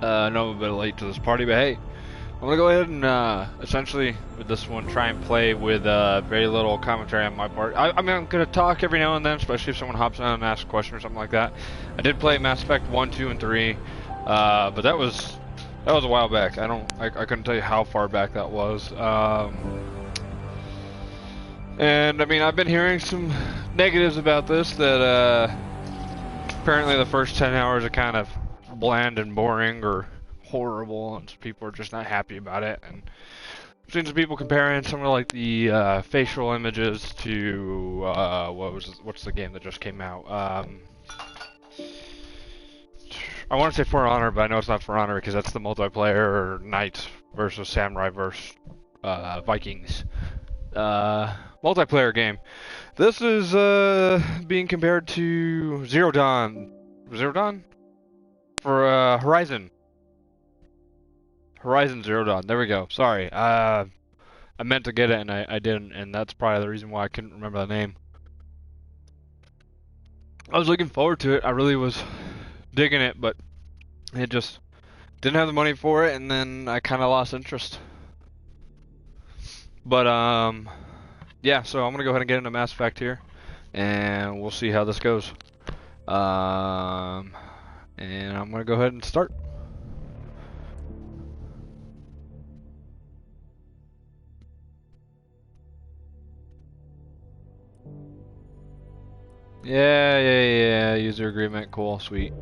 I know I'm a bit late to this party, but hey, I'm gonna go ahead and essentially with this one try and play with very little commentary on my part. I mean, I'm gonna talk every now and then, especially if someone hops on and asks a question or something like that. I did play Mass Effect 1, 2, and 3, but that was a while back. I couldn't tell you how far back that was. And I mean, I've been hearing some negatives about this that apparently the first 10 hours are kind of bland and boring or horrible, and people are just not happy about it. And I've seen some people comparing some of like the facial images to what's the game that just came out? I want to say For Honor, but I know it's not For Honor because that's the multiplayer Knights versus Samurai versus Vikings multiplayer game. This is being compared to Zero Dawn. Zero Dawn? For Horizon. Horizon Zero Dawn. There we go. Sorry. I meant to get it and I didn't, and that's probably the reason why I couldn't remember the name. I was looking forward to it. I really was digging it, but it just didn't have the money for it, and then I kind of lost interest. But yeah. So I'm gonna go ahead and get into Mass Effect here, and we'll see how this goes. And I'm gonna go ahead and start. Yeah. User agreement, cool, sweet.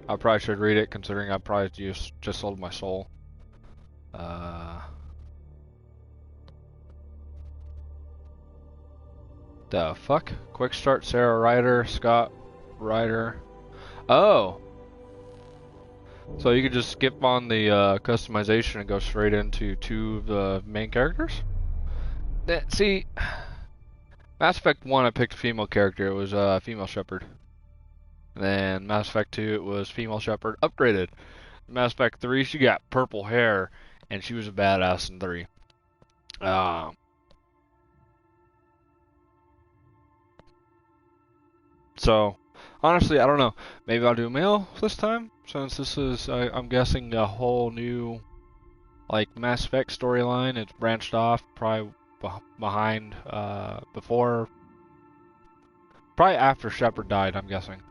I probably should read it, considering I probably just sold my soul. The fuck? Quick start, Sarah Ryder, Scott Ryder. Oh, so you could just skip on the customization and go straight into two of the main characters? See, Mass Effect 1 I picked a female character, it was female Shepard. And then Mass Effect 2 it was female Shepard upgraded. Mass Effect 3 she got purple hair and she was a badass in 3. So honestly I don't know. Maybe I'll do male this time since this is I'm guessing a whole new like Mass Effect storyline. It's branched off probably behind before probably after Shepard died, I'm guessing.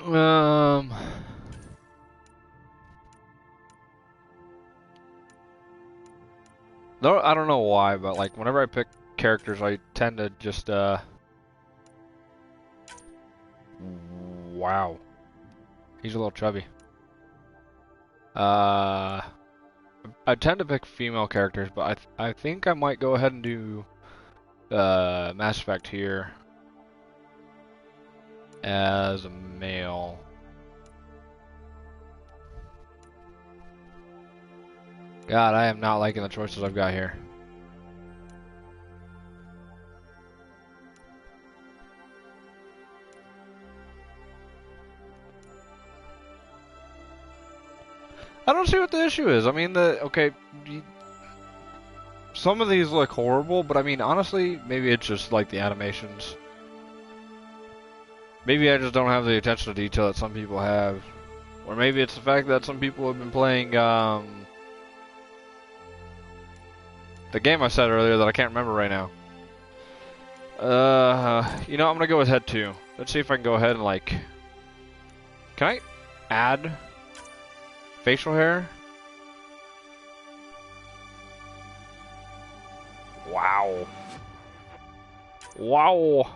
No, I don't know why, but like whenever I pick characters, I tend to just wow, he's a little chubby. I tend to pick female characters, but I think I might go ahead and do Mass Effect here as a male. God, I am not liking the choices I've got here. I don't see what the issue is. I mean, okay, some of these look horrible, but I mean, honestly, maybe it's just like the animations. Maybe I just don't have the attention to detail that some people have. Or maybe it's the fact that some people have been playing, the game I said earlier that I can't remember right now. You know, I'm gonna go with head 2. Let's see if I can go ahead and, like... Can I add facial hair? Wow. Wow.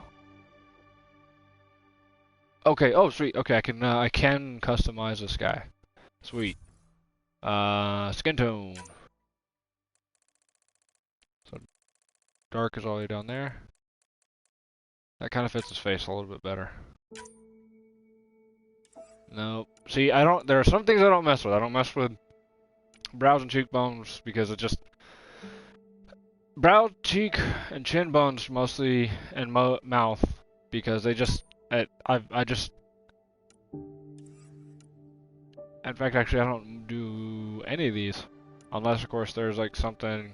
Okay, oh sweet. Okay, I can customize this guy. Sweet. Skin tone. So dark is all the way down there. That kind of fits his face a little bit better. No. See, there are some things I don't mess with. I don't mess with brows and cheekbones because it just brow, cheek, and chin bones mostly, and mouth because they just I just. In fact, actually, I don't do any of these unless, of course, there's like something.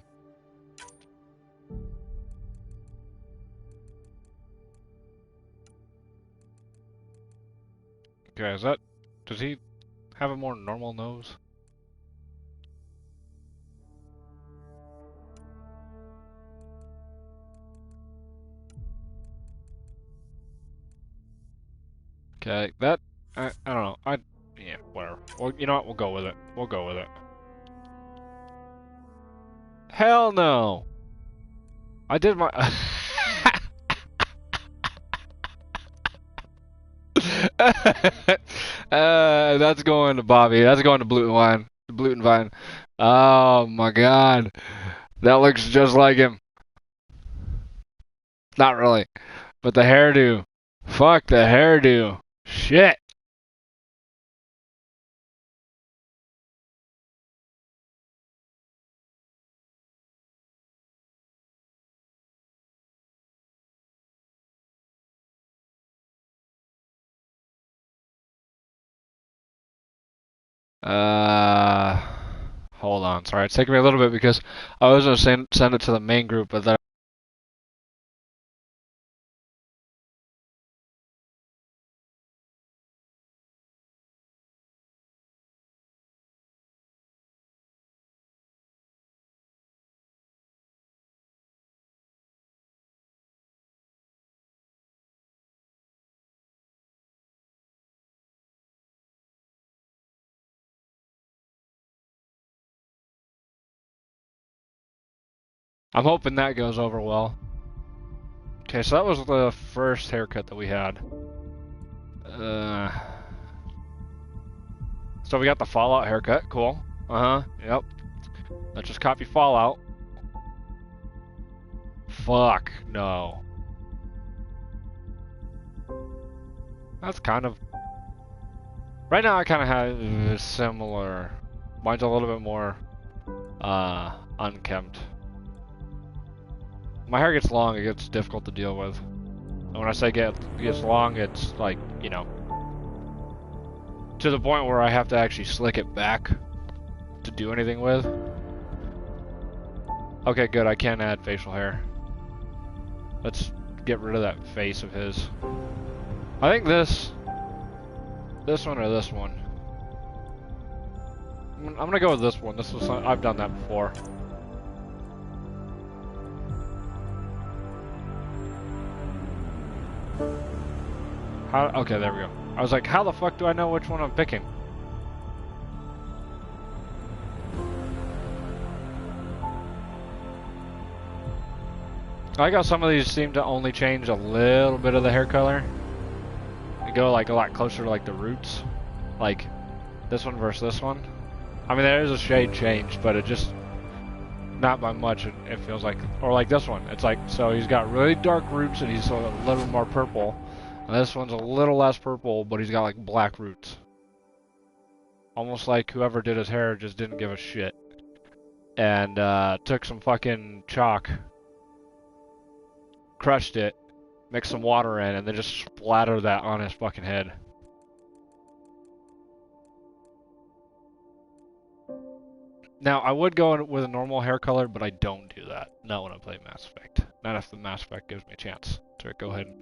Okay, is that Does he have a more normal nose? Okay, that I don't know. Yeah, whatever. Well, you know what? We'll go with it. We'll go with it. Hell no. I did my that's going to Bobby. That's going to Blutenwein. Blutenwein. Oh my god. That looks just like him. Not really. But the hairdo. Fuck the hairdo. Shit. Uh, Hold on. Sorry, it's taking me a little bit because I was gonna send it to the main group, but then. I'm hoping that goes over well. Okay, so that was the first haircut that we had. So we got the Fallout haircut. Cool. Yep. Let's just copy Fallout. Fuck no. That's kind of. Right now, I kind of have a similar. Mine's a little bit more unkempt. My hair gets long, it gets difficult to deal with. And when I say gets long, it's like, you know, to the point where I have to actually slick it back to do anything with. Okay, good, I can add facial hair. Let's get rid of that face of his. I think this one or this one. I'm gonna go with this one. This was I've done that before. Okay, there we go. I was like, how the fuck do I know which one I'm picking? I like how some of these seem to only change a little bit of the hair color. They go like a lot closer to like the roots. Like this one versus this one. I mean, there is a shade change, but it just not by much. It feels like, or like this one. It's like, so he's got really dark roots and he's a little more purple. And this one's a little less purple, but he's got like black roots. Almost like whoever did his hair just didn't give a shit. And took some fucking chalk, crushed it, mixed some water in, and then just splattered that on his fucking head. Now, I would go with a normal hair color, but I don't do that. Not when I play Mass Effect. Not if the Mass Effect gives me a chance to go ahead and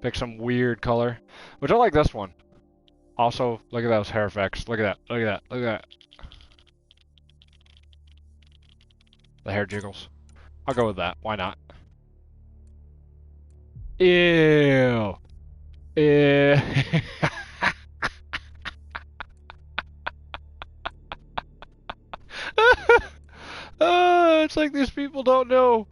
pick some weird color. Which I like this one. Also, look at those hair effects. Look at that. Look at that. Look at that. The hair jiggles. I'll go with that. Why not? Ew. Ew. It's like these people don't know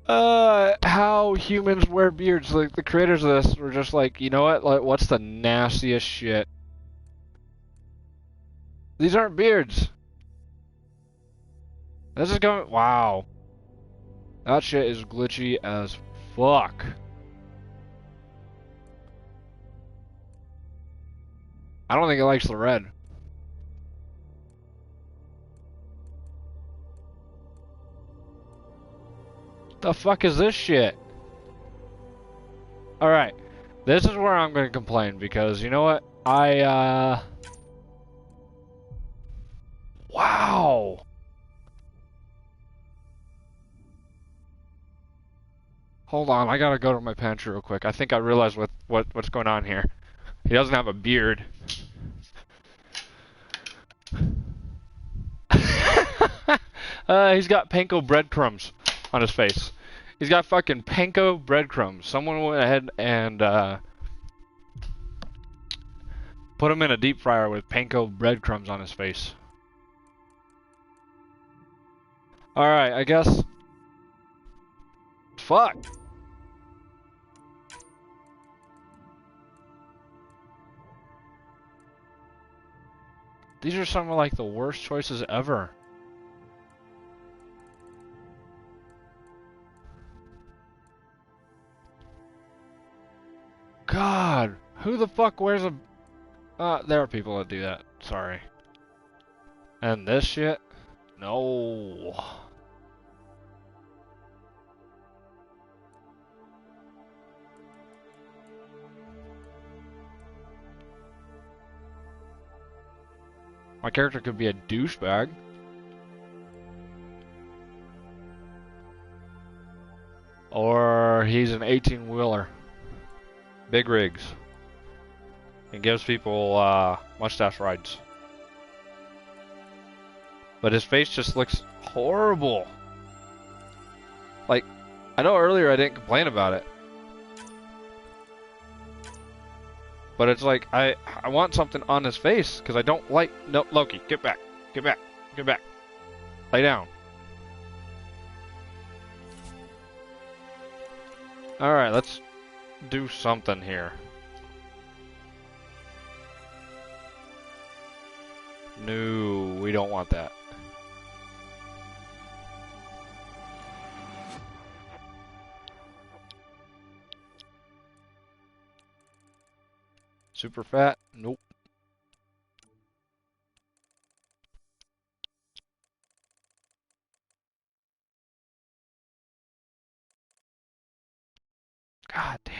how humans wear beards. Like the creators of this were just like, you know what? Like, what's the nastiest shit? These aren't beards. This is going. Wow. That shit is glitchy as fuck. I don't think it likes the red. The fuck is this shit? Alright. This is where I'm gonna complain because you know what? Wow! Hold on, I gotta go to my pantry real quick. I think I realized what's going on here. He doesn't have a beard. He's got panko breadcrumbs on his face. He's got fucking panko breadcrumbs. Someone went ahead and put him in a deep fryer with panko breadcrumbs on his face. Alright, I guess. Fuck. These are some of like the worst choices ever. God, who the fuck wears a... there are people that do that. Sorry. And this shit? No. My character could be a douchebag. Or he's an 18-wheeler. Big rigs. And gives people mustache rides. But his face just looks horrible. Like, I know earlier I didn't complain about it. But it's like, I want something on his face, because I don't like... No, Loki, get back. Get back. Get back. Lay down. Alright, let's do something here. No, we don't want that. Super fat? Nope. God damn.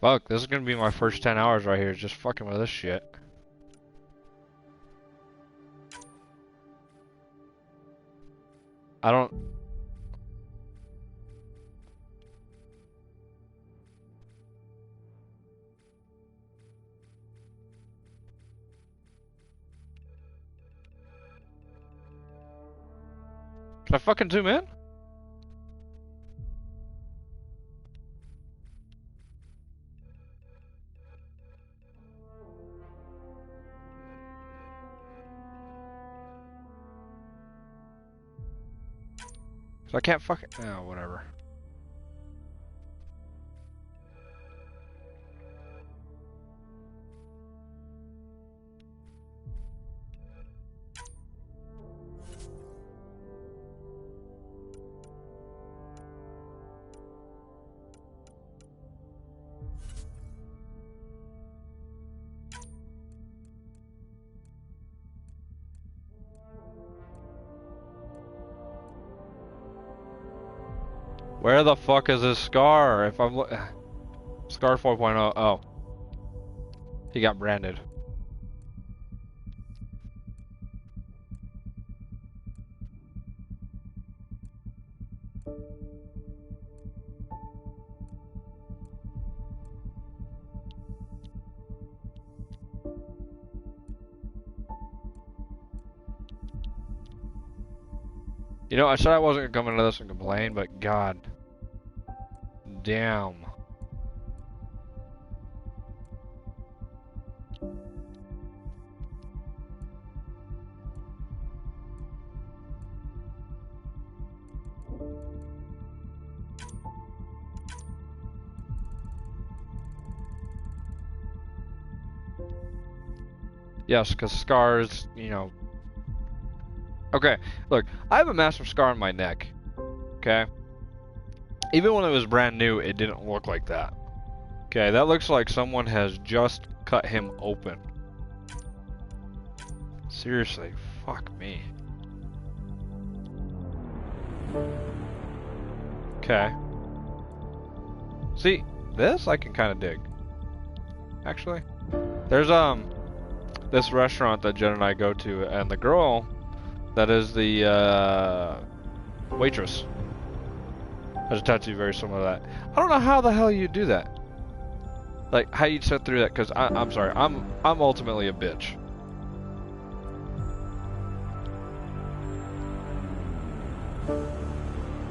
Fuck, this is gonna be my first 10 hours right here, just fucking with this shit. I don't... Can I fucking zoom in? So I can't fucking... Oh, whatever. Where the fuck is this Scar? If I'm Scar 4.0. Oh. He got branded. You know, I said I wasn't gonna come into this and complain, but god damn. Yes, because scars, you know. Okay, look, I have a massive scar on my neck. Okay? Even when it was brand new, it didn't look like that. Okay, that looks like someone has just cut him open. Seriously, fuck me. Okay. See, this I can kind of dig. Actually, there's this restaurant that Jen and I go to, and the girl That is the waitress. Has a tattoo very similar to that. I don't know how the hell you do that. Like how you'd sit through that, because I'm sorry, I'm ultimately a bitch.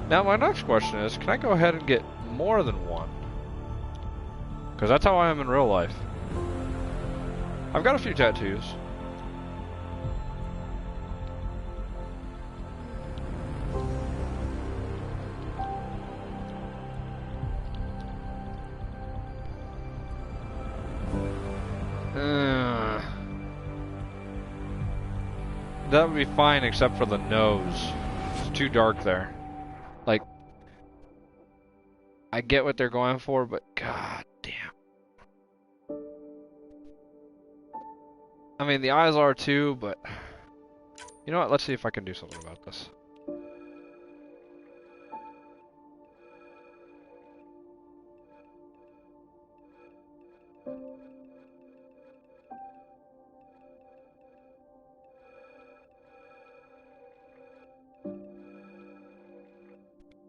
Now my next question is, can I go ahead and get more than one? Because that's how I am in real life. I've got a few tattoos. That would be fine except for the nose. It's too dark there. Like, I get what they're going for, but god damn. I mean, the eyes are too, but you know what? Let's see if I can do something about this.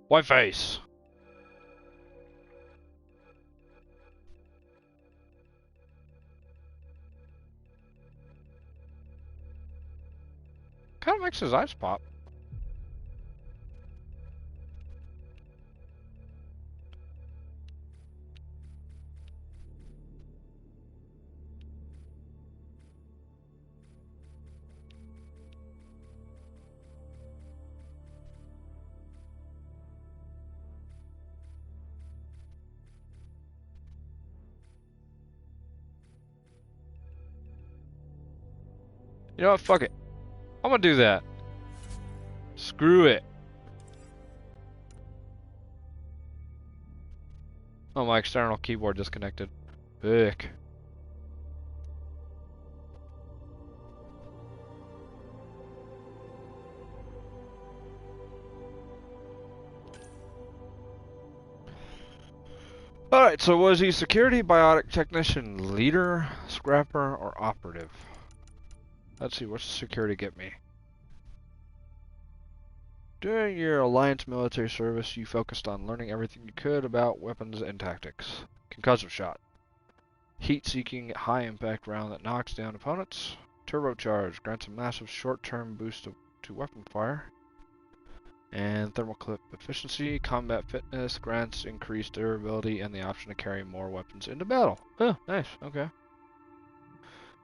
White face. Kind of makes his eyes pop. You know what? Fuck it. I'm gonna do that. Screw it. Oh, my external keyboard disconnected. Ick. Alright, so was he security, biotic technician, leader, scrapper, or operative? Let's see, what's security get me? During your Alliance military service, you focused on learning everything you could about weapons and tactics. Concussive shot. Heat-seeking, high-impact round that knocks down opponents. Turbocharge grants a massive short-term boost to weapon fire. And thermal clip efficiency. Combat fitness grants increased durability and the option to carry more weapons into battle. Oh, nice. Okay.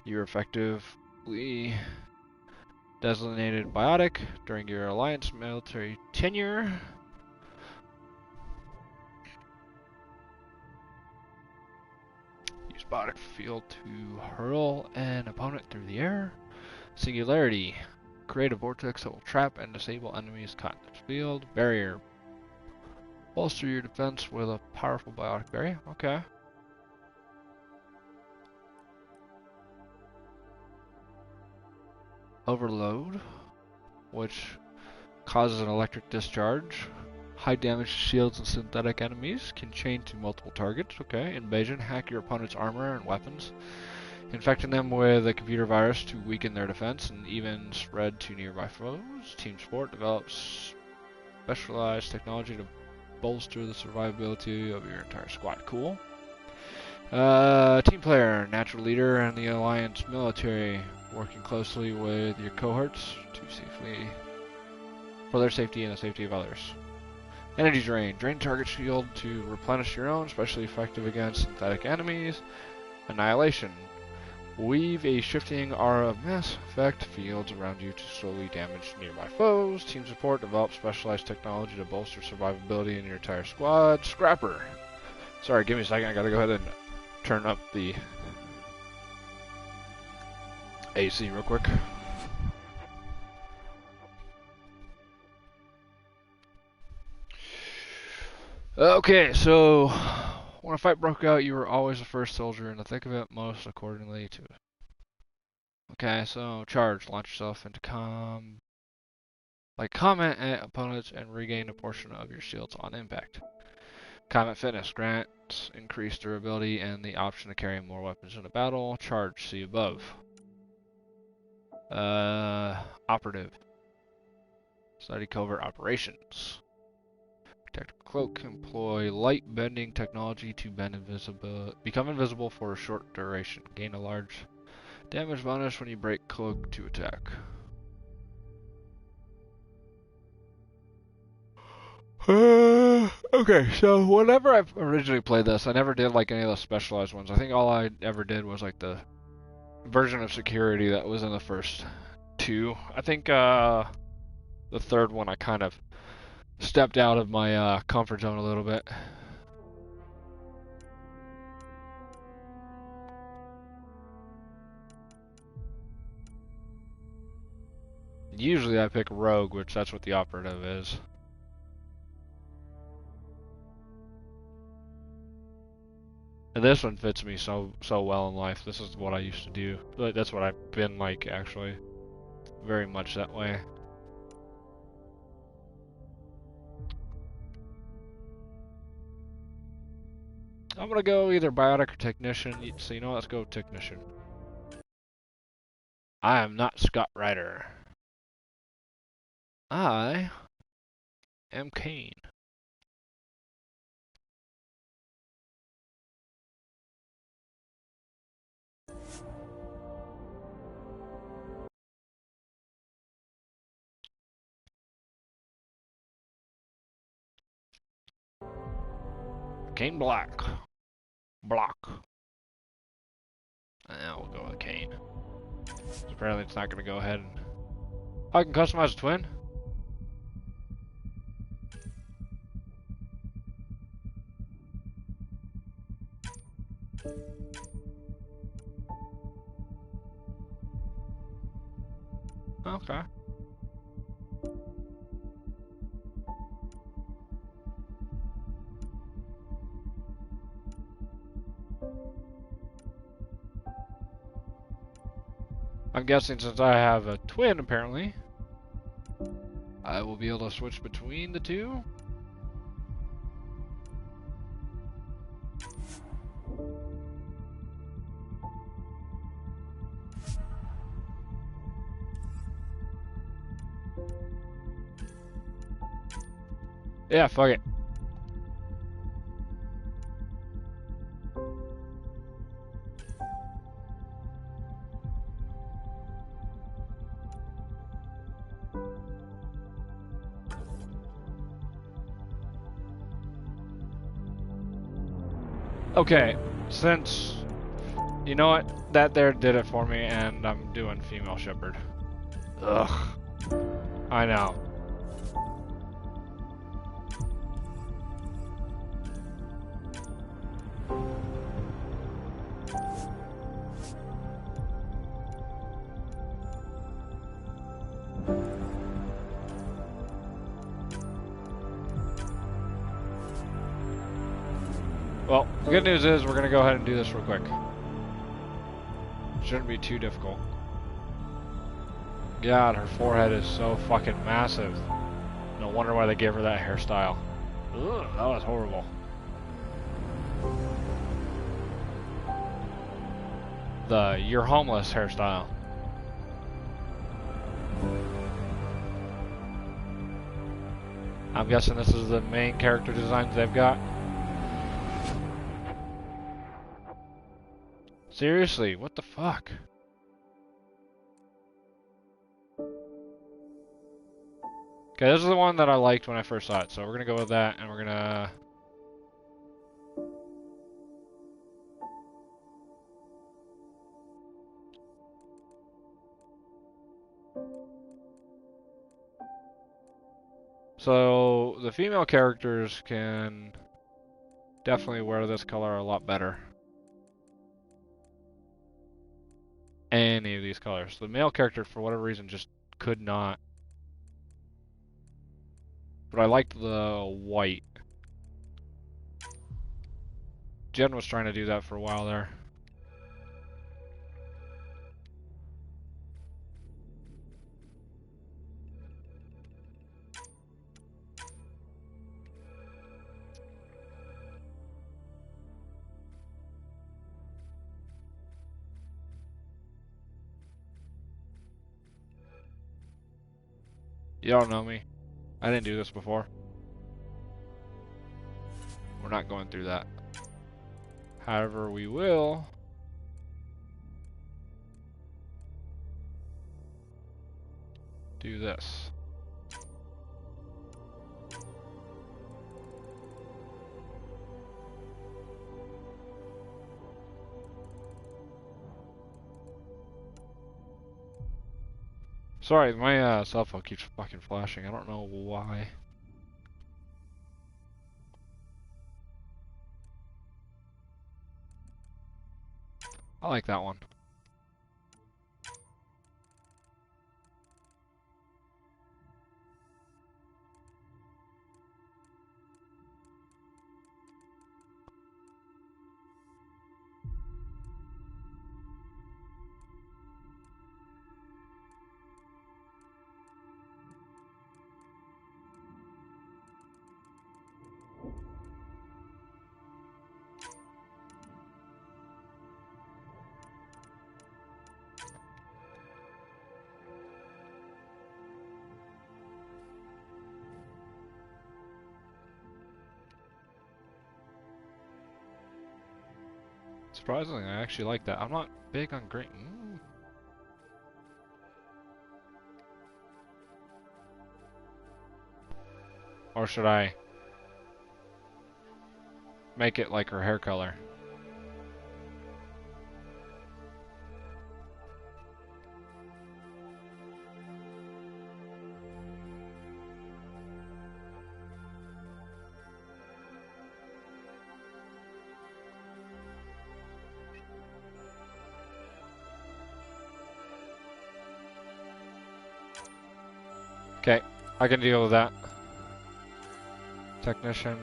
You're effectively designated biotic during your Alliance military tenure. Use biotic field to hurl an opponent through the air. Singularity. Create a vortex that will trap and disable enemies caught in this field. Barrier. Bolster your defense with a powerful biotic barrier. Okay. Overload, which causes an electric discharge. High damage to shields and synthetic enemies. Can chain to multiple targets. Okay. Invasion. Hack your opponent's armor and weapons, infecting them with a computer virus to weaken their defense and even spread to nearby foes. Team Sport develops specialized technology to bolster the survivability of your entire squad. Cool. Team player, natural leader, and the Alliance military, working closely with your cohorts to safely for their safety and the safety of others. Energy drain. Drain target shield to replenish your own, especially effective against synthetic enemies. Annihilation. Weave a shifting aura of mass effect fields around you to slowly damage nearby foes. Team support develops specialized technology to bolster survivability in your entire squad. Scrapper. Sorry, give me a second. I gotta go ahead and turn up the AC real quick. Okay, so when a fight broke out, you were always the first soldier in the thick of it, most accordingly to. Okay, so charge, launch yourself into comment at opponents and regain a portion of your shields on impact. Combat fitness grants increased durability and the option to carry more weapons into battle. Charge, see above. Operative. Study covert operations. Tactical cloak. Employ light bending technology to become invisible for a short duration. Gain a large damage bonus when you break cloak to attack. Okay, so whenever I originally played this, I never did like any of the specialized ones. I think all I ever did was like the version of security that was in the first two. I think the third one I kind of stepped out of my comfort zone a little bit. Usually I pick rogue, which that's what the operative is. And this one fits me so well in life. This is what I used to do. That's what I've been like, actually. Very much that way. I'm gonna go either biotic or technician. So you know what? Let's go technician. I am not Scott Ryder. I am Kane. Kane Black. Block. And we'll go with Kane. So apparently it's not gonna go ahead and... I can customize a twin? Okay. I'm guessing since I have a twin, apparently, I will be able to switch between the two. Yeah, fuck it. Okay, since... You know what? That there did it for me, and I'm doing female shepherd. Ugh. I know. Well, the good news is we're gonna go ahead and do this real quick. Shouldn't be too difficult. God, her forehead is so fucking massive. No wonder why they gave her that hairstyle. Ugh, that was horrible. The "you're homeless" hairstyle. I'm guessing this is the main character designs they've got. Seriously, what the fuck? Okay, this is the one that I liked when I first saw it, so we're gonna go with that, and we're gonna... So, the female characters can definitely wear this color a lot better. Any of these colors. The male character, for whatever reason, just could not. But I liked the white. Jen was trying to do that for a while there. You don't know me. I didn't do this before. We're not going through that. However, we will do this. Sorry, my cell phone keeps fucking flashing. I don't know why. I like that one. Surprisingly, I actually like that. I'm not big on green. Or should I make it like her hair color? Okay, I can deal with that. Technician.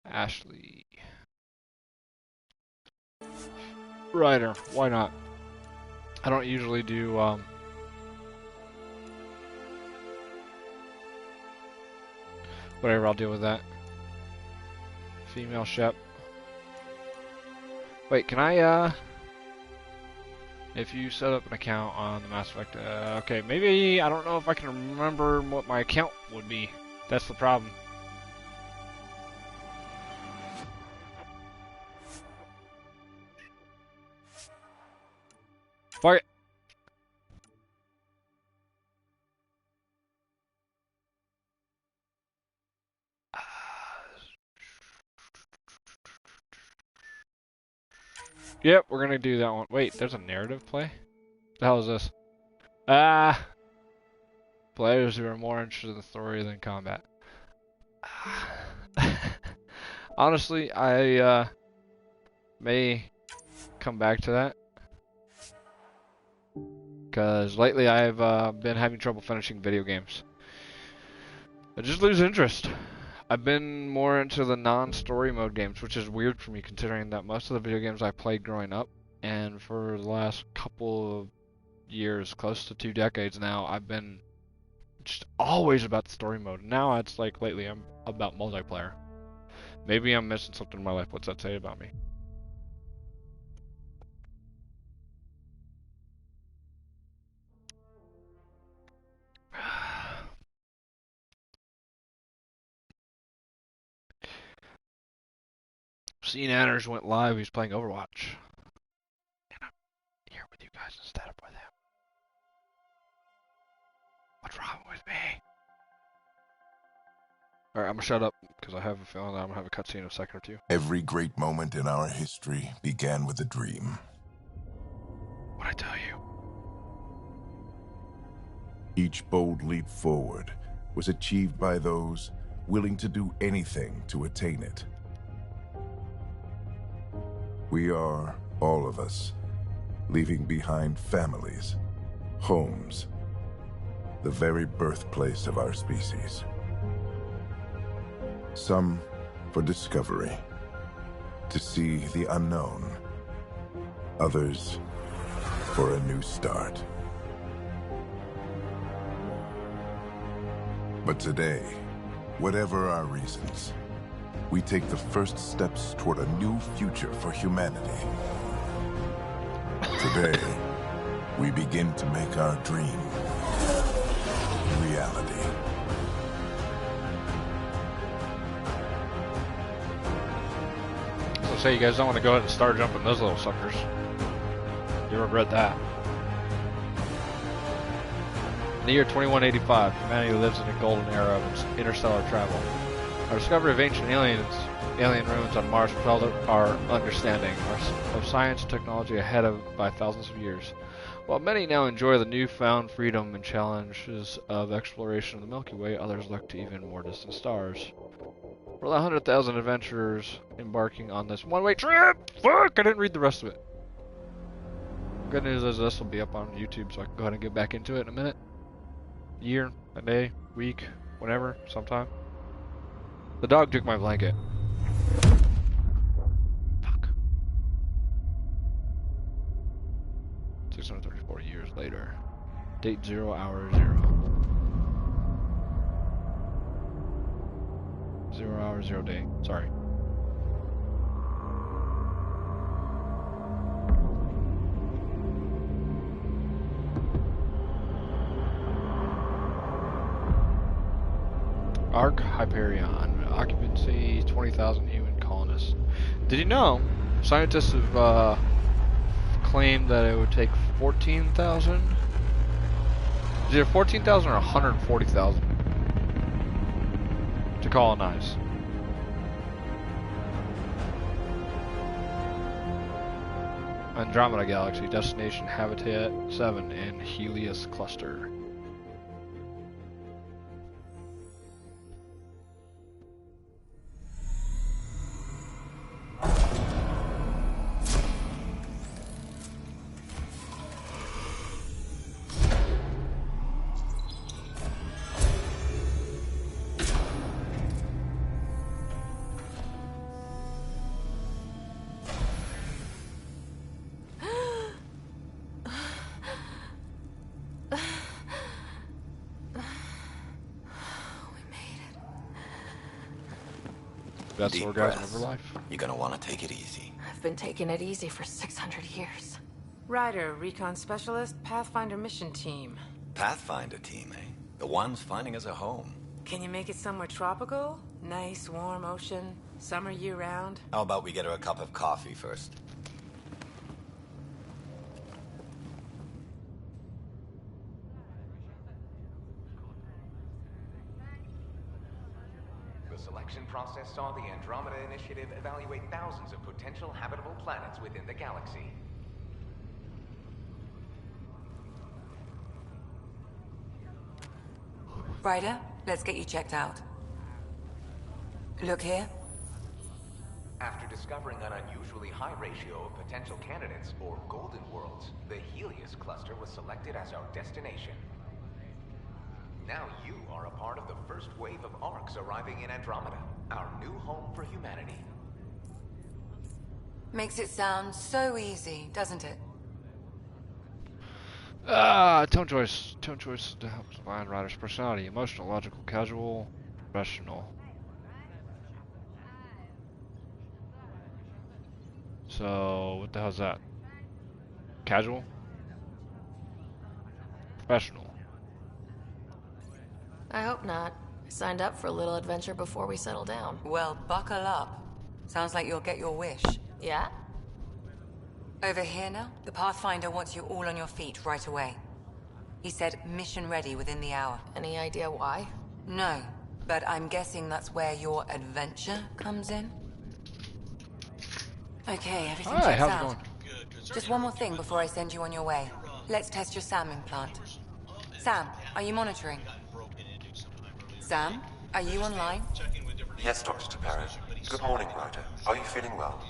Ashley. Ryder, why not? I don't usually do, whatever, I'll deal with that. Female Shep. Wait, can I, if you set up an account on the Mass Effect, okay, maybe, I don't know if I can remember what my account would be. That's the problem. Fuck it. Yep, we're gonna do that one. Wait, there's a narrative play? What the hell is this? Ah! Players who are more interested in the story than combat. Honestly, I may come back to that. Because lately I've been having trouble finishing video games. I just lose interest. I've been more into the non-story mode games, which is weird for me considering that most of the video games I played growing up, and for the last couple of years, close to 2 decades now, I've been just always about the story mode. Now it's like lately I'm about multiplayer. Maybe I'm missing something in my life. What's that say about me? Seeing Anners went live, he's playing Overwatch. And I'm here with you guys instead of with him. What's wrong with me? Alright, I'm gonna shut up, because I have a feeling that I'm gonna have a cutscene in a second or two. Every great moment in our history began with a dream. What'd I tell you? Each bold leap forward was achieved by those willing to do anything to attain it. We are, all of us, leaving behind families, homes, the very birthplace of our species. Some for discovery, to see the unknown. Others for a new start. But today, whatever our reasons, we take the first steps toward a new future for humanity. Today, we begin to make our dream reality. So say you guys don't want to go ahead and start jumping those little suckers. You'll regret that. In the year 2185, humanity lives in a golden era of interstellar travel. Our discovery of ancient alien ruins on Mars propelled our understanding of science and technology ahead by thousands of years. While many now enjoy the newfound freedom and challenges of exploration of the Milky Way, others look to even more distant stars. For the 100,000 adventurers embarking on this one-way trip! Fuck! I didn't read the rest of it. Good news is this will be up on YouTube, so I can go ahead and get back into it in a minute. Year, a day, week, whenever, sometime. The dog took my blanket. Fuck. 634 years later. Date 0 hour 0. 0 hour 0 day. Sorry. Ark Hyperion. Occupancy 20,000 human colonists. Did you know scientists have claimed that it would take 14,000? Is it 14,000 or 140,000 to colonize? Andromida Galaxy, destination Habitat 7 in Helios Cluster. Best Deep orgasm breaths. of her life. You're gonna want to take it easy. I've been taking it easy for 600 years. Ryder, Recon Specialist, Pathfinder Mission Team. Pathfinder team, eh? The ones finding us a home. Can you make it somewhere tropical? Nice, warm ocean, summer year-round? How about we get her a cup of coffee first? The selection process saw the Andromida Initiative evaluate thousands of potential habitable planets within the galaxy. Ryder, let's get you checked out. Look here. After discovering an unusually high ratio of potential candidates, or golden worlds, the Helios cluster was selected as our destination. Now you are a part of the first wave of Arks arriving in Andromeda, our new home for humanity. Makes it sound so easy, doesn't it? Tone choice. Tone choice to help define Ryder's personality. Emotional, logical, casual, professional. So, what the hell's that? Casual? Professional. I hope not. I signed up for a little adventure before we settle down. Well, buckle up. Sounds like you'll get your wish. Yeah? Over here now, the Pathfinder wants you all on your feet right away. He said mission ready within the hour. Any idea why? No, but I'm guessing that's where your adventure comes in. Okay, everything Hi, checks how's it out. going? Just one more thing before I send you on your way. Let's test your SAM implant. Sam, are you monitoring? Sam, are you online? Yes, Dr. Tapera. Good morning, Ryder. Are you feeling well?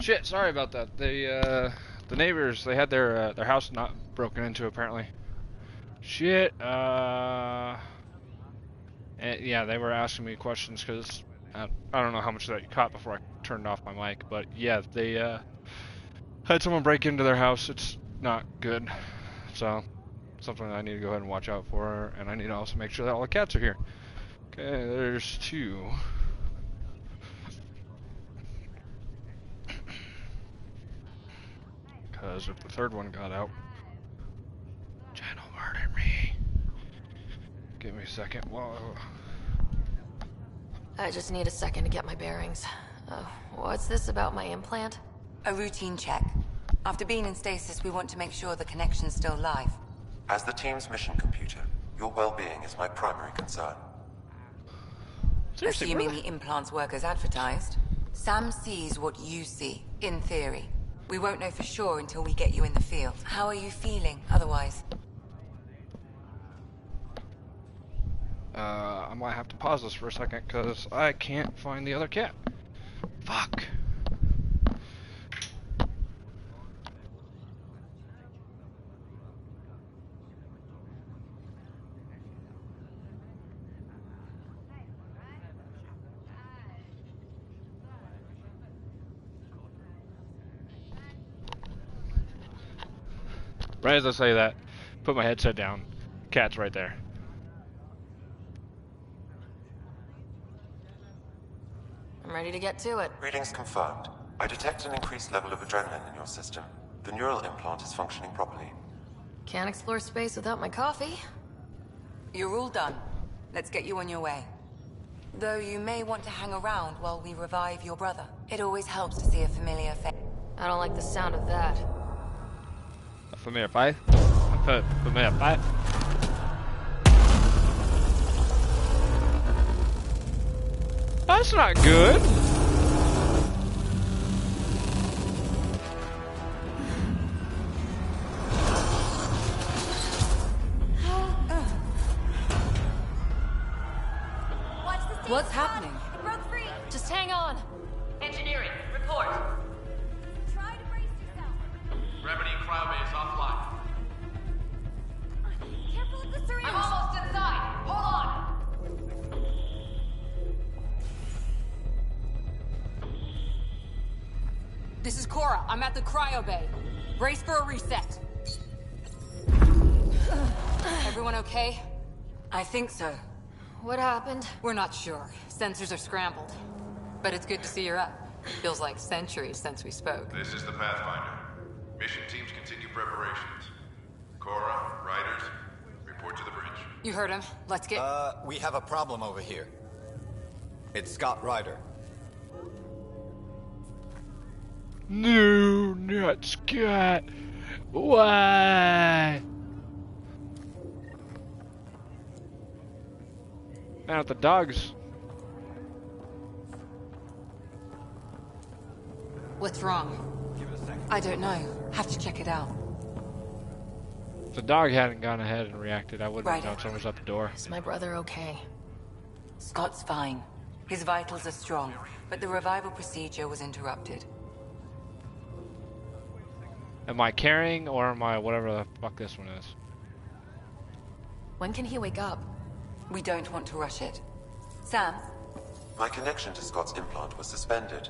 Shit, sorry about that. The neighbors, they had their house not broken into apparently. Shit, and yeah, they were asking me questions because I don't know how much of that you caught before I turned off my mic, but yeah, they had someone break into their house. It's not good, so something that I need to go ahead and watch out for, and I need to also make sure that all the cats are here. Okay, there's 2. Because if the third one got out, Jen will murder me. Give me a second. Whoa. I just need a second to get my bearings. What's this about my implant? A routine check. After being in stasis, we want to make sure the connection's still live. As the team's mission computer, your well-being is my primary concern. Seriously, Assuming the implants work as advertised, Sam sees what you see, in theory. We won't know for sure until we get you in the field. How are you feeling, otherwise? I might have to pause this for a second because I can't find the other cat. Fuck. Right as I say that, put my headset down. Cat's right there. I'm ready to get to it. Readings confirmed. I detect an increased level of adrenaline in your system. The neural implant is functioning properly. Can't explore space without my coffee. You're all done. Let's get you on your way. Though you may want to hang around while we revive your brother. It always helps to see a familiar face. I don't like the sound of that. A familiar fight? A familiar fight? That's not good. What's happening? It broke free. Just hang on. Engineering, report. Try to brace yourself. Gravity cryobase offline. Careful with the syringe. I'm almost inside. Hold on. This is Cora. I'm at the cryo bay. Brace for a reset. Everyone okay? I think so. What happened? We're not sure. Sensors are scrambled. But it's good to see you're up. Feels like centuries since we spoke. This is the Pathfinder. Mission teams continue preparations. Cora, Riders, report to the bridge. You heard him. Let's get... We have a problem over here. It's Scott Ryder. No, not Scott. Why? Now the dogs. What's wrong? I don't know. Have to check it out. If the dog hadn't gone ahead and reacted, I wouldn't have Right. known someone was at the door. Is my brother okay? Scott's fine. His vitals are strong, but the revival procedure was interrupted. Am I carrying or am I whatever the fuck this one is? When can he wake up? We don't want to rush it. Sam? My connection to Scott's implant was suspended.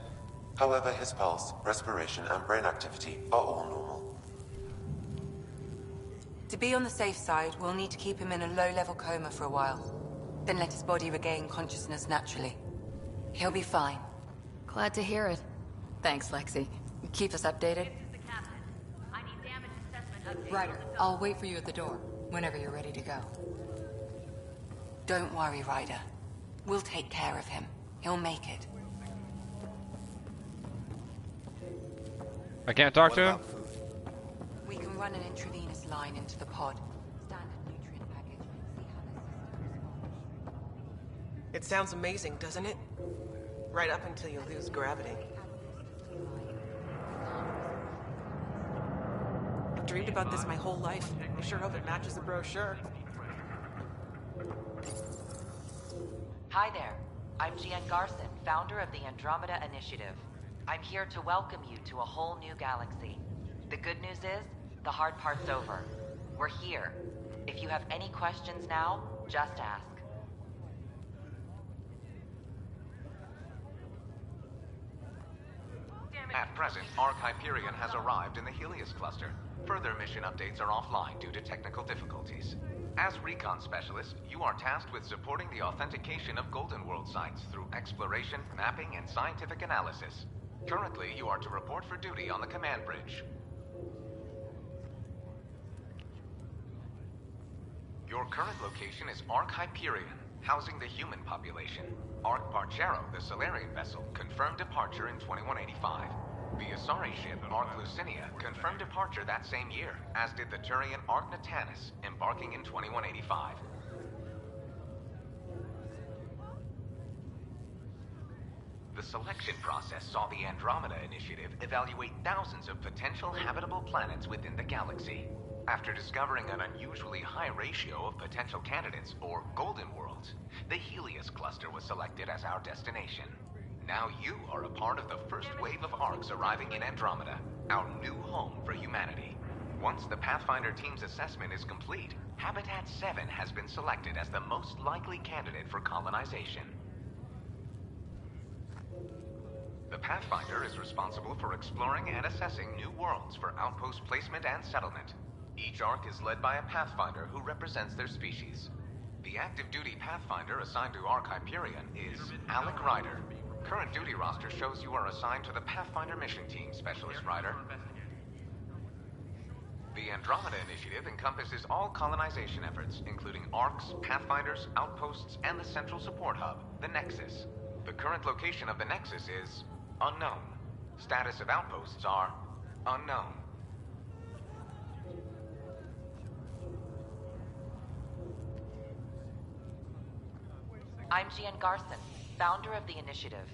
However, his pulse, respiration, and brain activity are all normal. To be on the safe side, we'll need to keep him in a low-level coma for a while. Then let his body regain consciousness naturally. He'll be fine. Glad to hear it. Thanks, Lexi. Keep us updated. Ryder, I'll wait for you at the door, whenever you're ready to go. Don't worry, Ryder. We'll take care of him. He'll make it. I can't talk to him? We can run an intravenous line into the pod. Standard nutrient package. See how the system responds. It sounds amazing, doesn't it? Right up until you lose gravity. I've dreamed about this my whole life. I sure hope it matches the brochure. Hi there. I'm Gian Garson, founder of the Andromida Initiative. I'm here to welcome you to a whole new galaxy. The good news is, the hard part's over. We're here. If you have any questions now, just ask. At present, Ark Hyperion has arrived in the Helios cluster. Further mission updates are offline due to technical difficulties. As recon specialist, you are tasked with supporting the authentication of Golden World sites through exploration, mapping, and scientific analysis. Currently, you are to report for duty on the command bridge. Your current location is Ark Hyperion, housing the human population. Ark Parchero, the Solarian vessel, confirmed departure in 2185. The Asari ship, Ark Lucinia, confirmed departure that same year, as did the Turian Ark Natanus, embarking in 2185. The selection process saw the Andromida Initiative evaluate thousands of potential habitable planets within the galaxy. After discovering an unusually high ratio of potential candidates, or Golden Worlds, the Helios cluster was selected as our destination. Now you are a part of the first wave of Arks arriving in Andromeda, our new home for humanity. Once the Pathfinder team's assessment is complete, Habitat 7 has been selected as the most likely candidate for colonization. The Pathfinder is responsible for exploring and assessing new worlds for outpost placement and settlement. Each Ark is led by a Pathfinder who represents their species. The active duty Pathfinder assigned to Ark Hyperion is Alec Ryder. Current duty roster shows you are assigned to the Pathfinder Mission Team, Specialist Ryder. The Andromeda Initiative encompasses all colonization efforts, including Arks, Pathfinders, outposts, and the central support hub, the Nexus. The current location of the Nexus is unknown. Status of outposts are unknown. I'm Gian Garson, founder of the initiative.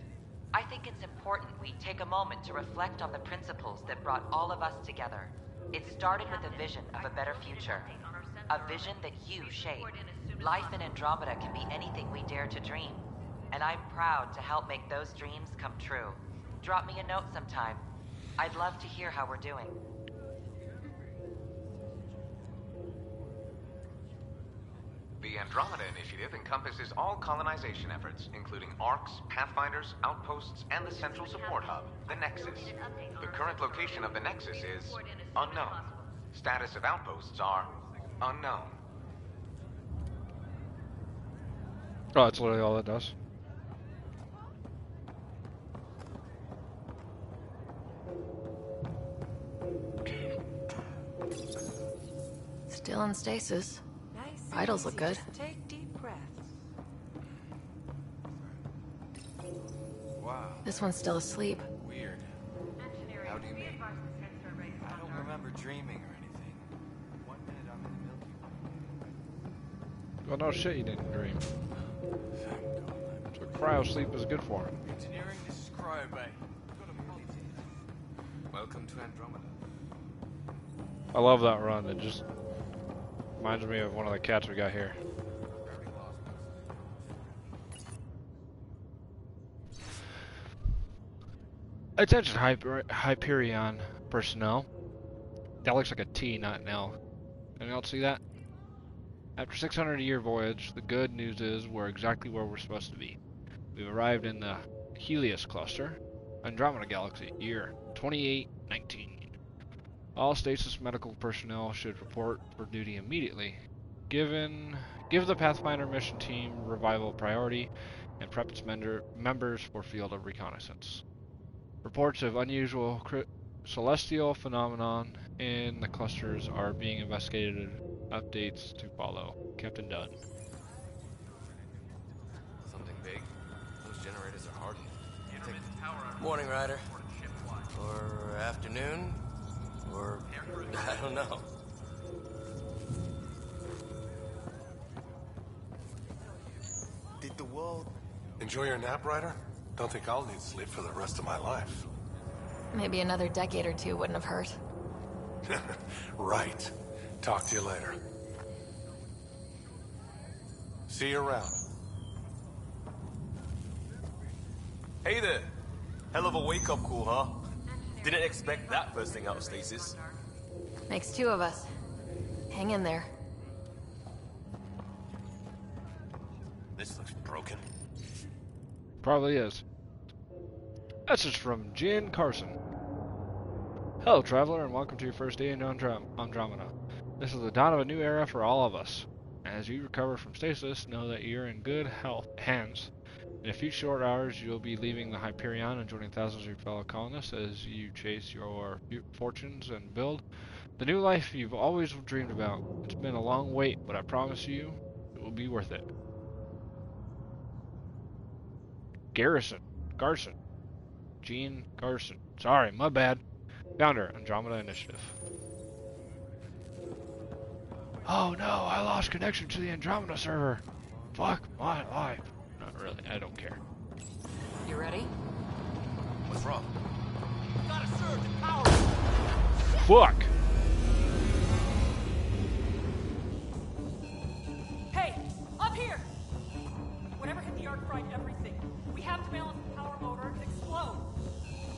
I think it's important we take a moment to reflect on the principles that brought all of us together. It started with a vision of a better future. A vision that you shaped. Life in Andromeda can be anything we dare to dream. And I'm proud to help make those dreams come true. Drop me a note sometime. I'd love to hear how we're doing. The Andromeda Initiative encompasses all colonization efforts, including Arks, Pathfinders, outposts, and the central support hub, the Nexus. The current location of the Nexus is unknown. Status of outposts are unknown. Oh, that's literally all it does. Still in stasis. Vitals look good. Just take deep breaths. Wow. This one's still asleep. Weird. How do you mean? I don't remember dreaming or anything. 1 minute I'm in the Milky Way. Well, no shit, you didn't dream. That's what cryo sleep is good for. Engineering, this is Cryobay. Welcome to Andromeda. I love that run. It just reminds me of one of the cats we got here. Attention Hyperion personnel. That looks like a T, not an L. Anyone else see that? After 600-year voyage, the good news is we're exactly where we're supposed to be. We've arrived in the Helios cluster, Andromeda Galaxy, year 2819. All stasis medical personnel should report for duty immediately. Give the Pathfinder mission team revival priority and prep its members for field of reconnaissance. Reports of unusual celestial phenomenon in the clusters are being investigated. Updates to follow. Captain Dunn. Something big? Those generators are hardened. Morning, Ryder. Or afternoon. Or I don't know. Did the world enjoy your nap, Ryder? Don't think I'll need sleep for the rest of my life. Maybe another decade or two wouldn't have hurt. Right. Talk to you later. See you around. Hey there. Hell of a wake-up call, huh? Didn't expect that first thing out of stasis. Makes two of us. Hang in there. This looks broken. Probably is. Message from Jen Carson. Hello, traveler, and welcome to your first day in Andromeda. This is the dawn of a new era for all of us. As you recover from stasis, know that you're in good hands. In a few short hours, you'll be leaving the Hyperion and joining thousands of your fellow colonists as you chase your fortunes and build the new life you've always dreamed about. It's been a long wait, but I promise you, it will be worth it. Garrison. Gene Garson. Sorry, my bad. Founder, Andromeda Initiative. Oh no, I lost connection to the Andromeda server. Fuck my life. Not really, I don't care. You ready? What's wrong? Gotta surge and power. Fuck! Hey, up here! Whatever hit the arc fried everything. We have to balance the power motor and explode.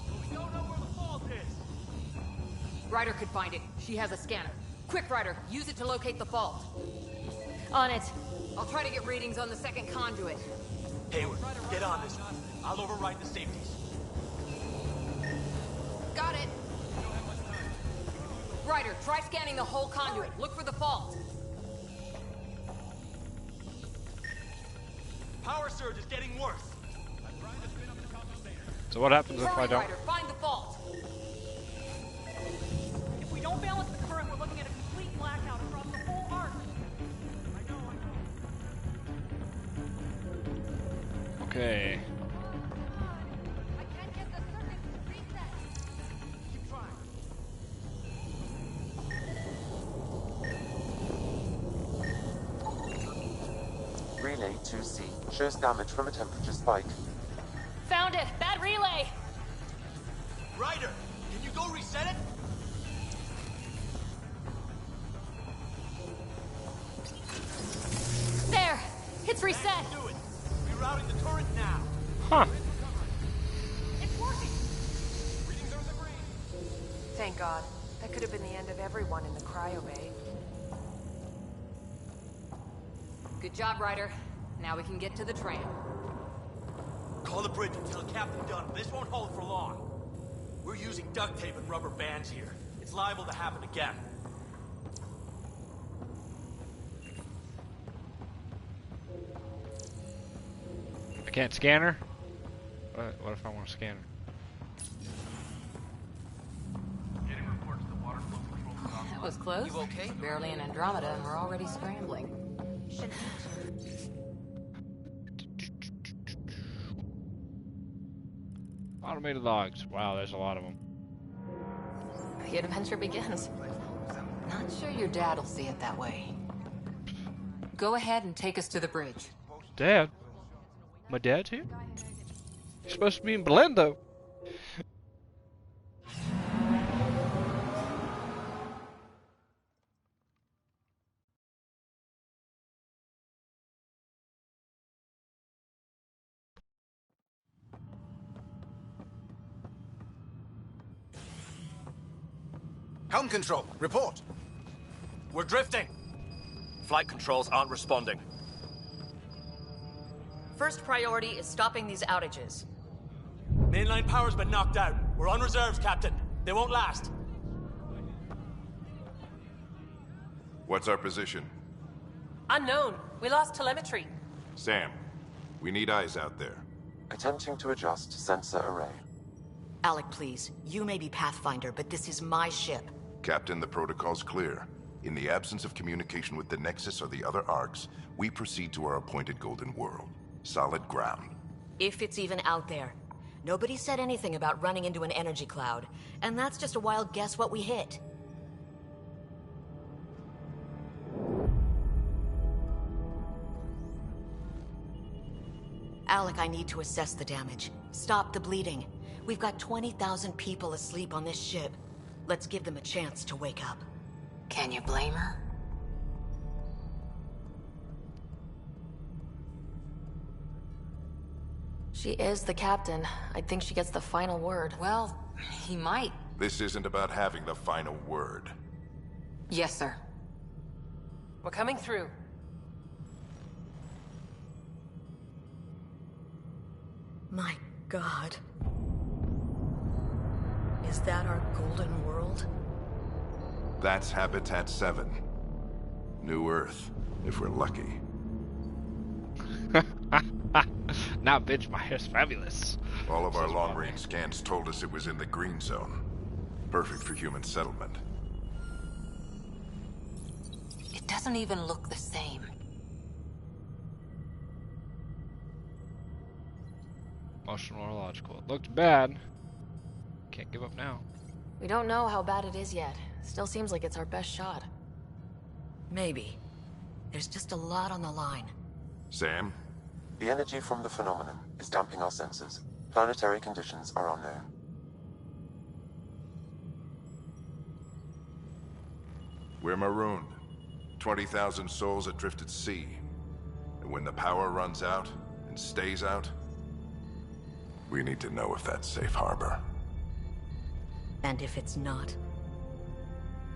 But we don't know where the fault is. Ryder could find it. She has a scanner. Quick, Ryder, use it to locate the fault. On it. I'll try to get readings on the second conduit. Hayward, get on this. I'll override the safeties. Got it. Ryder, try scanning the whole conduit. Look for the fault. Power surge is getting worse. So what happens if Hurry, I don't? Ryder, find the fault. If we don't balance the current, we're looking at a complete blackout across the whole arc. I know. Okay. I can't get the circuit reset. Keep trying. Relay 2C shows damage from a temperature spike. Found it. Bad relay. Ryder, can you go reset it? There. It's reset. Do it. Rerouting the turret now. Huh. It's working. Readings are in the green. Thank God. That could have been the end of everyone in the cryo bay. Good job, Ryder. Now we can get to the tram. Call the bridge and tell Captain Dunn this won't hold for long. We're using duct tape and rubber bands here. It's liable to happen again. I can't scan her? What if I want to scan her? That was close. You okay? Barely in Andromeda, and we're already scrambling. Automated logs. Wow, there's a lot of them. The adventure begins. Not sure your dad'll see it that way. Go ahead and take us to the bridge. Dad? My dad's here? He's supposed to be in Blendo. Helm control, report. We're drifting. Flight controls aren't responding. First priority is stopping these outages. Mainline power's been knocked out. We're on reserves, Captain. They won't last. What's our position? Unknown. We lost telemetry. Sam, we need eyes out there. Attempting to adjust sensor array. Alec, please. You may be Pathfinder, but this is my ship. Captain, the protocol's clear. In the absence of communication with the Nexus or the other arcs, we proceed to our appointed Golden World. Solid ground. If it's even out there. Nobody said anything about running into an energy cloud, and that's just a wild guess what we hit. Alec, I need to assess the damage. Stop the bleeding. We've got 20,000 people asleep on this ship. Let's give them a chance to wake up. Can you blame her? She is the captain. I think she gets the final word. Well, he might. This isn't about having the final word. Yes, sir. We're coming through. My God. Is that our golden world? That's Habitat 7. New Earth, if we're lucky. Now, bitch, my hair's fabulous. All of our long-range scans told us it was in the green zone. Perfect for human settlement. It doesn't even look the same. Emotional or logical. It looked bad. Can't give up now. We don't know how bad it is yet. Still seems like it's our best shot. Maybe. There's just a lot on the line. Sam? The energy from the phenomenon is damping our senses. Planetary conditions are unknown. We're marooned. 20,000 souls adrift at sea. And when the power runs out, and stays out, we need to know if that's safe harbor. And if it's not?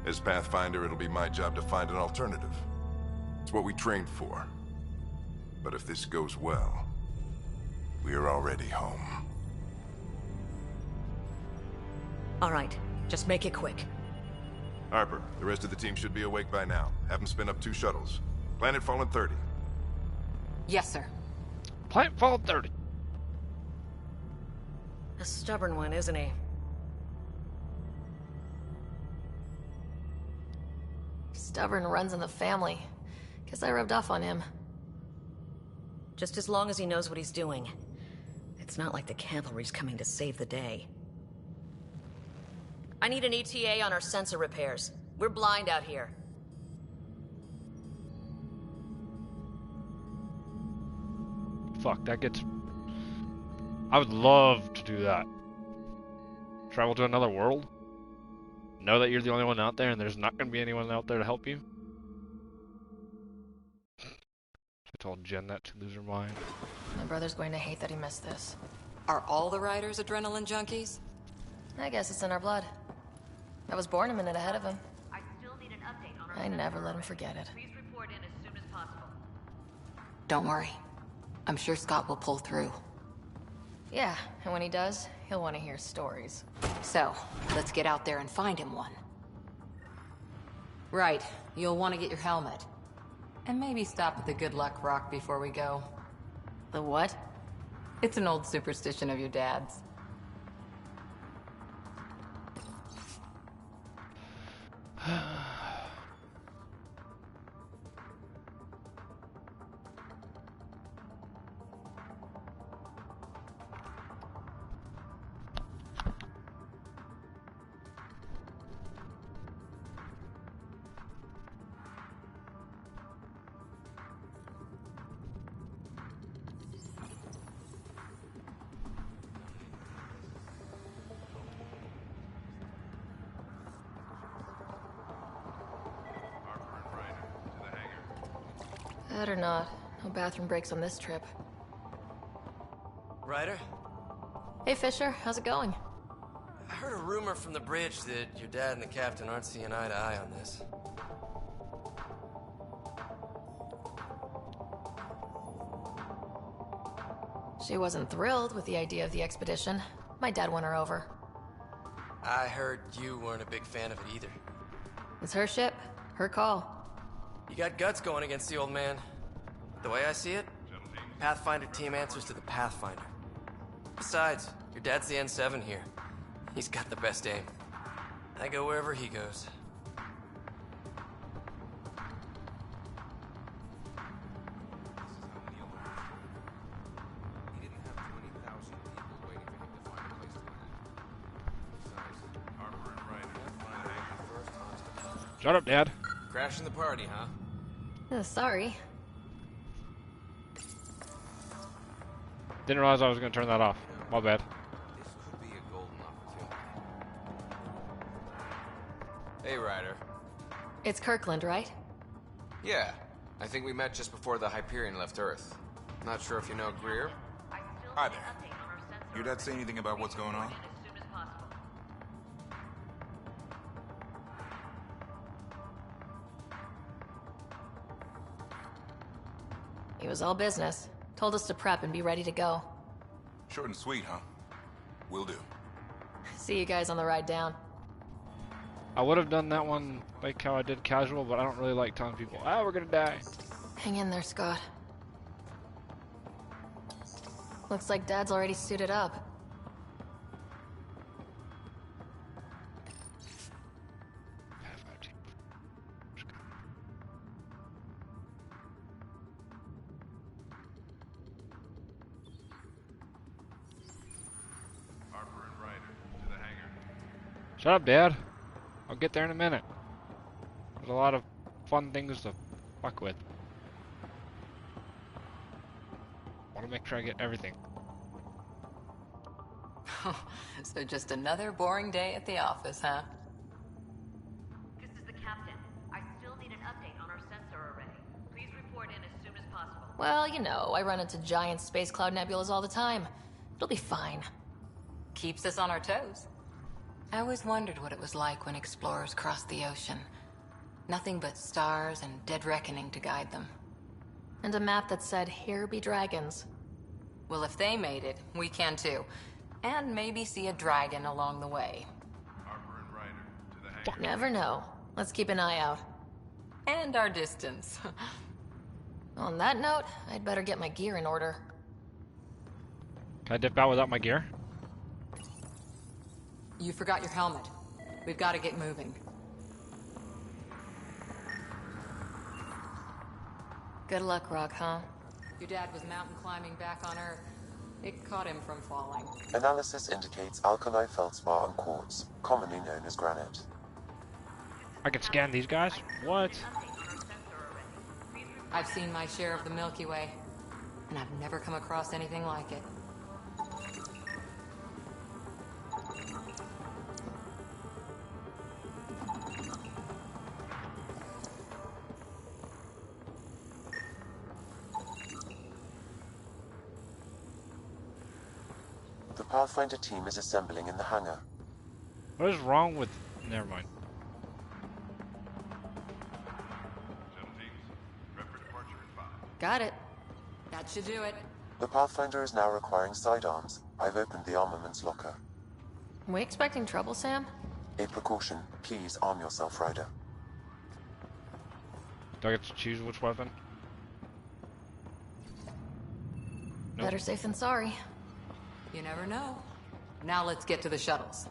As Pathfinder, it'll be my job to find an alternative. It's what we trained for. But if this goes well, we're already home. All right, just make it quick. Harper, the rest of the team should be awake by now. Have them spin up 2 shuttles. Planet Fallen 30. Yes, sir. Planet Fallen 30. A stubborn one, isn't he? Stubborn runs in the family. Guess I rubbed off on him. Just as long as he knows what he's doing. It's not like the cavalry's coming to save the day. I need an ETA on our sensor repairs. We're blind out here. Fuck, that gets... I would love to do that. Travel to another world? Know that you're the only one out there and there's not going to be anyone out there to help you? I told Jen that to lose her mind. My brother's going to hate that he missed this. Are all the riders adrenaline junkies? I guess it's in our blood. I was born a minute ahead of him. I still need an update on our I never let him forget it. Please report in as soon as possible. Don't worry. I'm sure Scott will pull through. Yeah, and when he does, he'll want to hear stories. So, let's get out there and find him one. Right, you'll want to get your helmet. And maybe stop at the Good Luck Rock before we go. The what? It's an old superstition of your dad's. Better not. No bathroom breaks on this trip. Ryder? Hey, Fisher. How's it going? I heard a rumor from the bridge that your dad and the captain aren't seeing eye to eye on this. She wasn't thrilled with the idea of the expedition. My dad won her over. I heard you weren't a big fan of it either. It's her ship. Her call. You got guts going against the old man. The way I see it, Pathfinder team answers to the Pathfinder. Besides, your dad's the N7 here. He's got the best aim. I go wherever he goes. Shut up, Dad. Crashing the party, huh? Sorry. Didn't realize I was going to turn that off. My bad. This could be a golden opportunity. Hey, Ryder. It's Kirkland, right? Yeah. I think we met just before the Hyperion left Earth. Not sure if you know Greer? Hi there. Your dad say anything about what's going on? He was all business. Told us to prep and be ready to go. Short and sweet, huh? Will do. See you guys on the ride down. I would have done that one like how I did casual, but I don't really like telling people, "Ah, we're gonna die." Hang in there, Scott. Looks like Dad's already suited up. Shut up, Dad. I'll get there in a minute. There's a lot of fun things to fuck with. Want to make sure I get everything. So just another boring day at the office, huh? This is the captain. I still need an update on our sensor array. Please report in as soon as possible. Well, you know, I run into giant space cloud nebulas all the time. It'll be fine. Keeps us on our toes. I always wondered what it was like when explorers crossed the ocean. Nothing but stars and dead reckoning to guide them. And a map that said, "Here be dragons." Well, if they made it, we can too. And maybe see a dragon along the way. Never know. Let's keep an eye out. And our distance. On that note, I'd better get my gear in order. Can I dip out without my gear? You forgot your helmet. We've got to get moving. Good luck, Rock, huh? Your dad was mountain climbing back on Earth. It caught him from falling. Analysis indicates alkali feldspar and quartz, commonly known as granite. I can scan these guys? What? I've seen my share of the Milky Way, and I've never come across anything like it. The Pathfinder team is assembling in the hangar. What is wrong with... Never mind. Got it. That should do it. The Pathfinder is now requiring sidearms. I've opened the armaments locker. We expecting trouble, Sam? A precaution. Please arm yourself, Ryder. Do I get to choose which weapon? Nope. Better safe than sorry. You never know. Now let's get to the shuttles.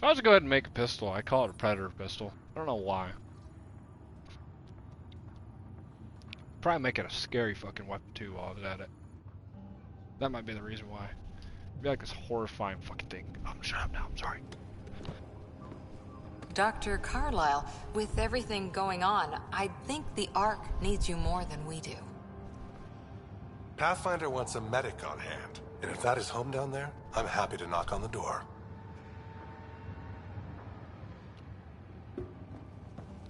I'll just go ahead and make a pistol. I call it a Predator pistol. I don't know why. Probably make it a scary fucking weapon too while I was at it. That might be the reason why. It'd be like this horrifying fucking thing. Shut up now, I'm sorry. Dr. Carlyle, with everything going on, I think the Ark needs you more than we do. Pathfinder wants a medic on hand, and if that is home down there, I'm happy to knock on the door.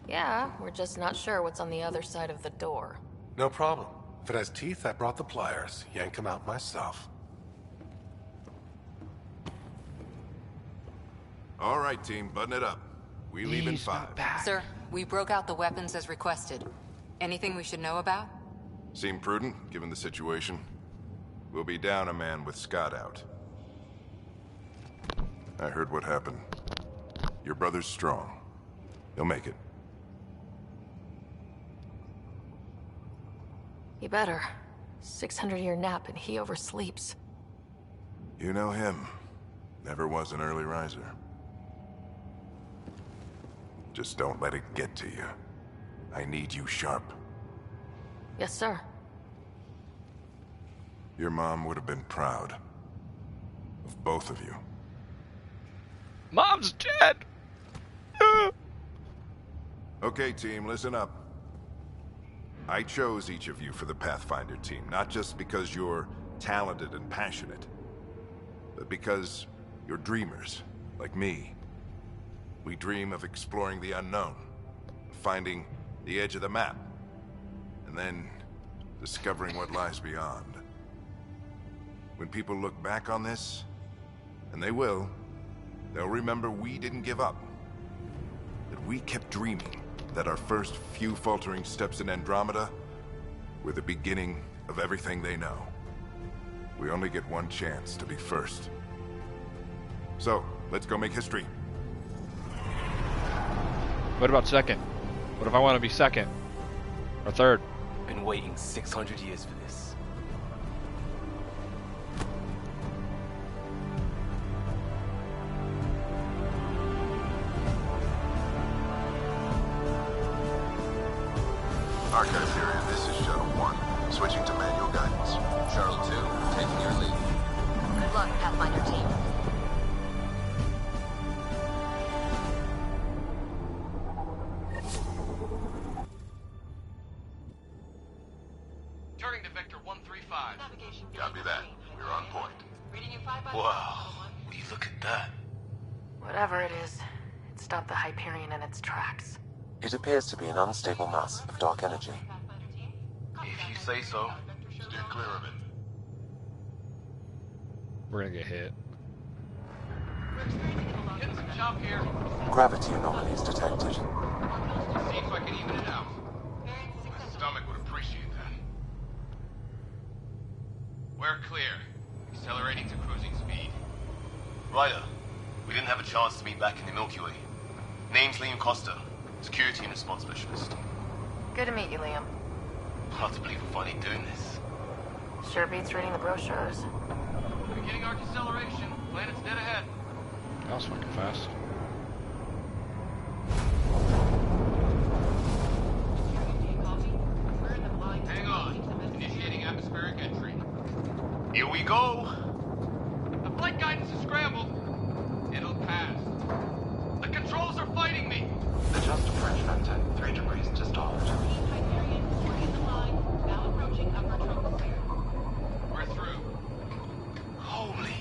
Yeah, we're just not sure what's on the other side of the door. No problem. If it has teeth, I brought the pliers. Yank them out myself. All right, team, button it up. We leave in 5. Sir, we broke out the weapons as requested. Anything we should know about? Seem prudent, given the situation. We'll be down a man with Scott out. I heard what happened. Your brother's strong. He'll make it. He better. 600-year nap and he oversleeps. You know him. Never was an early riser. Just don't let it get to you. I need you sharp. Yes, sir. Your mom would have been proud of both of you. Mom's dead! Okay, team, listen up. I chose each of you for the Pathfinder team, not just because you're talented and passionate, but because you're dreamers, like me. We dream of exploring the unknown, finding the edge of the map, and then discovering what lies beyond. When people look back on this, and they will, they'll remember we didn't give up. That we kept dreaming, that our first few faltering steps in Andromeda were the beginning of everything they know. We only get one chance to be first. So, let's go make history. What about second? What if I want to be second? Or third? Been waiting 600 years for this. Archive period, this is Shuttle 1. Switching to manual guidance. Shuttle 2, taking your lead. Good luck, Pathfinder team. Turning to Vector 135. Copy that. We're on point. Wow. Will you look at that? Whatever it is, it stopped the Hyperion in its tracks. It appears to be an unstable mass of dark energy. If you say so. Steer clear of it. We're gonna get hit. Getting some chop here. Gravity anomalies detected. See if I can even it out. My stomach would appreciate that. We're clear. Accelerating to cruising speed. Ryder, we didn't have a chance to meet back in the Milky Way. Name's Liam Costa, Security and Response Specialist. Good to meet you, Liam. Hard to believe we're finally doing this. Sure beats reading the brochures. Beginning our deceleration. Planet's dead ahead. That was fucking fast. Hang on. Initiating atmospheric entry. Here we go! The flight guidance is scrambled. It'll pass. The controls are fighting me. Adjust approach factor 3 degrees to start. We're through. Holy.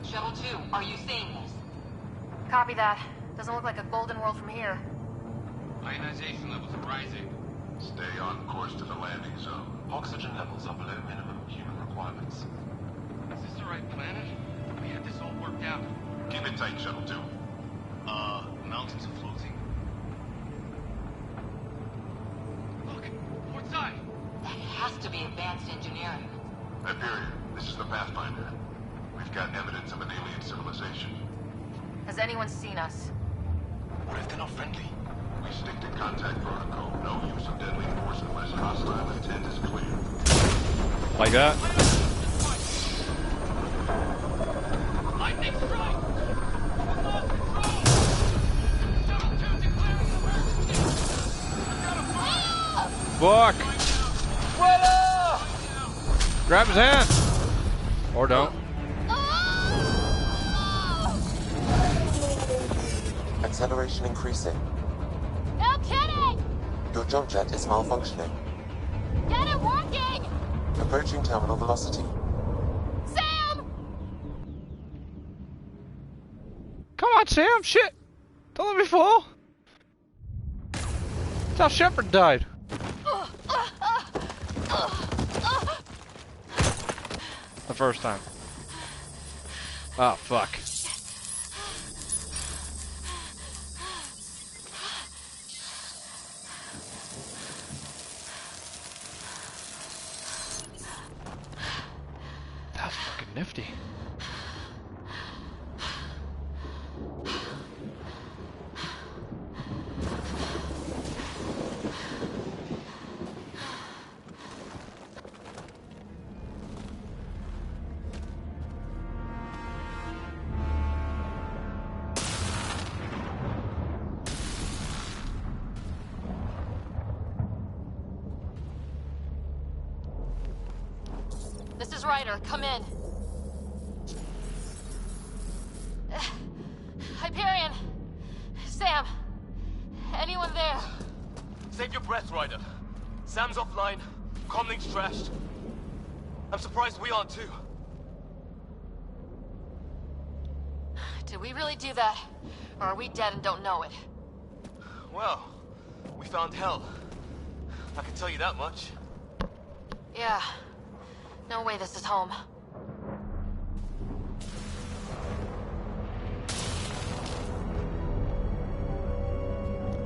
Shuttle 2, are you seeing this? Copy that. Doesn't look like a golden world from here. Ionization levels are rising. Stay on course to the landing zone. Oxygen levels are below minimum human requirements. Is this the right planet? We had this all worked out. Keep it tight, Shuttle 2. Mountains are floating. Look, port side. That has to be advanced engineering. Hyperion, this is the Pathfinder. We've got evidence of an alien civilization. Has anyone seen us? What if they're not friendly? We stick to contact protocol. No use of deadly force unless hostile intent is clear. Like that? Lightning strike! Fuck! Grab his hand! Or don't. Acceleration increasing. No kidding! Your jump jet is malfunctioning. Get it working! Approaching terminal velocity. Sam! Come on, Sam! Shit! Don't let me fall! That's how Shepard died. The first time. Oh, fuck. That's fucking nifty. This is Ryder. Come in. Hyperion! Sam! Anyone there? Save your breath, Ryder. Sam's offline. Comlink's trashed. I'm surprised we aren't too. Did we really do that? Or are we dead and don't know it? Well, we found hell. I can tell you that much. Yeah. No way this is home.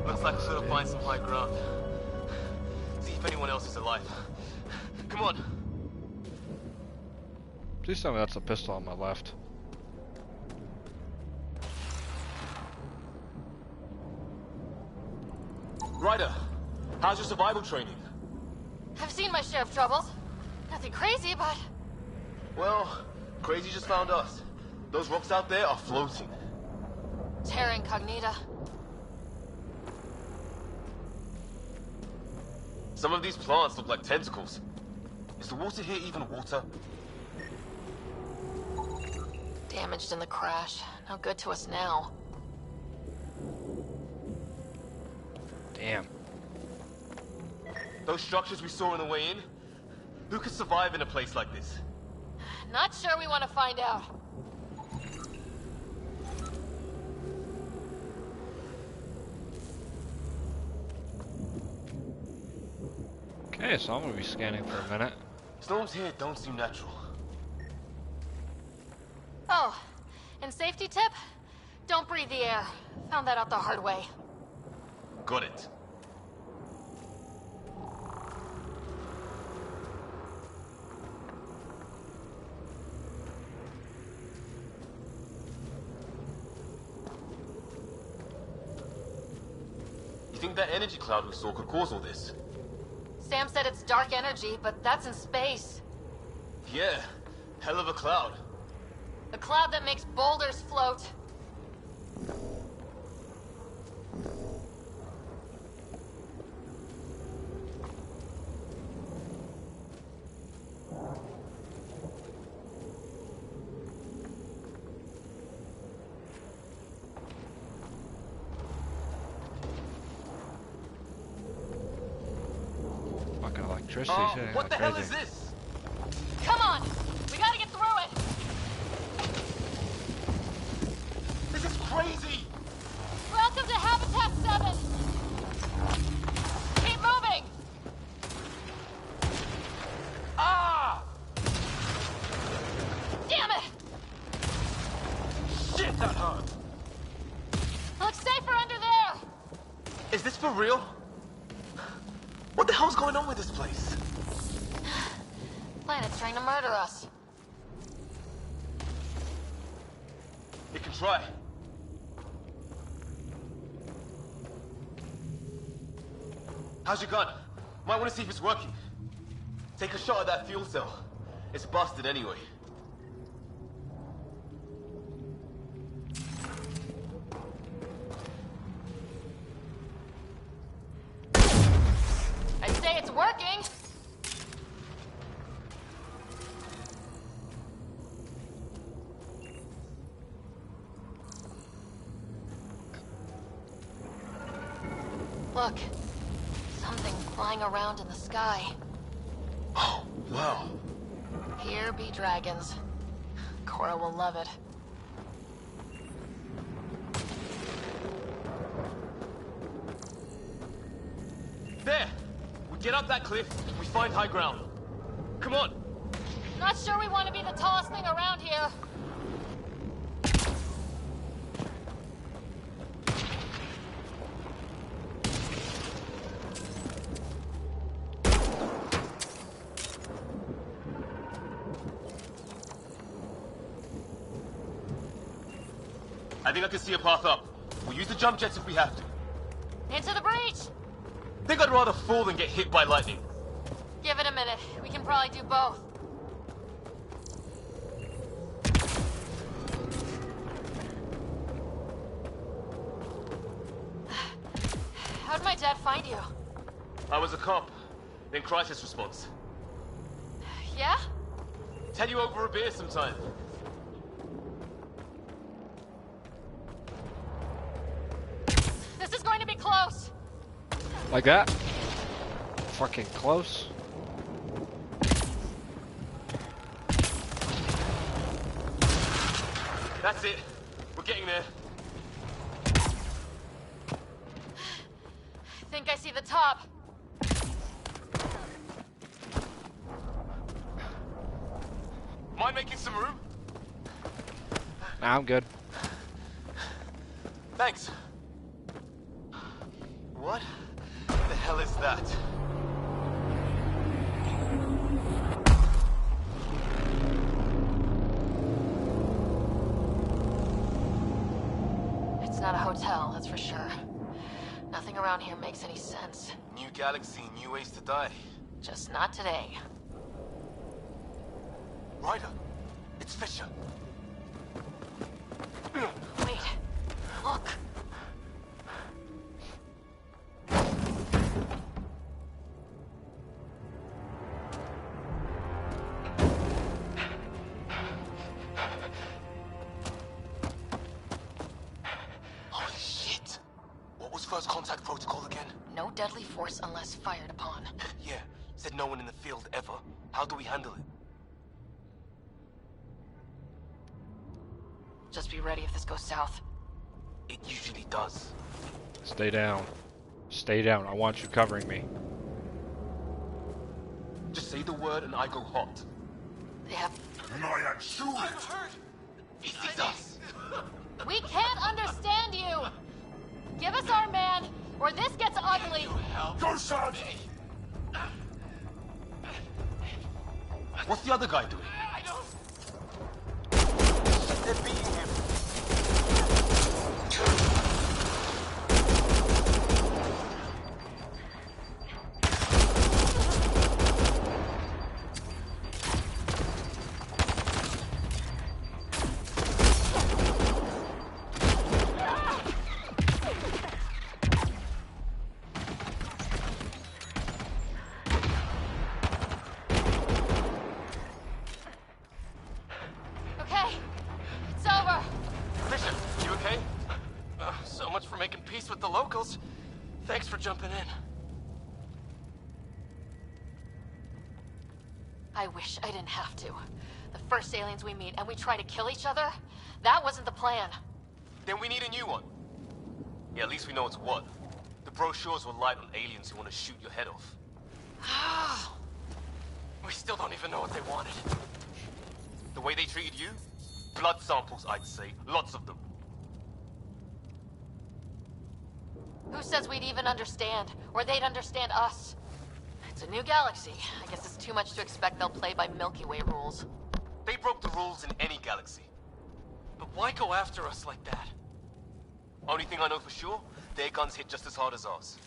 Looks like we're gonna find some high ground. See if anyone else is alive. Come on. Please tell me that's a pistol on my left. Ryder, how's your survival training? I've seen my share of troubles. Nothing crazy, but... Well, crazy just found us. Those rocks out there are floating. Terra Incognita. Some of these plants look like tentacles. Is the water here even water? Damaged in the crash. No good to us now. Damn. Those structures we saw on the way in? Who could survive in a place like this? Not sure we want to find out. Okay, so I'm gonna be scanning for a minute. Storms here don't seem natural. Oh, and safety tip? Don't breathe the air. Found that out the hard way. Got it. You think that energy cloud we saw could cause all this? Sam said it's dark energy, but that's in space. Yeah, hell of a cloud. A cloud that makes boulders float. Fucking electricity. What the hell is this? Come on! We gotta get through it! This is crazy! Welcome to Habitat 7! Keep moving! Ah! Damn it! Shit, that hurt! Looks safer under there! Is this for real? What the hell's going on with this place? Planet's trying to murder us. It can try. How's your gun? Might want to see if it's working. Take a shot at that fuel cell. It's busted anyway. I'd say it's working. Look. Something flying around in the sky. Oh, wow. Here be dragons. Cora will love it. There! We get up that cliff, we find high ground. Come on! Not sure we want to be the tallest thing around here. I think I can see a path up. We'll use the jump jets if we have to. Into the breach! Think I'd rather fall than get hit by lightning. Give it a minute. We can probably do both. How'd my dad find you? I was a cop, in crisis response. Yeah? Tell you over a beer sometime. This is going to be close. Like that? Fucking close. That's it. We're getting there. Think I see the top. Mind making some room? Nah, I'm good. Thanks. What the hell is that? It's not a hotel, that's for sure. Nothing around here makes any sense. New galaxy, new ways to die. Just not today. Ryder, it's Fisher. Wait, look. Holy shit! What was first contact protocol again? No deadly force unless fired upon. Yeah, said no one in the field ever. How do we handle it? Just be ready if this goes south. It usually does. Stay down. Stay down. I want you covering me. Just say the word and I go hot. They have... I'm hurt! He sees us! We can't understand you! Give us our man, or this gets ugly! Go, son! What's the other guy doing? I don't... They're beating him. Okay, it's over. Fisher, you okay? So much for making peace with the locals. Thanks for jumping in. I wish I didn't have to. The first aliens we meet and we try to kill each other? That wasn't the plan. Then we need a new one. Yeah, at least we know it's what. The brochures were light on aliens who want to shoot your head off. We still don't even know what they wanted. The way they treated you? Blood samples, I'd say. Lots of them. Who says we'd even understand? Or they'd understand us? It's a new galaxy. I guess it's too much to expect they'll play by Milky Way rules. They broke the rules in any galaxy. But why go after us like that? Only thing I know for sure, their guns hit just as hard as ours.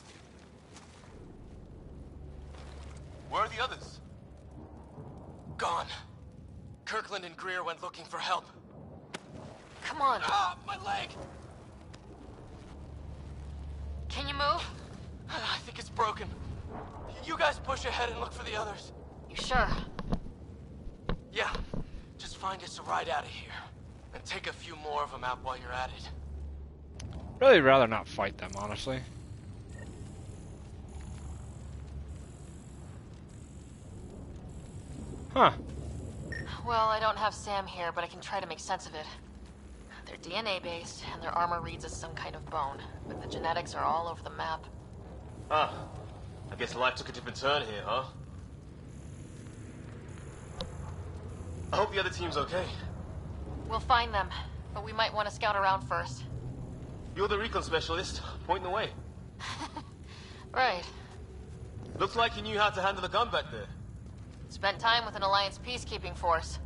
Where are the others? Gone. Kirkland and Greer went looking for help. Come on. Ah, my leg! Can you move? I think it's broken. You guys push ahead and look for the others. You sure? Yeah. Just find us a ride out of here. And take a few more of them out while you're at it. Really rather not fight them, honestly. Huh. Well, I don't have Sam here, but I can try to make sense of it. They're DNA-based, and their armor reads as some kind of bone. But the genetics are all over the map. Ah, I guess life took a different turn here, huh? I hope the other team's okay. We'll find them, but we might want to scout around first. You're the recon specialist. Point the way. Right. Looks like you knew how to handle the gun back there. Spent time with an Alliance peacekeeping force.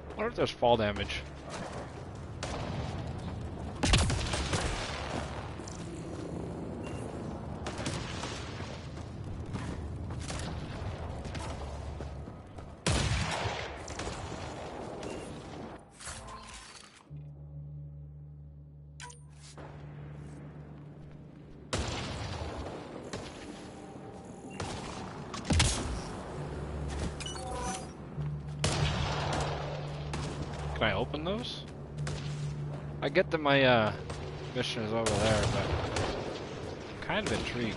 I wonder if there's fall damage. I open those? I get that my mission is over there, but I'm kind of intrigued.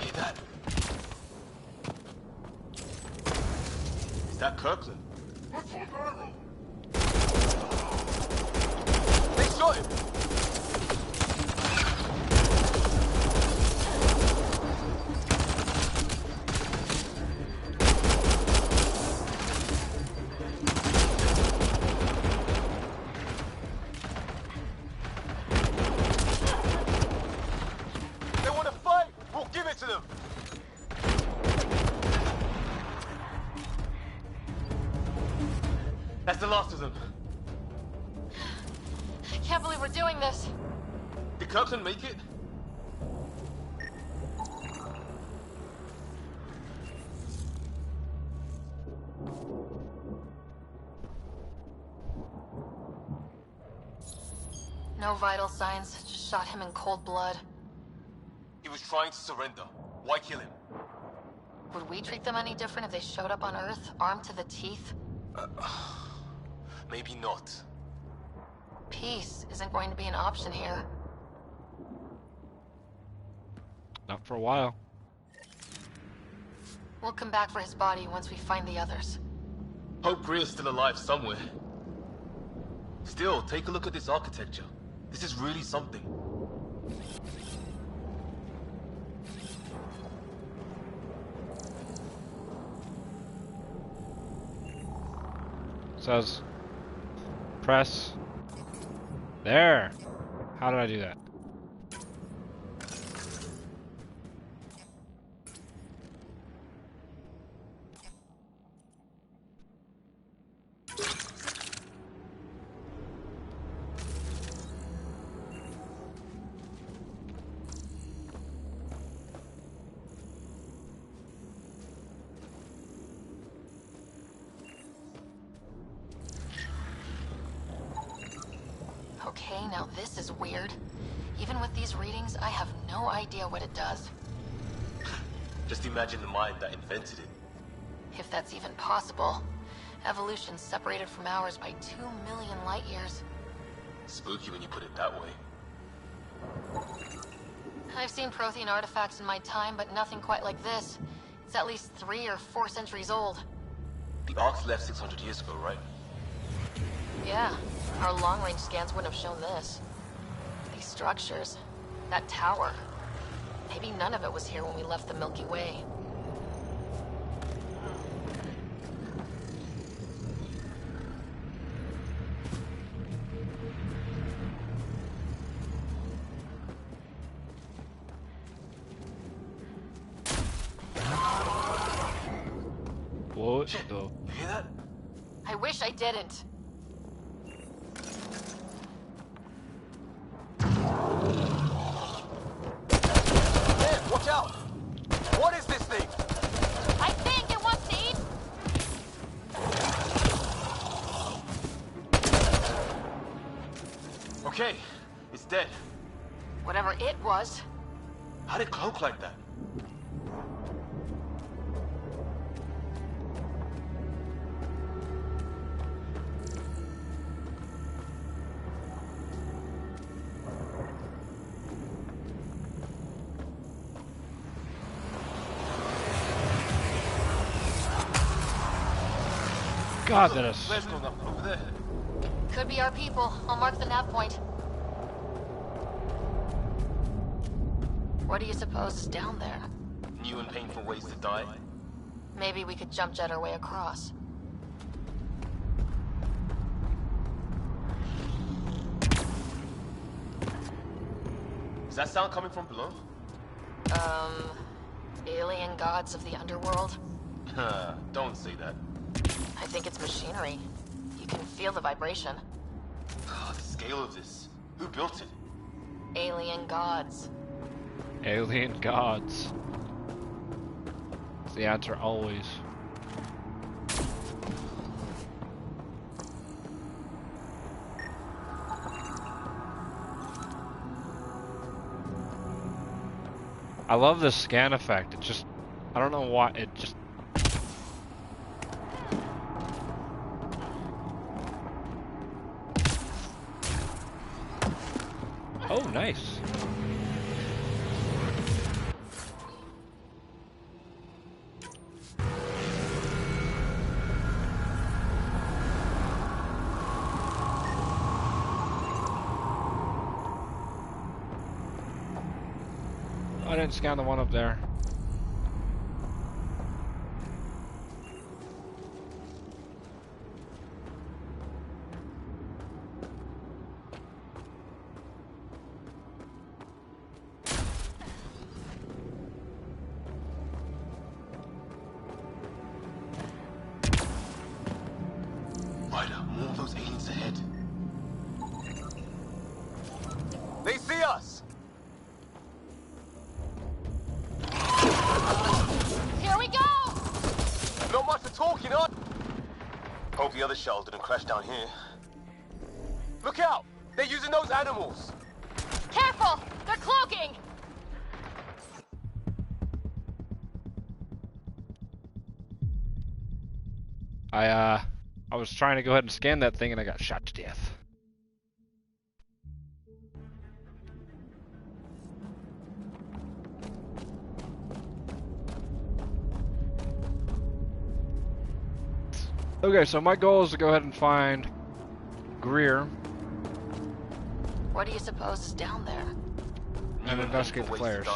Hear that? Is that Kirkland? They shot him! They want to fight! We'll give it to them! That's the last of them. I can't believe we're doing this. Did Kirkland make it? No vital signs, just shot him in cold blood. He was trying to surrender. Why kill him? Would we treat them any different if they showed up on Earth, armed to the teeth? Maybe not. Peace isn't going to be an option here. Not for a while. We'll come back for his body once we find the others. Hope Greer's still alive somewhere. Still, take a look at this architecture. This is really something. Says press there. How did I do that? Okay, now this is weird. Even with these readings, I have no idea what it does. Just imagine the mind that invented it. If that's even possible. Evolution's separated from ours by 2 million light years. Spooky when you put it that way. I've seen Prothean artifacts in my time, but nothing quite like this. It's at least 3 or 4 centuries old. The Ark's left 600 years ago, right? Yeah, our long-range scans wouldn't have shown this. These structures, that tower. Maybe none of it was here when we left the Milky Way. What the? You hear that? I wish I didn't. Man, watch out! What is this thing? I think it wants to eat. Okay, it's dead. Whatever it was. How did it cloak like that? God, that is. Flares going up over there. Could be our people. I'll mark the nav point. What do you suppose is down there? New and painful ways to die. Maybe we could jump jet our way across. Is that sound coming from below? Alien gods of the underworld? Don't say that. I think it's machinery. You can feel the vibration. God, the scale of this. Who built it? Alien gods. Alien gods. It's the answer always. I love this scan effect. It just, I don't know why, it just... nice. I didn't scan the one up there. Ryder, more of those aliens ahead. They see us! Here we go! Not much to talk, you know? Hope the other shuttle didn't crash down here. Look out! They're using those animals! Careful! They're cloaking! I was trying to go ahead and scan that thing and I got shot to death. Okay, so my goal is to go ahead and find Greer What do you suppose is down there? and investigate the flares.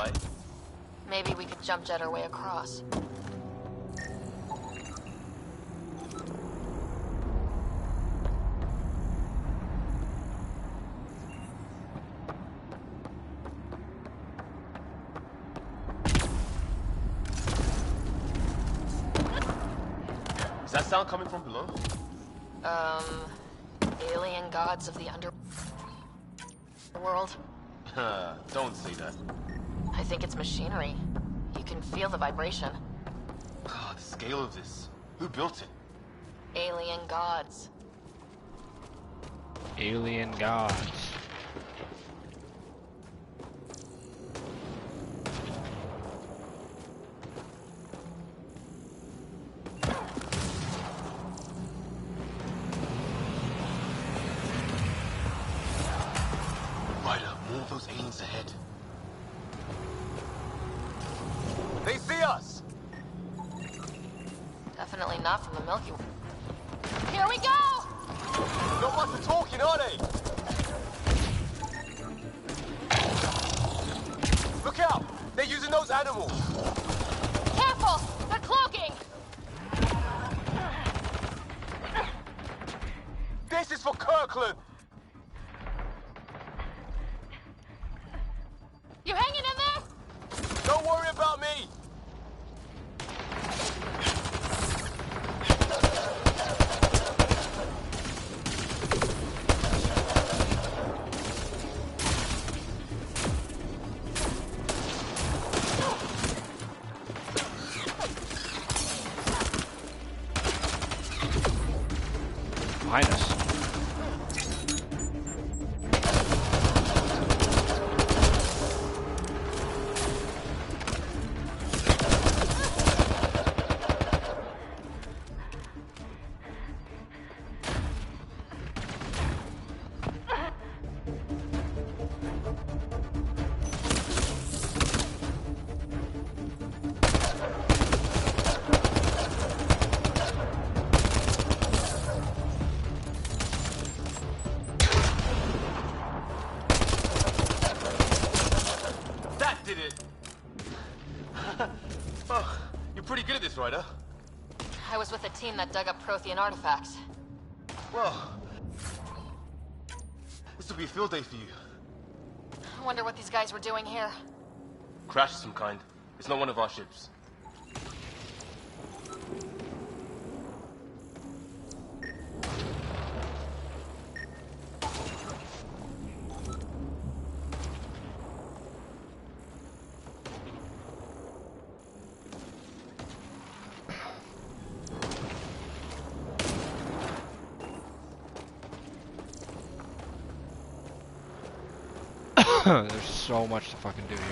Maybe we could jump jet our way across. Is that sound coming from below? Alien gods of the underworld. Don't say that. I think it's machinery. You can feel the vibration. God, the scale of this. Who built it? Alien gods. Alien gods. More of those aliens ahead. They see us! Definitely not from the Milky Way. Here we go! Not much for talking, are they? Look out! They're using those animals! Careful! They're cloaking! This is for Kirkland! You hanging in there? Don't worry about me! Behind us. Ryder? I was with a team that dug up Prothean artifacts. Well, this will be a field day for you. I wonder what these guys were doing here. Crash of some kind. It's not one of our ships. There's so much to fucking do here.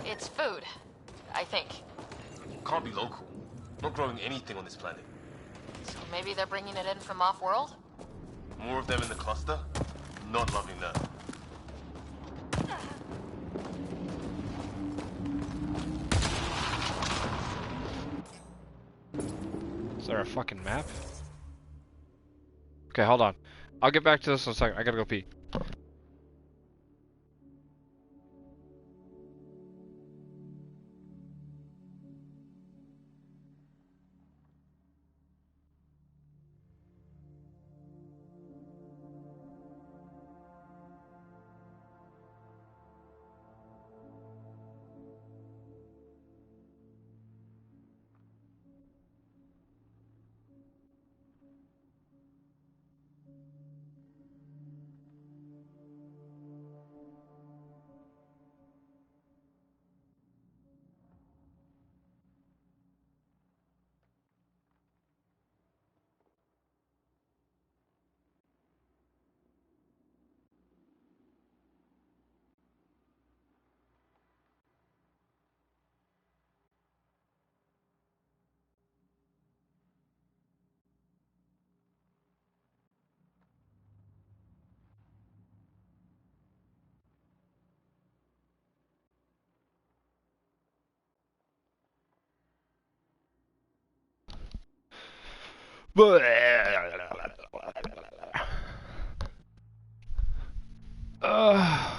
It's food, I think. Can't be local. Not growing anything on this planet. So maybe they're bringing it in from off-world? More of them in the cluster? Not loving that. Is there a fucking map? Okay, hold on. I'll get back to this in a second. I gotta go pee.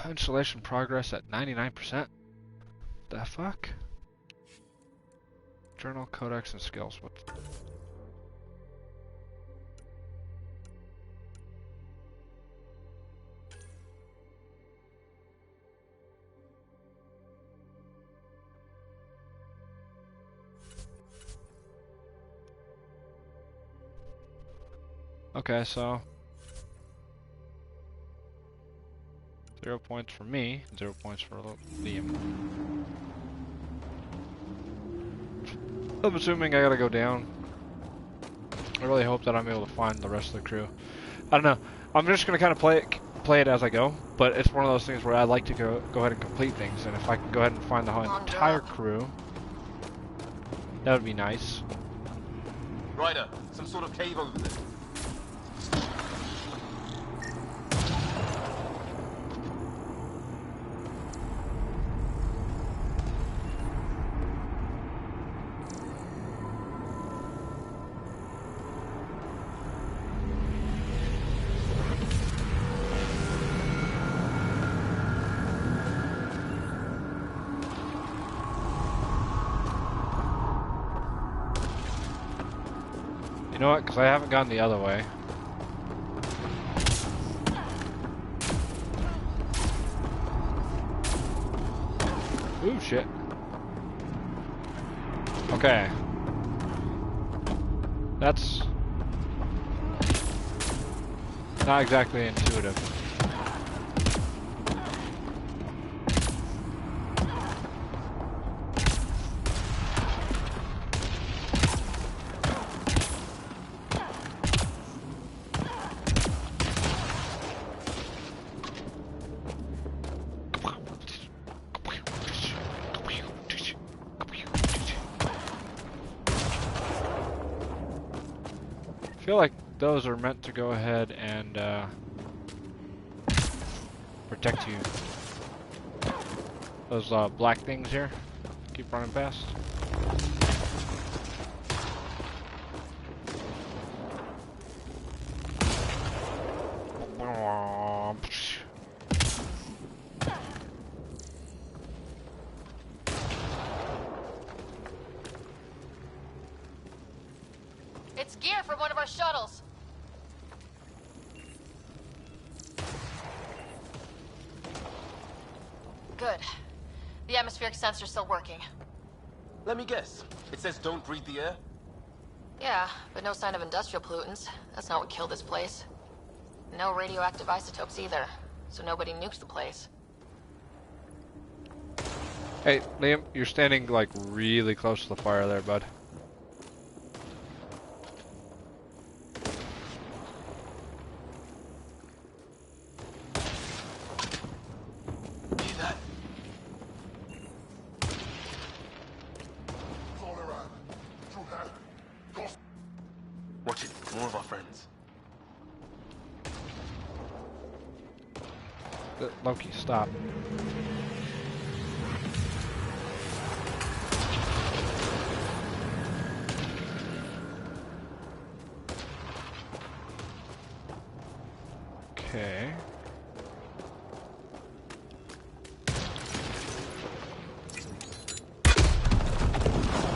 Installation progress at 99%. The fuck? Journal, codex, and skills. What? Okay, so 0 points for me, 0 points for Liam. I'm assuming I gotta go down. I really hope that I'm able to find the rest of the crew. I don't know. I'm just gonna kind of play it as I go, but it's one of those things where I like to go ahead and complete things, and if I can go ahead and find the whole entire crew, that would be nice. Ryder, some sort of cave over there. You know what? Because I haven't gone the other way. Ooh, shit. Okay. That's not exactly intuitive. I feel like those are meant to go ahead and protect you. Those black things here. Keep running past. It's gear from one of our shuttles. Good. The atmospheric sensor's still working. Let me guess. It says don't breathe the air? Yeah, but no sign of industrial pollutants. That's not what killed this place. No radioactive isotopes either, so nobody nukes the place. Hey, Liam, you're standing like really close to the fire there, bud. friends. Loki, stop. Okay.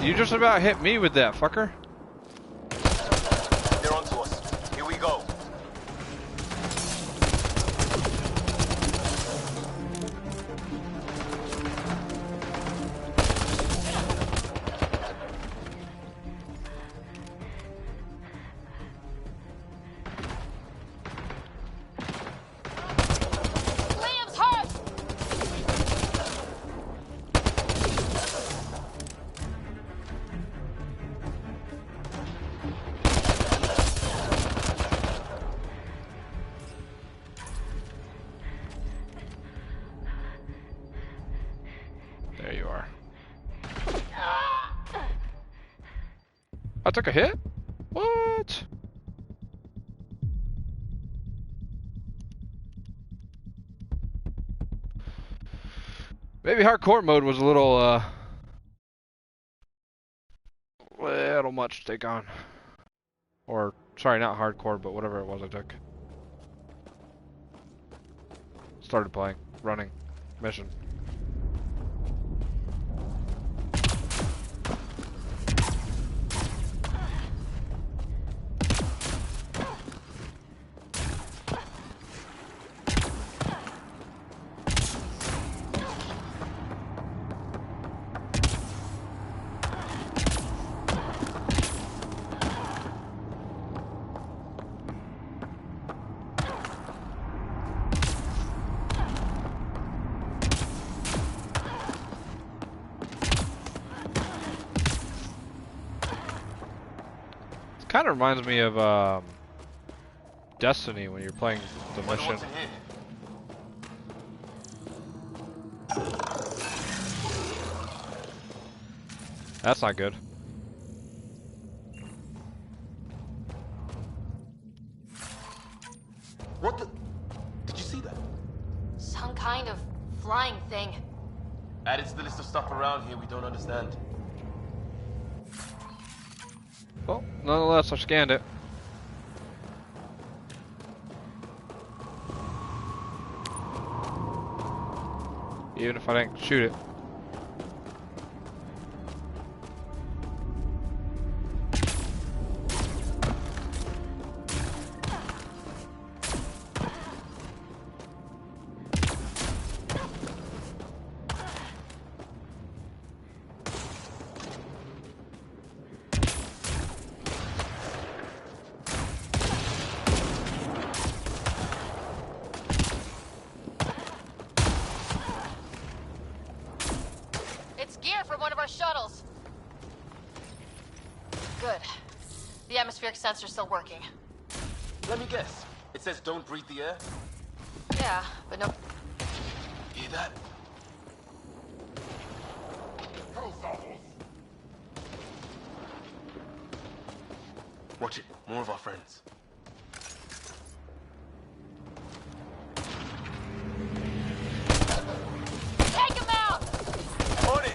You just about hit me with that, fucker. They're onto us. Here we go. Liam's hurt! There you are. I took a hit? What? Maybe hardcore mode was a little much to take on. Or, sorry, not hardcore, but whatever it was I took. Started playing, running, mission. Kind of reminds me of Destiny when you're playing the mission. That's not good. What the? Did you see that? Some kind of flying thing. Added to the list of stuff around here we don't understand. Well, nonetheless, I scanned it. Even if I didn't shoot it. It's gear from one of our shuttles. Good. The atmospheric sensor's still working. Let me guess. It says don't breathe the air? Yeah, but no... Hear that? Watch it. More of our friends. Take him out! On it!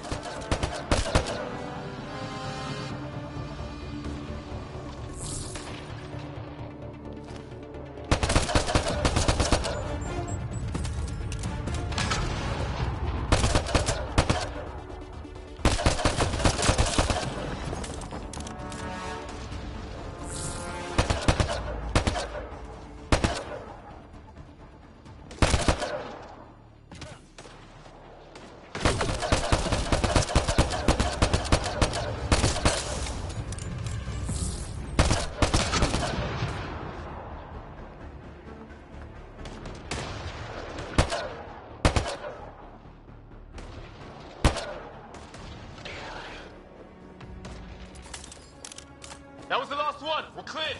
That was the last one. We're clear.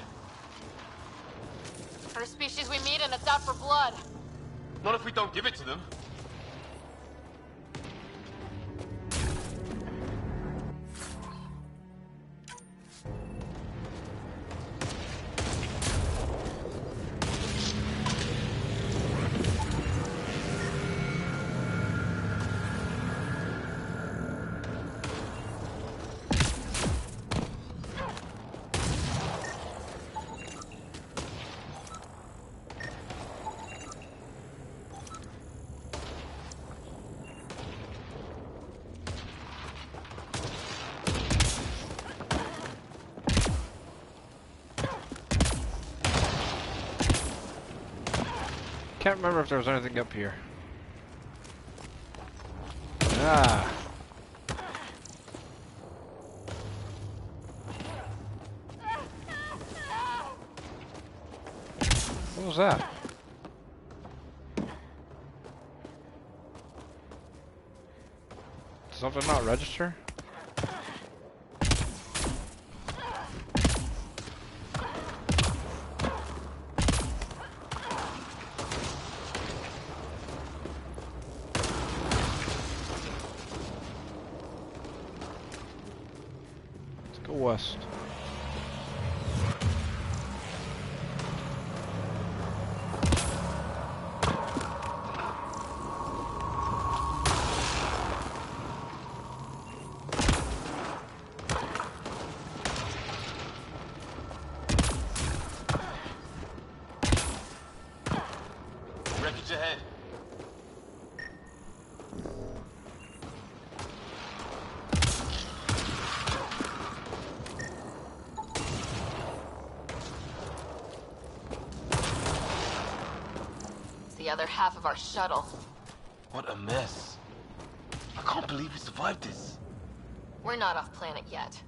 First species we meet and it's out for blood. Not if we don't give it to them. can't remember if there was anything up here. Ah. What was that? Did something not register? Let's go west. Wreckage ahead. It's the other half of our shuttle. What a mess. I can't believe we survived this. We're not off planet yet.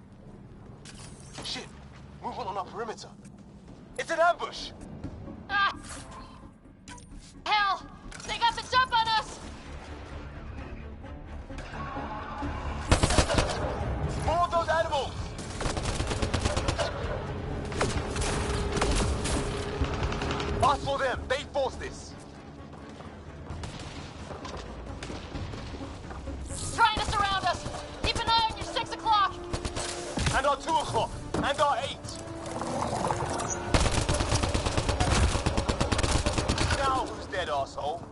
Shit! Movement on our perimeter. It's an ambush! Ah! Hell! They got the jump on us! More of those animals! Us or them, they forced this. Trying to surround us! Keep an eye on your 6 o'clock! And our 2 o'clock! And our 8! Now who's dead, arsehole?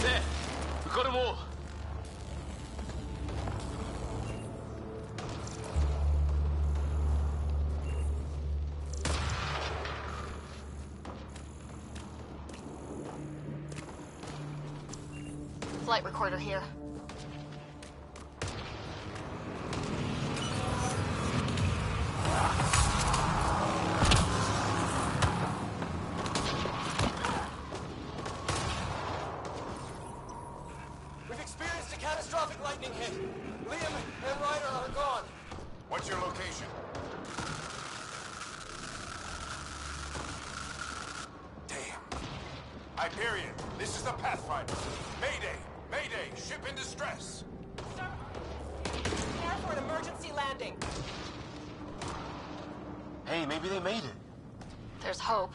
There! We got them all! Flight recorder here. We've experienced a catastrophic lightning hit. Liam and Ryder are gone. What's your location? Damn. Hyperion, this is the Pathfinder. Mayday! Mayday! Ship in distress! Sir, prepare for an emergency landing. Hey, maybe they made it. There's hope.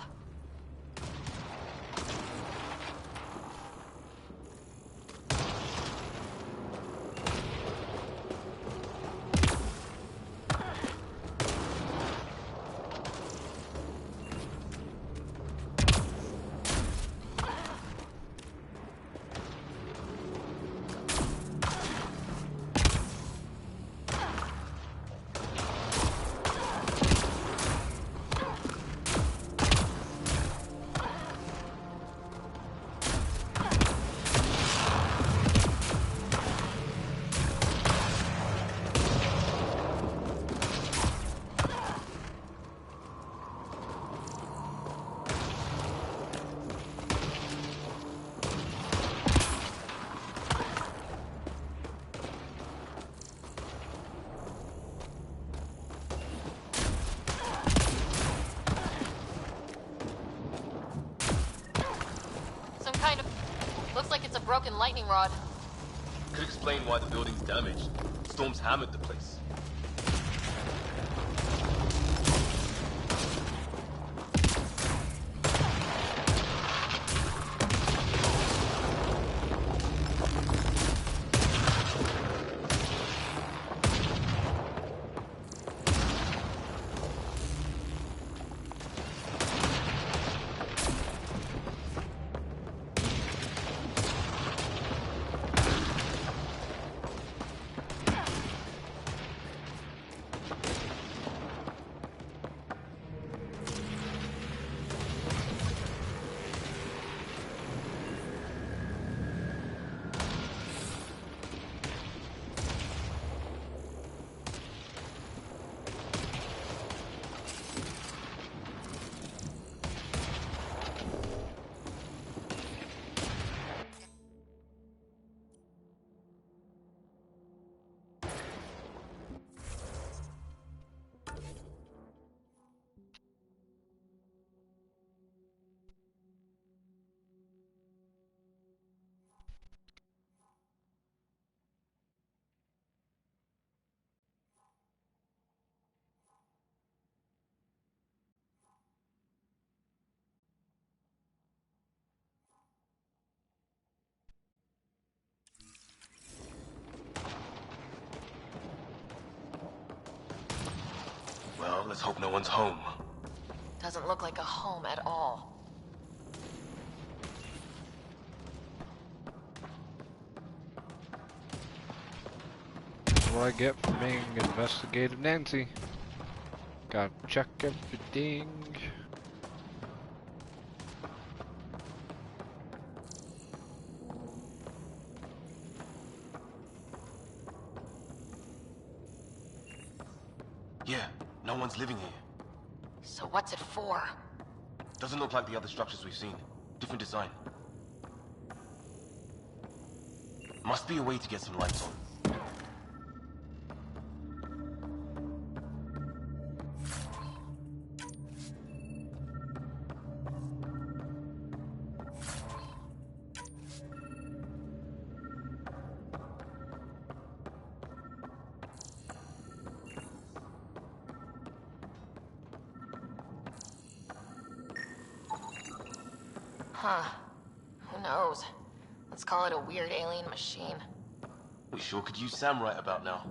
Looks like it's a broken lightning rod. Could explain why the building's damaged. Storms hammered the place. let's hope no one's home. Doesn't look like a home at all. That's what I get for being Investigative Nancy. Gotta check everything. Yeah, no one's living here. So what's it for? Doesn't look like the other structures we've seen. Different design. Must be a way to get some lights on. Huh. Who knows? Let's call it a weird alien machine. We sure could use Sam right about now.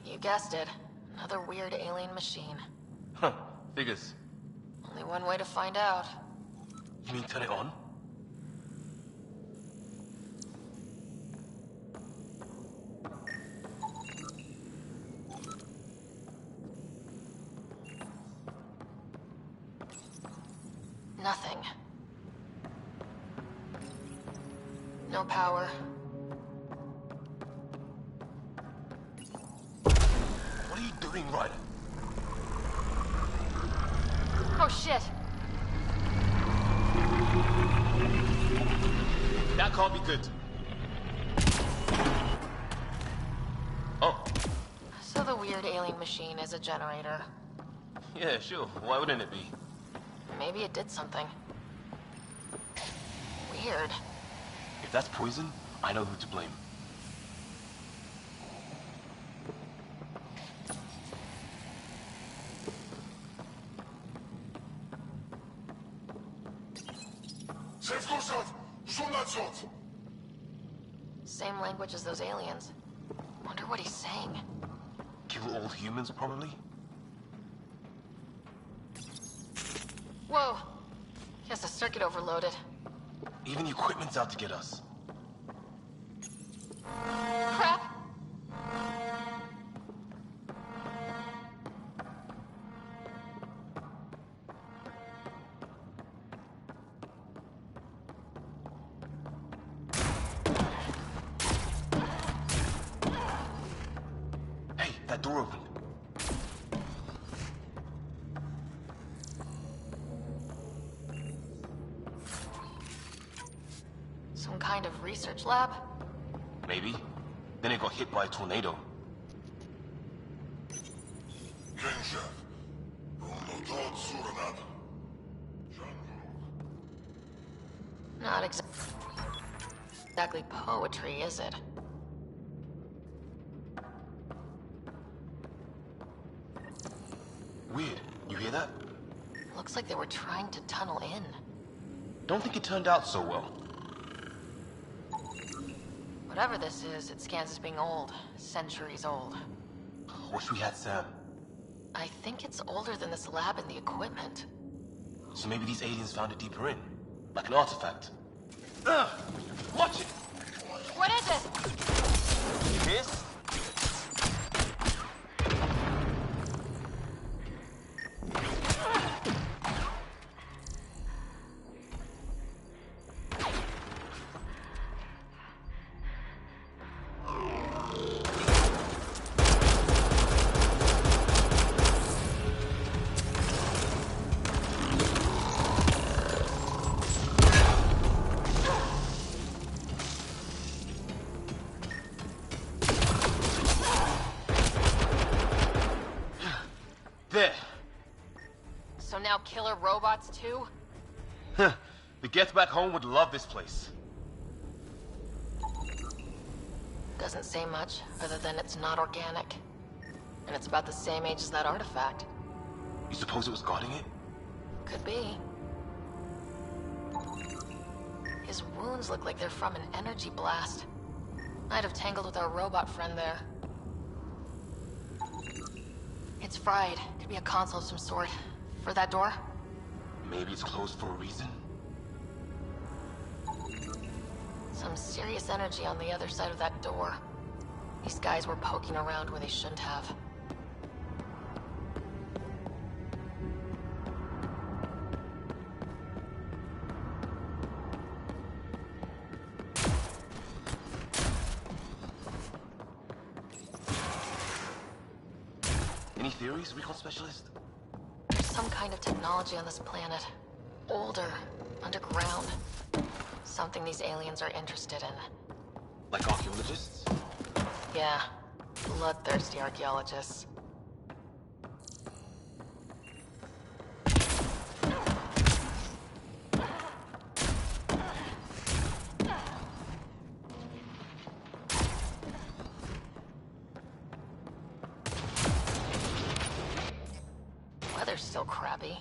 You guessed it. Another weird alien machine. Huh, figures. Only one way to find out. You mean turn it on? Nothing. No power. What are you doing, Ryder? Oh shit! That can't be good. Oh. So the weird alien machine is a generator. Yeah, sure. Why wouldn't it be? Maybe it did something. Weird. If that's poison, I know who to blame. Same language as those aliens. Wonder what he's saying. Kill all humans, probably? Whoa! Guess the circuit overloaded. Even the equipment's out to get us. Crap! Hey, that door opened. Some kind of research lab? Maybe. Then it got hit by a tornado. Not exactly poetry, is it? Weird. You hear that? Looks like they were trying to tunnel in. Don't think it turned out so well. Whatever this is, it scans as being old. Centuries old. Wish we had Sam. I think it's older than this lab and the equipment. So maybe these aliens found it deeper in. Like an artifact. Watch it! What is it? This? There. So now killer robots too? The Gets Back Home would love this place. Doesn't say much, other than it's not organic. And it's about the same age as that artifact. You suppose it was guarding it? Could be. His wounds look like they're from an energy blast. Might have tangled with our robot friend there. It's fried. Could be a console of some sort. For that door? Maybe it's closed for a reason? Some serious energy on the other side of that door. These guys were poking around where they shouldn't have. Any theories, recon specialist? There's some kind of technology on this planet. Older, underground. Something these aliens are interested in. Like archaeologists? Yeah, bloodthirsty archaeologists. Weather's still crappy.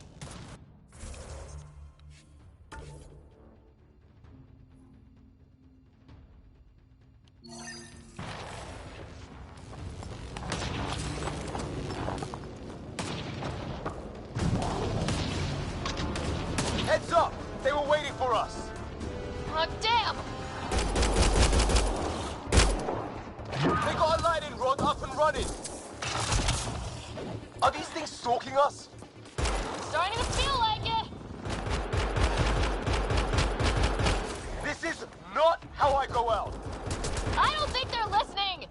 Heads up! They were waiting for us! Oh, damn! They got a lightning rod up and running! Are these things stalking us? Starting to feel like it! This is not how I go out! I don't think they're listening!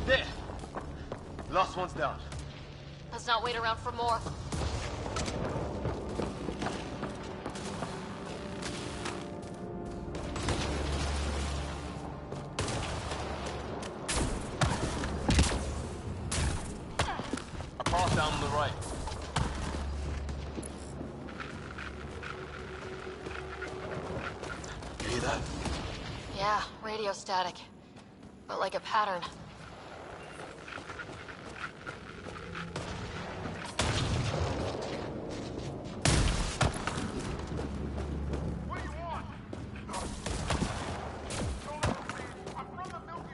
There! Last one's down. Let's not wait around for more. A path down on the right. You hear that? Yeah, radio static. But like a pattern.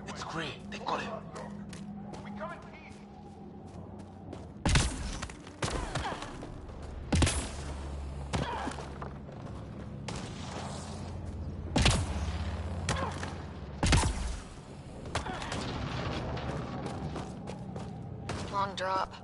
It's great. They got it. Long drop.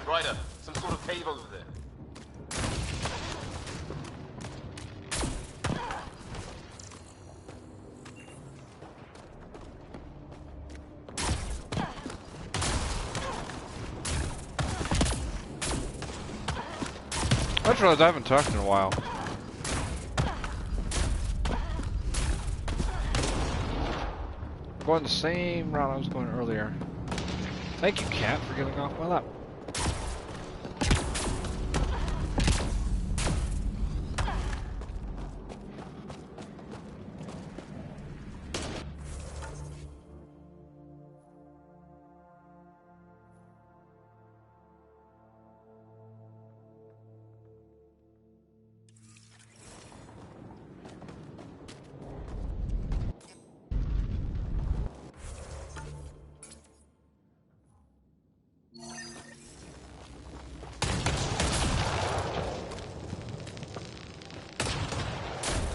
Ryder, some sort of cave over there. I just realized I haven't talked in a while. I'm going the same route I was going earlier. Thank you, Cat, for getting off my lap.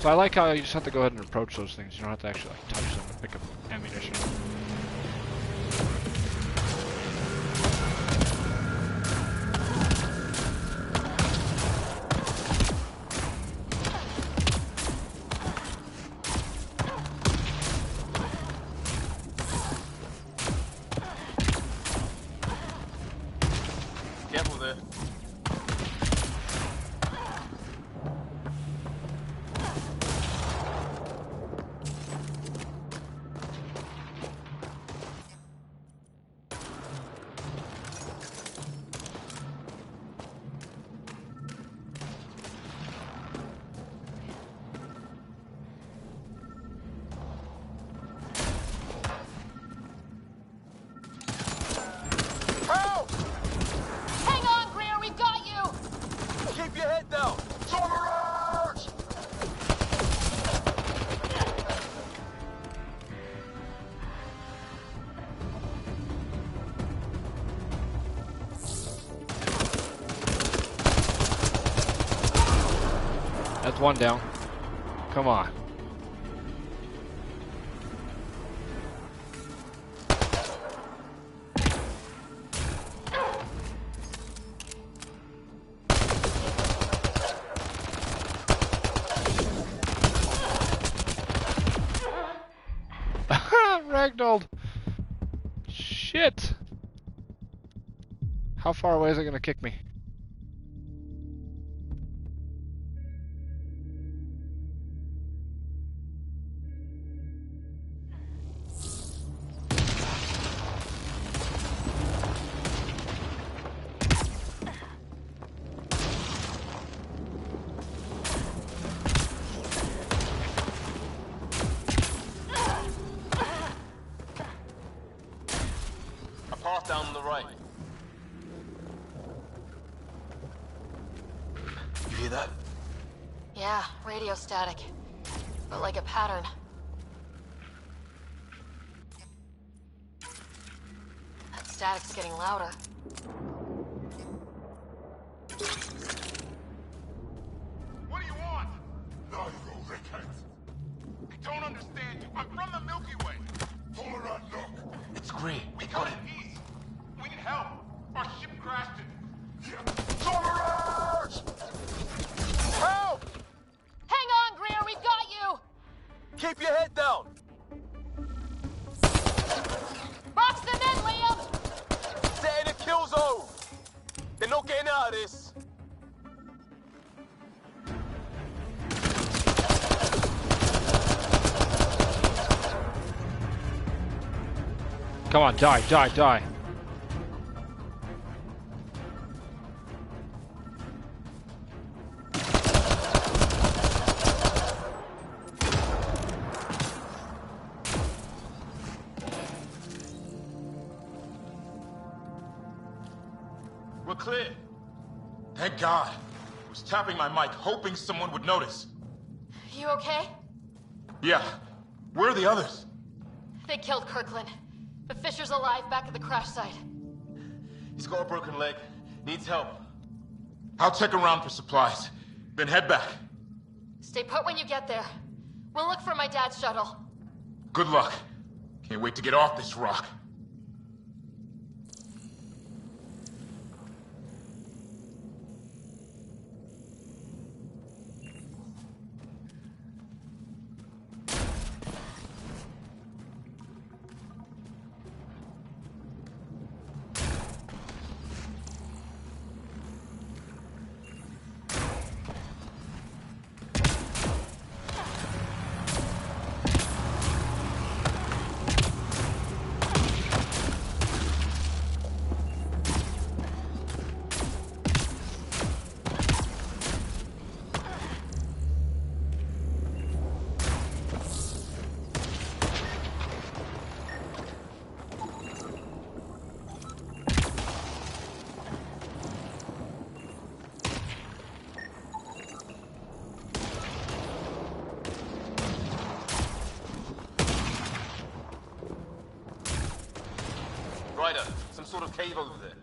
So I like how you just have to go ahead and approach those things. You don't have to actually like touch them to pick up ammunition. Careful there. Help! Hang on, Greer, we've got you! Keep your head down! Charge! That's one down. Come on. Ragdolled. Shit. How far away is it gonna kick me? A path down on the right. You hear that? Yeah, radio static. But like a pattern. That static's getting louder. What do you want? No, you rickheads. I don't understand you. I'm from the Milky Way. Pull around, look. It's Grey. We got it east. We need help. Our ship crashed it. Charge! Help! Hang on, Greer, we've got you! Keep your head down! Box them in, Liam! Stay in a kill zone! They're not getting out of this! Come on, die, die, die. We're clear. Thank God. I was tapping my mic, hoping someone would notice. You okay? Yeah. Where are the others? They killed Kirkland. But Fisher's alive back at the crash site. He's got a broken leg. Needs help. I'll check around for supplies, then head back. Stay put when you get there. We'll look for my dad's shuttle. Good luck. Can't wait to get off this rock. Ryder, some sort of cave over there.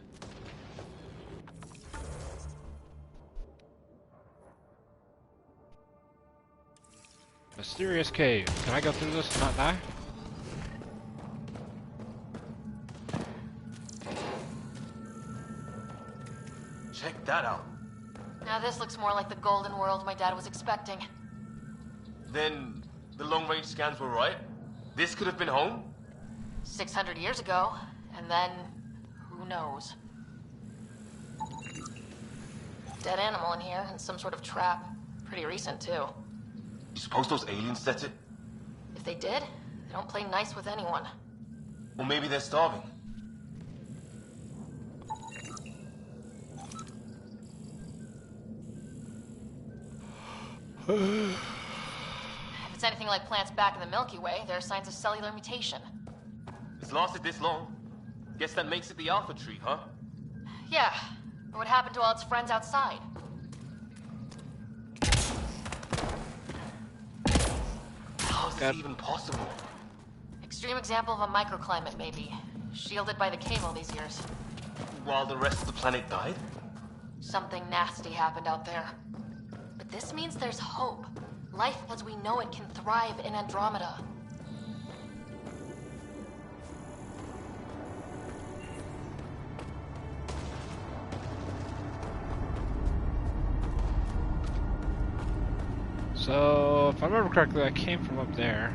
Mysterious cave. Can I go through this and not die? Check that out. Now this looks more like the golden world my dad was expecting. Then the long-range scans were right? This could have been home? 600 years ago, and then who knows? Dead animal in here, and some sort of trap. Pretty recent, too. You suppose those aliens set it? If they did, they don't play nice with anyone. Or maybe they're starving. If it's anything like plants back in the Milky Way, there are signs of cellular mutation. It's lasted this long. Guess that makes it the Alpha tree, huh? Yeah. Or what happened to all its friends outside? How is this even possible? Extreme example of a microclimate, maybe. Shielded by the cave all these years. While the rest of the planet died? Something nasty happened out there. But this means there's hope. Life as we know it can thrive in Andromeda. So, if I remember correctly, I came from up there.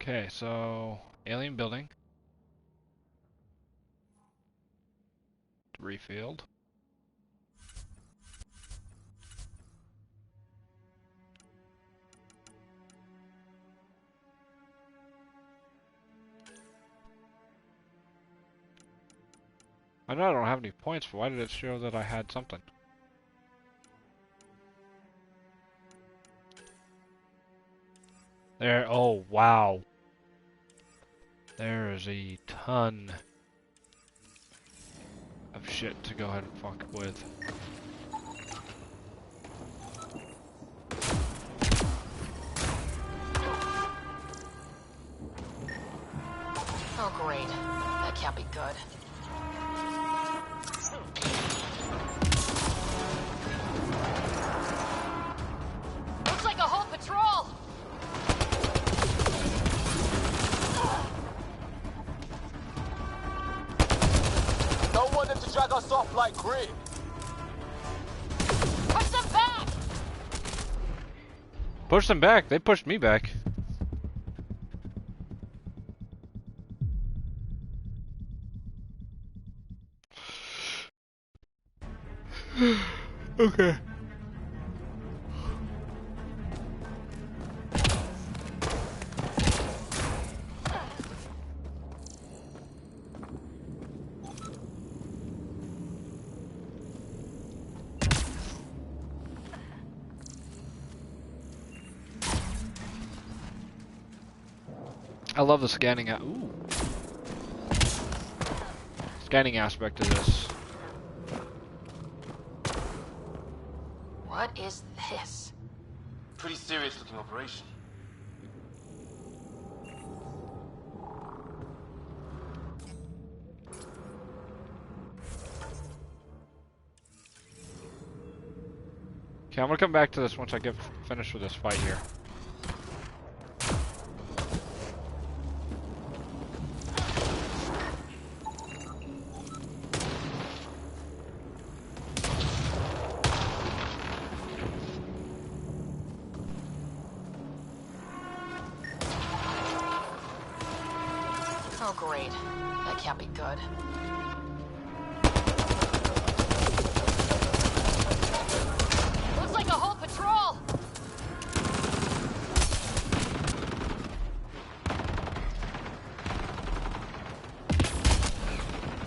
Okay, so alien building. Debris field. I know I don't have any points, but why did it show that I had something? There, oh wow. There is a ton of shit to go ahead and fuck with. Oh great. That can't be good. Looks like a whole patrol! Don't want them to drag us off like grid. Push them back! Push them back. They pushed me back. Okay. I love the scanning scanning aspect of this. What is this? Pretty serious looking operation. Okay, I'm gonna come back to this once I get finished with this fight here. Oh great. That can't be good. Looks like a whole patrol!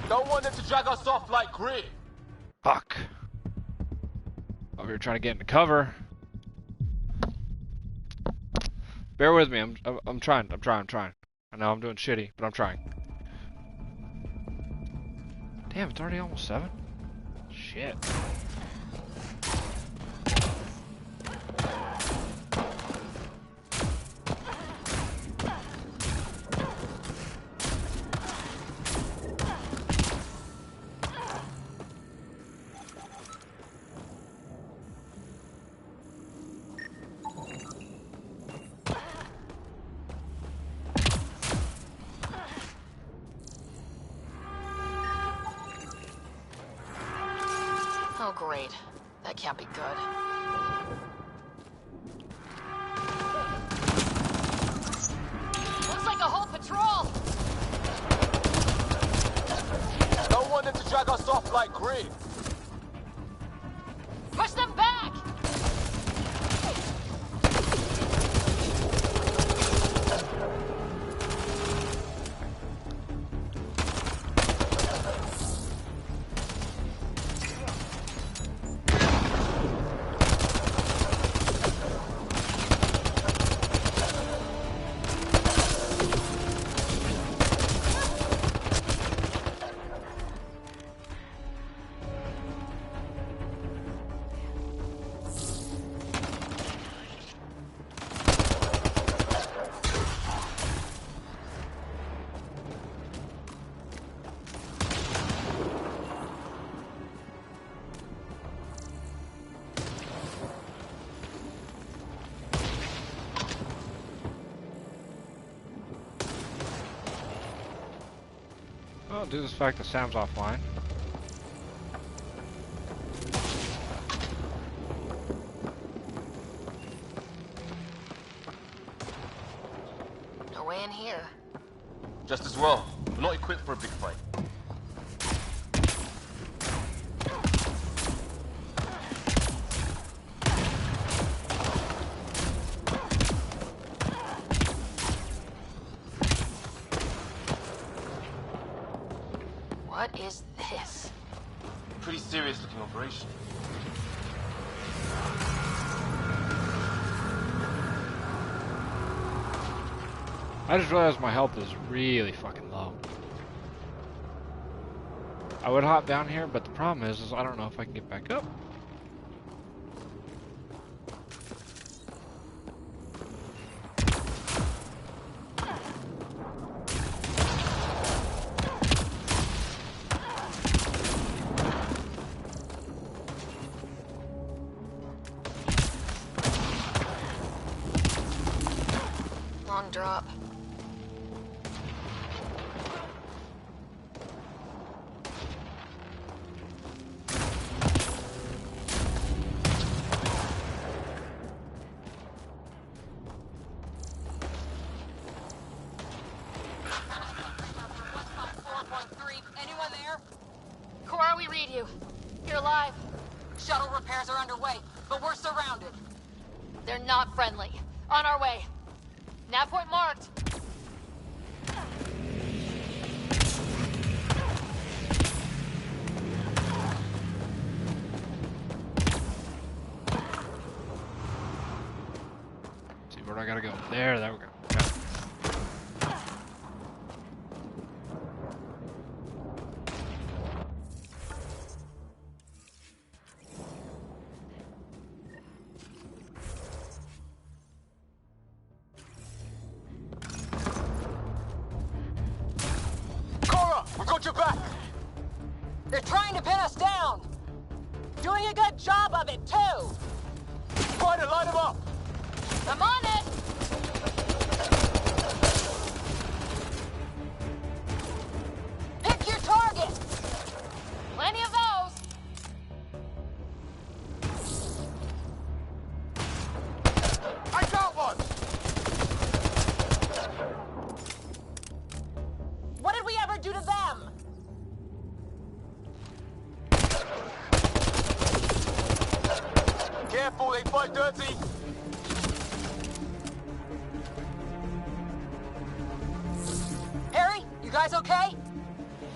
Don't want them to drag us off like grid. Fuck. Over here trying to get into cover. Bear with me. I'm trying. I know I'm doing shitty, but I'm trying. Damn, it's already almost 7. Shit. Oh, great. That can't be good. Looks like a whole patrol! Don't want them to drag us off like green. Push them back! Well, due to the fact that Sam's offline. No way in here. Just as well. We're not equipped for a big fight. What is this? Pretty serious looking operation. I just realized my health is really fucking low. I would hop down here, but the problem is I don't know if I can get back up. Long drop. Anyone there? Cora, we read you. You're alive. Shuttle repairs are underway, but we're surrounded. They're not friendly. On our way. Nav point marked. See where I gotta go. There we go. Okay. Cora, we got your back. They're trying to pin us down. Doing a good job of it, too. Try to line them up. I'm on it! Pick your target. Plenty of those! I got one. What did we ever do to them? Careful, they fight dirty. Harry, you guys okay?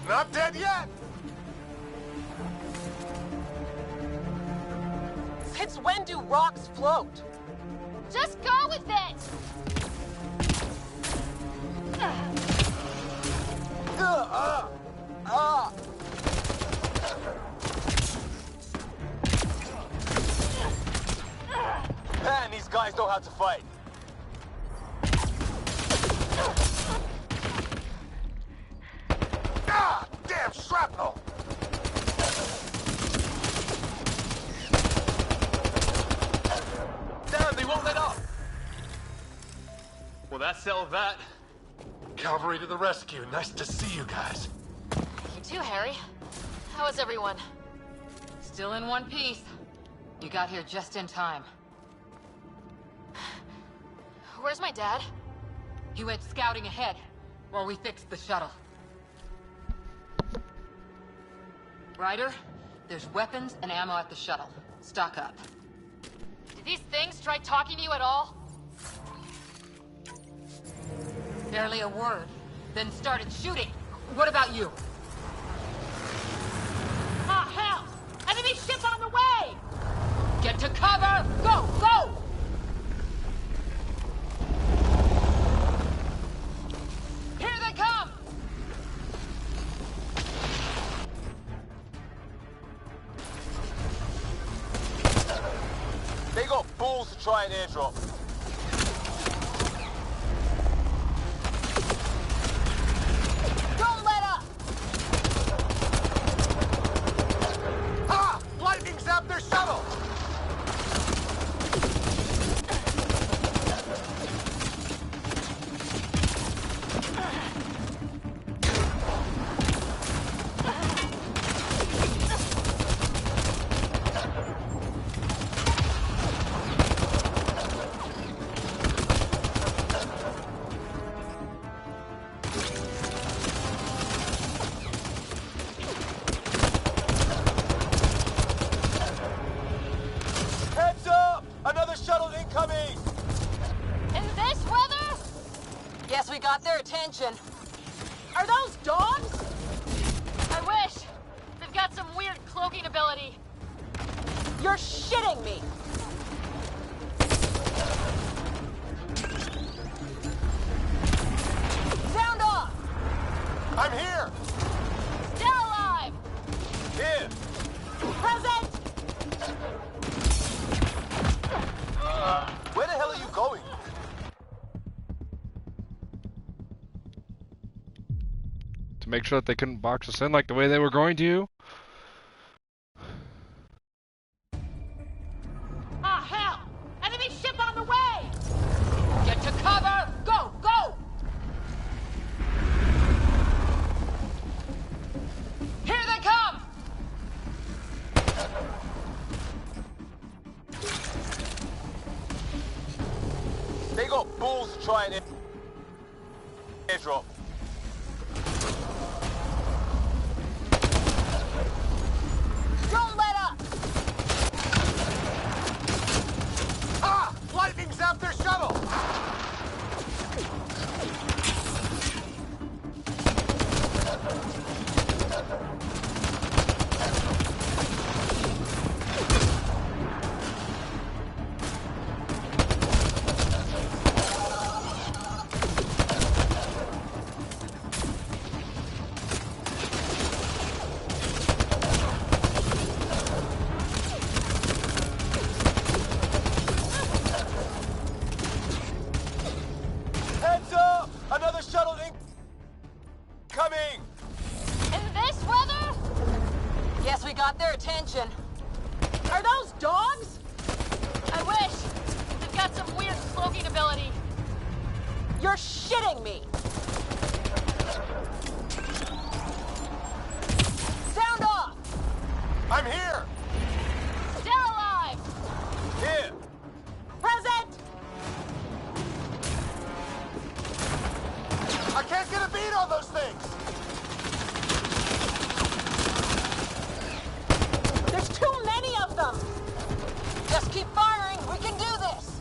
Not dead yet. Since when do rocks float? Just go with it! Man, these guys know how to fight. Ah! Damn shrapnel! Damn, they won't let up! Well, that settled that. Cavalry to the rescue. Nice to see you guys. You too, Harry. How is everyone? Still in one piece. You got here just in time. Where's my dad? He went scouting ahead while we fixed the shuttle. Ryder, there's weapons and ammo at the shuttle. Stock up. Did these things try talking to you at all? Barely a word. Then started shooting. What about you? Ah, hell! Enemy ship on the way! Get to cover! Go! Go! Here they come! They got balls to try and airdrop. Don't let up! Ha! Lightning zapped their shuttle! Heads up! Another shuttle incoming! In this weather? Guess we got their attention. Are those dogs? I wish. They've got some weird cloaking ability. You're shitting me! Sound off! I'm here! Still alive! Here! Present! Where the hell are you going? To make sure that they couldn't box us in like the way they were going to. Ah, hell! Enemy ship on the way! Get to cover! Go! Go! Here they come! They got balls to try and airdrop. Don't let up! Ha! Lightning zapped their shuttle! Heads up! Another shuttle incoming! In this weather? Guess we got their attention. Are those dogs? I wish. They've got some weird cloaking ability. You're shitting me! Sound off! I'm here! Still alive! Here! Present! I can't get a beat on those things! There's too many of them! Just keep firing. We can do this.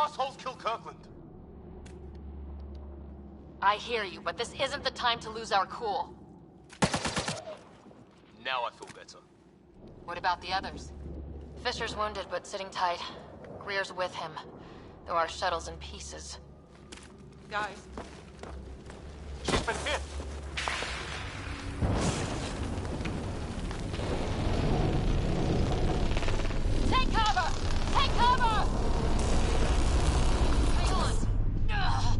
assholes killed Kirkland. I hear you, but this isn't the time to lose our cool. Now I feel better. What about the others? Fisher's wounded, but sitting tight. Greer's with him, though our shuttle's in pieces. Guys. She's been hit. Take cover! Take cover! Hang on. Ugh.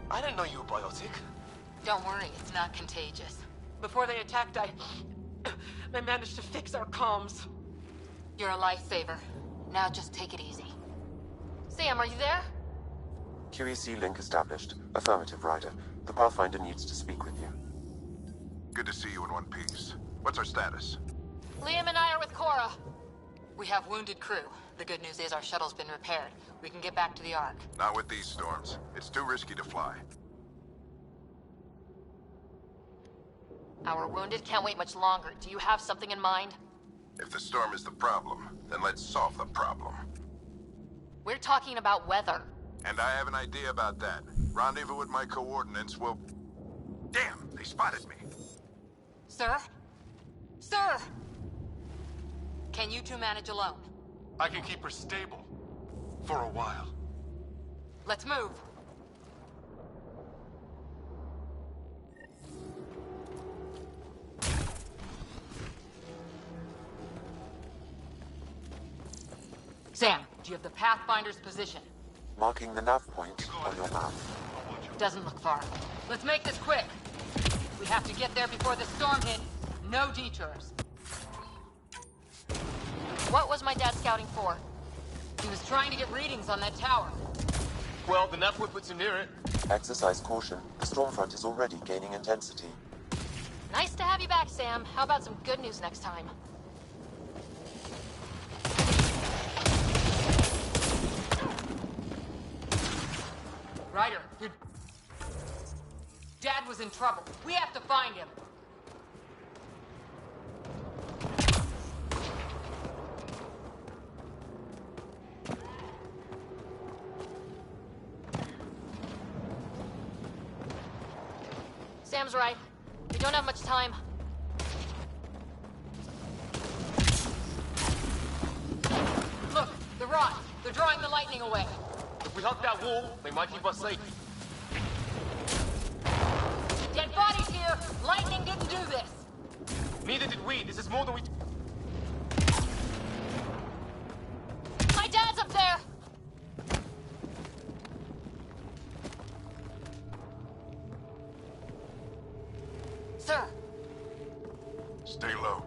I didn't know you were biotic. Don't worry, it's not contagious. Before they attacked, I managed to fix our comms. You're a lifesaver. Now just take it easy. Sam, are you there? QEC link established. Affirmative, Ryder. The Pathfinder needs to speak with you. Good to see you in one piece. What's our status? Liam and I are with Cora. We have wounded crew. The good news is our shuttle's been repaired. We can get back to the Ark. Not with these storms. It's too risky to fly. Our wounded can't wait much longer. Do you have something in mind? If the storm is the problem, then let's solve the problem. We're talking about weather. And I have an idea about that. Rendezvous with my coordinates will... Damn, they spotted me. Sir? Sir! Can you two manage alone? I can keep her stable. For a while. Let's move. Sam, do you have the Pathfinder's position? Marking the nav point on your map. Doesn't look far. Let's make this quick. We have to get there before the storm hits. No detours. What was my dad scouting for? He was trying to get readings on that tower. Well, the nav puts him near it. Exercise caution. The storm front is already gaining intensity. Nice to have you back, Sam. How about some good news next time? Ryder, your dad was in trouble. We have to find him. Sam's right. We don't have much time. Look, the rods. They're drawing the lightning away. If we hug that wall, they might keep us safe. Dead bodies here! Lightning didn't do this! Neither did we. This is more than we... My dad's up there! Sir! Stay low.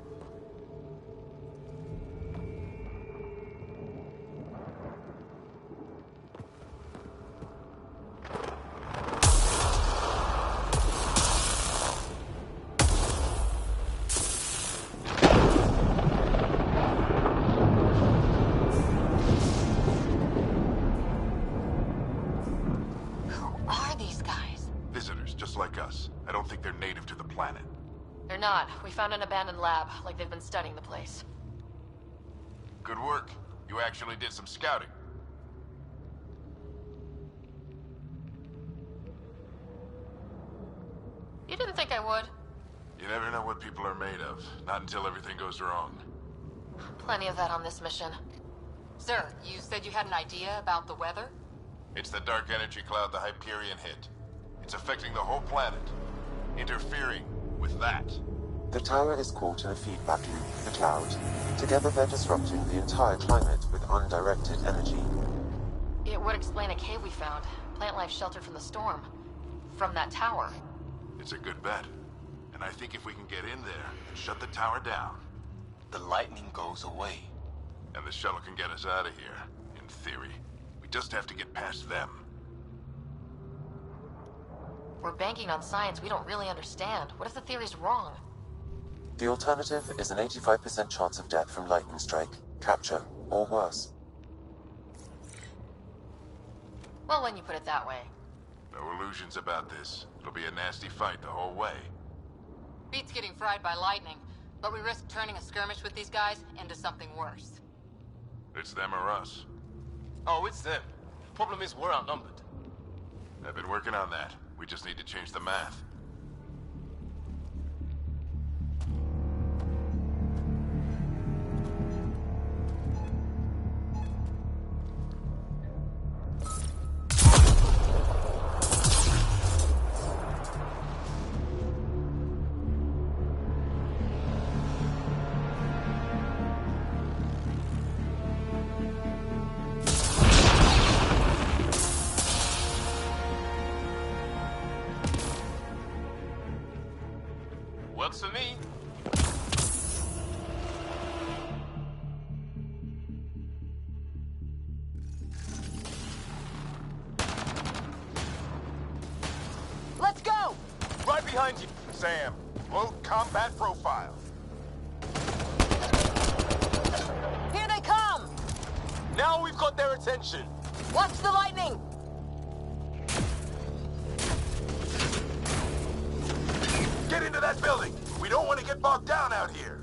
Like us. I don't think they're native to the planet. They're not. We found an abandoned lab, like they've been studying the place. Good work. You actually did some scouting. You didn't think I would? You never know what people are made of. Not until everything goes wrong. Plenty of that on this mission. Sir, you said you had an idea about the weather? It's the dark energy cloud the Hyperion hit. It's affecting the whole planet, interfering with that. The tower is caught in a feedback loop, the cloud. Together they're disrupting the entire climate with undirected energy. It would explain a cave we found. Plant life sheltered from the storm. From that tower. It's a good bet. And I think if we can get in there and shut the tower down... the lightning goes away. And the shuttle can get us out of here, in theory. We just have to get past them. We're banking on science we don't really understand. What if the theory's wrong? The alternative is an 85% chance of death from lightning strike, capture, or worse. Well, when you put it that way. No illusions about this. It'll be a nasty fight the whole way. Beats getting fried by lightning. but we risk turning a skirmish with these guys into something worse. It's them or us. Oh, it's them. Problem is, we're outnumbered. I've been working on that. We just need to change the math. Works for me. Let's go! Right behind you, Sam. Low combat profile. Here they come! Now we've got their attention. Watch the lightning! Get into that building. We don't want to get bogged down out here.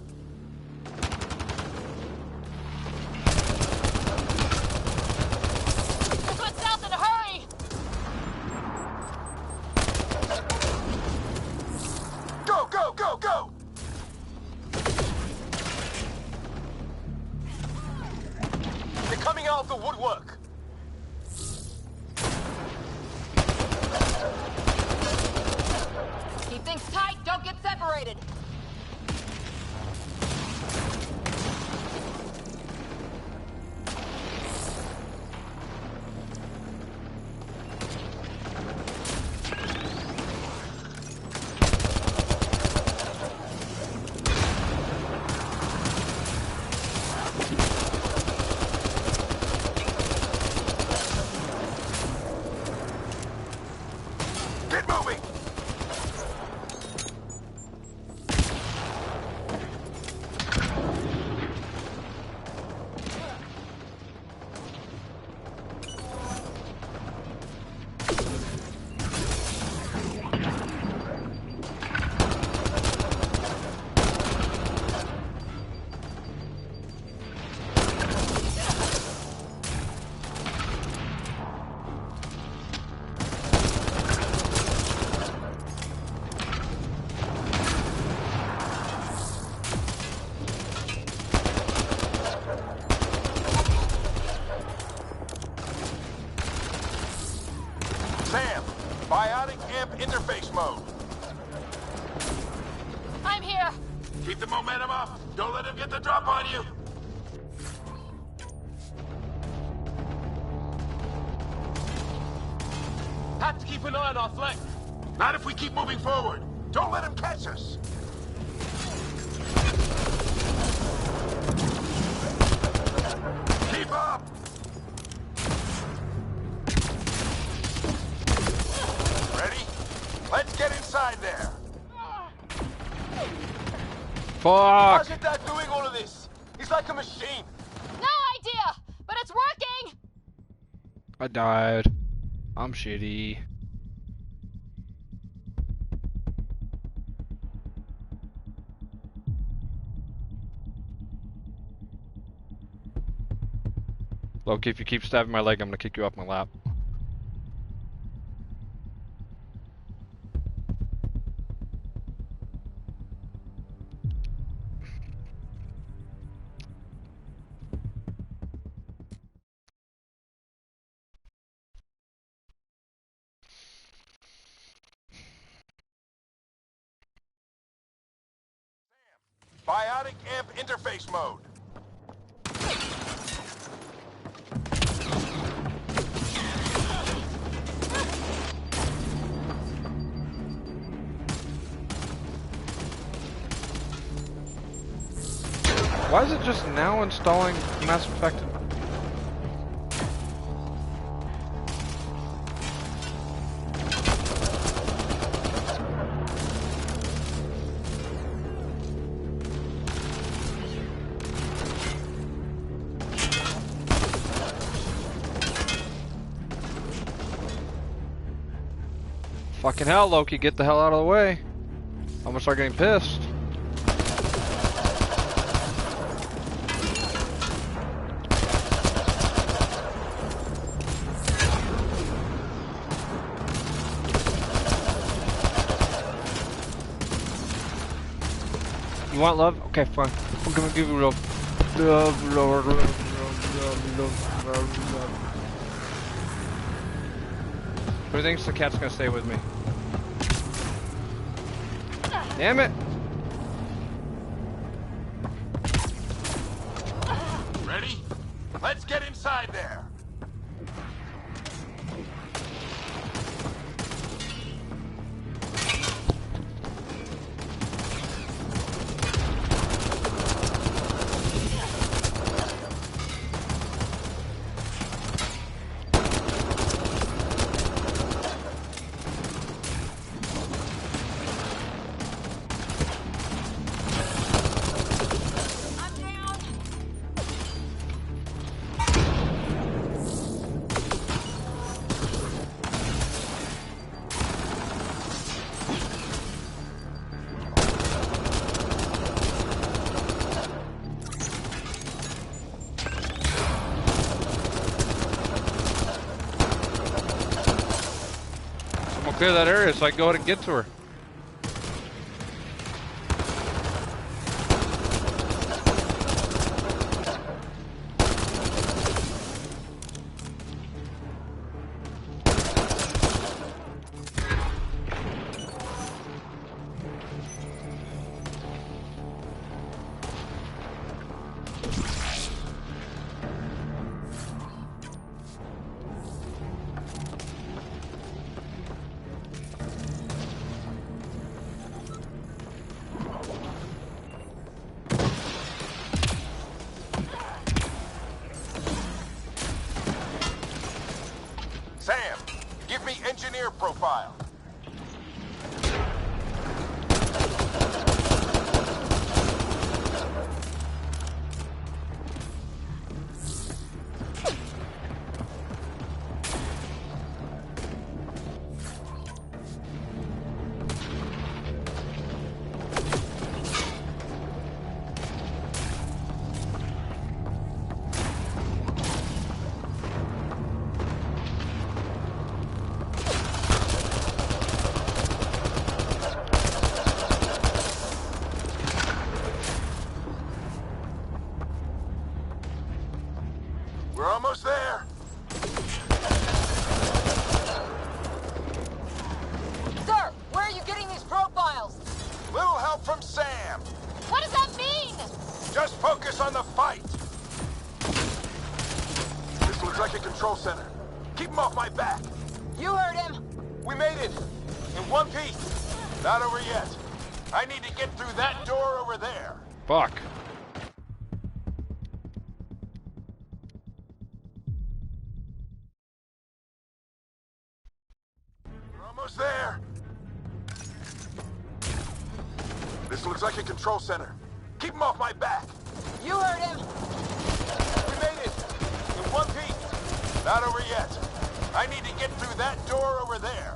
Let's go south in a hurry! Go, go, go, go! They're coming out of the woodwork. Keep things tight, don't get separated! Get moving! Sam, biotic amp interface mode. I'm here! Keep the momentum up. Don't let him get the drop on you. Have to keep an eye on our flank. Not if we keep moving forward. Don't let him catch us. Keep up. Ready? Let's get inside there. Fuck! How's your dad doing all of this? He's like a machine. No idea, but it's working! I died. I'm shitty. Loki, if you keep stabbing my leg, I'm gonna kick you off my lap. Biotic amp interface mode. Why is it just now installing Mass Effect? Fucking hell, Loki, get the hell out of the way. I'm gonna start getting pissed. want love? Okay, fine. I'm gonna give you love. Love, love, love, love, love, love, love, love. Who thinks the cat's gonna stay with me? Damn it! Ready? Let's get inside there. Clear that area so I can go ahead and get to her. Sam, give me engineer profile. We're almost there. Sir, where are you getting these profiles? Little help from Sam. What does that mean? Just focus on the fight. This looks like a control center. Keep him off my back. You heard him. We made it. In one piece. Not over yet. I need to get through that door over there. Fuck. We're almost there. This looks like a control center. Keep him off my back. You heard him. We made it. In one piece. Not over yet. I need to get through that door over there.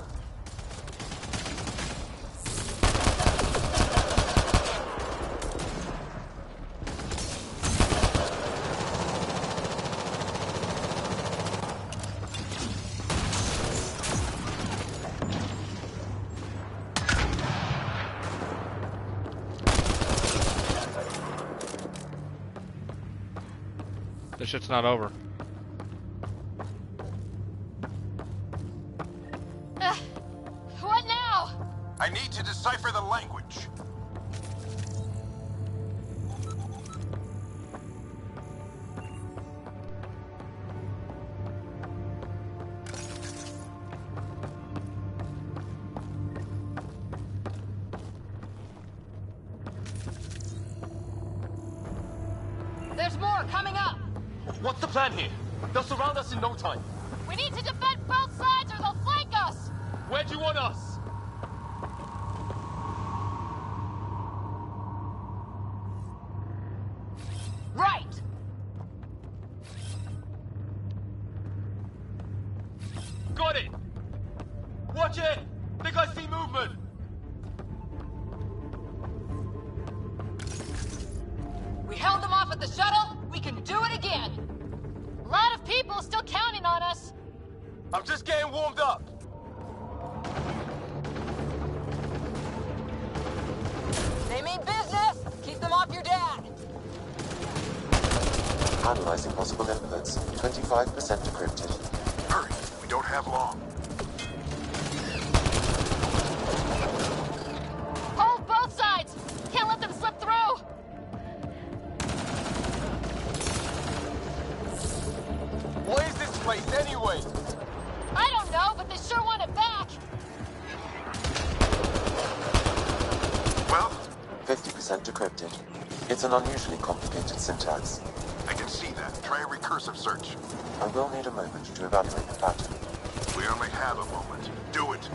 This shit's not over. What now? I need to decipher the language. There's more coming up. What's the plan here? They'll surround us in no time. We need to defend both sides or they'll flank us. Where do you want us? Right. Got it! Watch it! Think I see movement! We held them off at the shuttle. We can do it again. A lot of people still counting on us. I'm just getting warmed up. They mean business. Keep Analyzing possible inputs. 25% decrypted. Hurry, we don't have long. Hold both sides! Can't let them slip through! What is this place anyway? I don't know, but they sure want it back! Well? 50% decrypted. It's an unusually complicated syntax. I can see that. Try a recursive search. I will need a moment to evaluate the pattern. We only have a moment. Do it.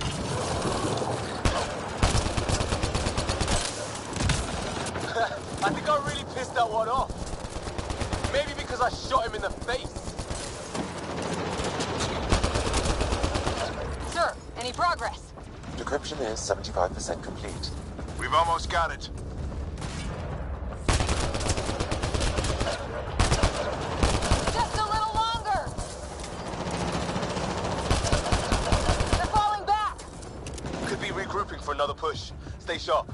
I think I really pissed that one off. Maybe because I shot him in the face. Sir, any progress? Decryption is 75% complete. We've almost got it. Just a little longer! They're falling back! Could be regrouping for another push. Stay sharp.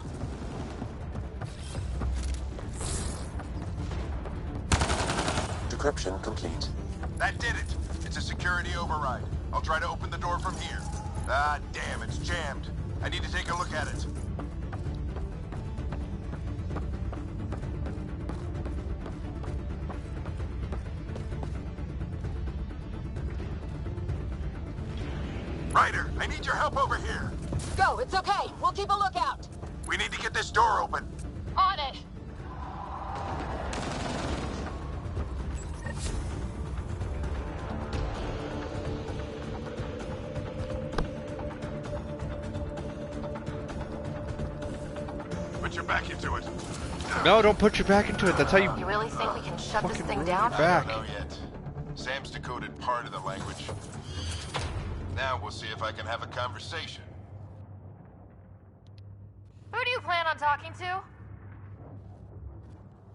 Decryption complete. That did it. It's a security override. I'll try to open the door from here. Ah, damn, it's jammed. I need to take a look at it. Ryder, I need your help over here. Go, it's okay. We'll keep a lookout. We need to get this door open. On it! Put your back into it. No, don't put your back into it. That's how you. You really think we can shut this fucking thing ruin down? your back. I don't know yet. Sam's decoded part of the language. Now we'll see if I can have a conversation. Who do you plan on talking to?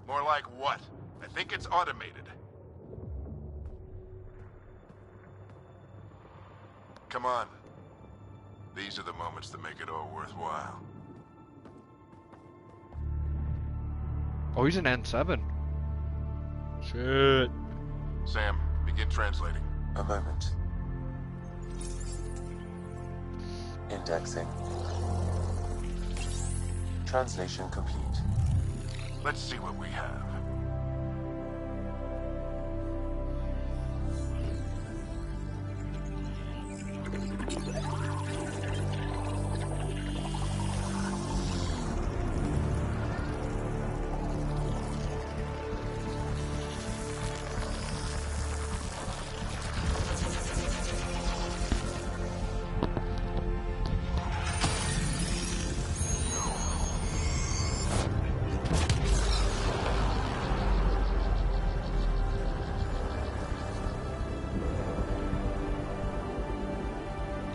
More like what? I think it's automated. Come on. These are the moments that make it all worthwhile. Oh, he's an N7. Shit. Sam, begin translating. A moment. Indexing. Translation complete. Let's see what we have.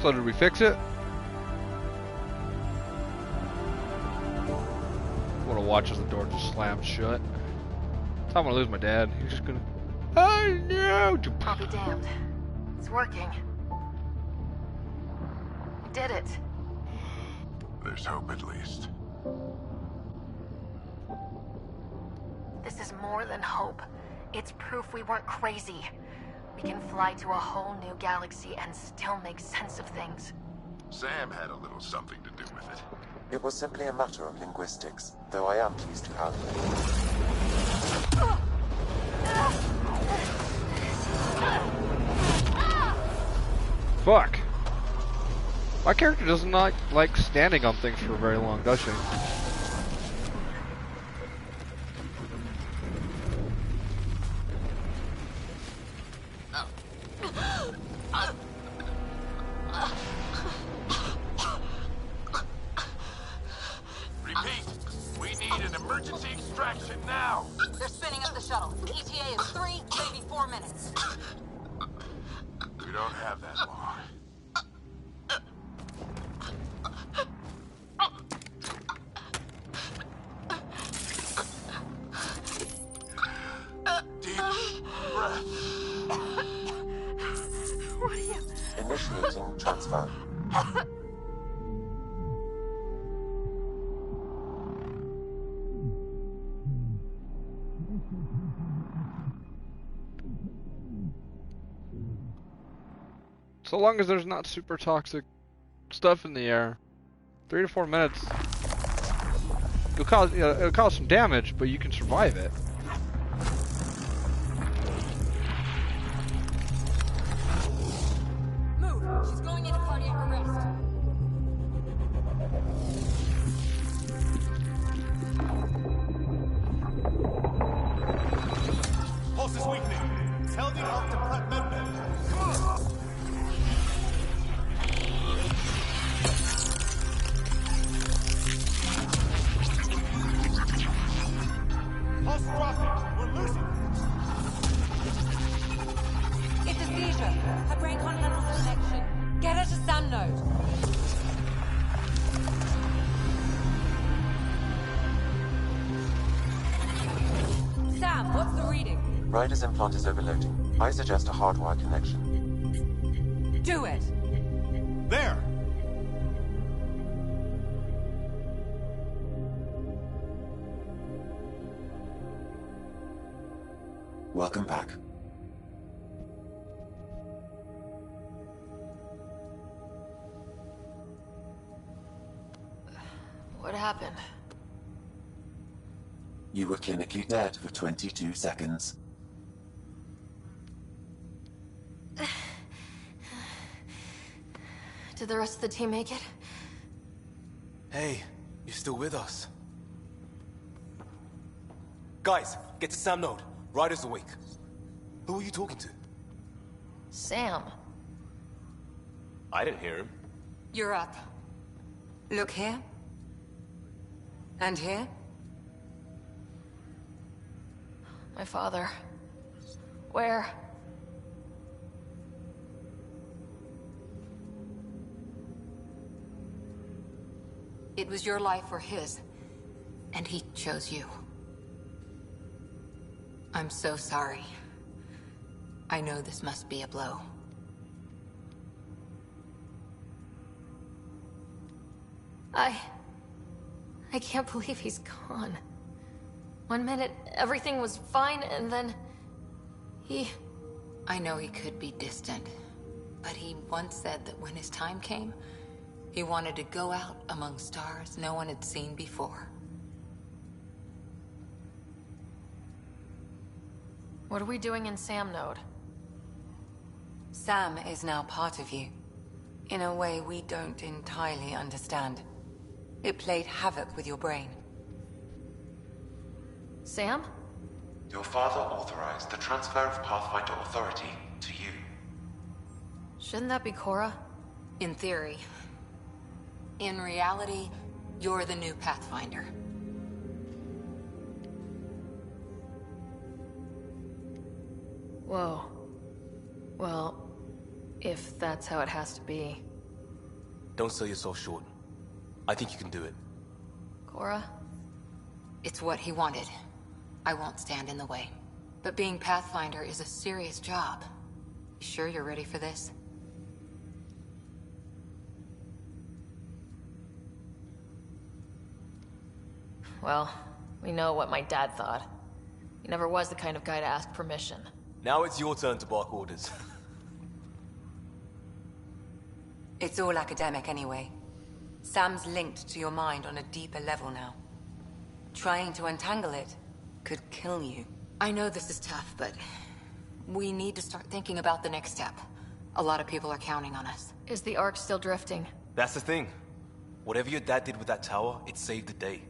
So did we fix it? I want to watch as the door just slams shut. I'm gonna lose my dad. He's just gonna. Oh no! I'll be damned. It's working. We did it. There's hope at least. This is more than hope. It's proof we weren't crazy. We can fly to a whole new galaxy and still make sense of things. Sam had a little something to do with it. It was simply a matter of linguistics, though I am pleased to have it. Fuck. My character doesn't like standing on things for very long, does she? Repeat, we need an emergency extraction now. They're spinning up the shuttle. ETA is 3, maybe 4 minutes. We don't have that long. Deep breath. What are you... Initiating transfer. So long as there's not super toxic stuff in the air. 3 to 4 minutes. It'll cause some damage, but you can survive it. Move! She's going into cardiac arrest. Pulse is weakening. Tell the ARC to prep medbay. Come on! Pulse dropping. We're losing. It's a seizure. Her brain can't handle the connection. Get her to Sam node. Sam, what's the reading? Ryder's implant is overloading. I suggest a hardwire connection. Do it. There! Welcome back. What happened? You were clinically dead for 22 seconds. Did the rest of the team make it? Hey, you're still with us. Guys, get to Sam node. Ryder's awake. Who are you talking to? Sam. I didn't hear him. You're up. Look here. And here. My father. Where? It was your life or his. And he chose you. I'm so sorry. I know this must be a blow. I can't believe he's gone. 1 minute, everything was fine, and then... I know he could be distant, but he once said that when his time came, he wanted to go out among stars no one had seen before. What are we doing in Sam node? Sam is now part of you, in a way we don't entirely understand. It played havoc with your brain. Sam? Your father authorized the transfer of Pathfinder authority to you. Shouldn't that be Cora? In theory. In reality, you're the new Pathfinder. Whoa. Well, if that's how it has to be. Don't sell yourself short. I think you can do it. Cora? It's what he wanted. I won't stand in the way. But being Pathfinder is a serious job. You sure you're ready for this? Well, we know what my dad thought. He never was the kind of guy to ask permission. Now it's your turn to bark orders. It's all academic anyway. Sam's linked to your mind on a deeper level now. Trying to untangle it could kill you. I know this is tough, but we need to start thinking about the next step. A lot of people are counting on us. Is the Ark still drifting? That's the thing. Whatever your dad did with that tower, it saved the day.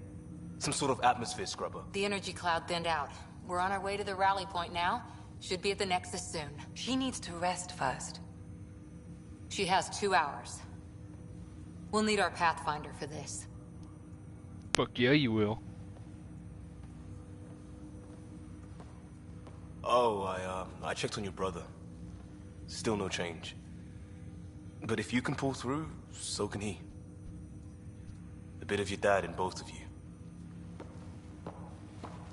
Some sort of atmosphere scrubber. The energy cloud thinned out. We're on our way to the rally point now. Should be at the Nexus soon. She needs to rest first. She has 2 hours. We'll need our Pathfinder for this. Fuck yeah, you will. Oh, I checked on your brother. Still no change. But if you can pull through, so can he. A bit of your dad in both of you.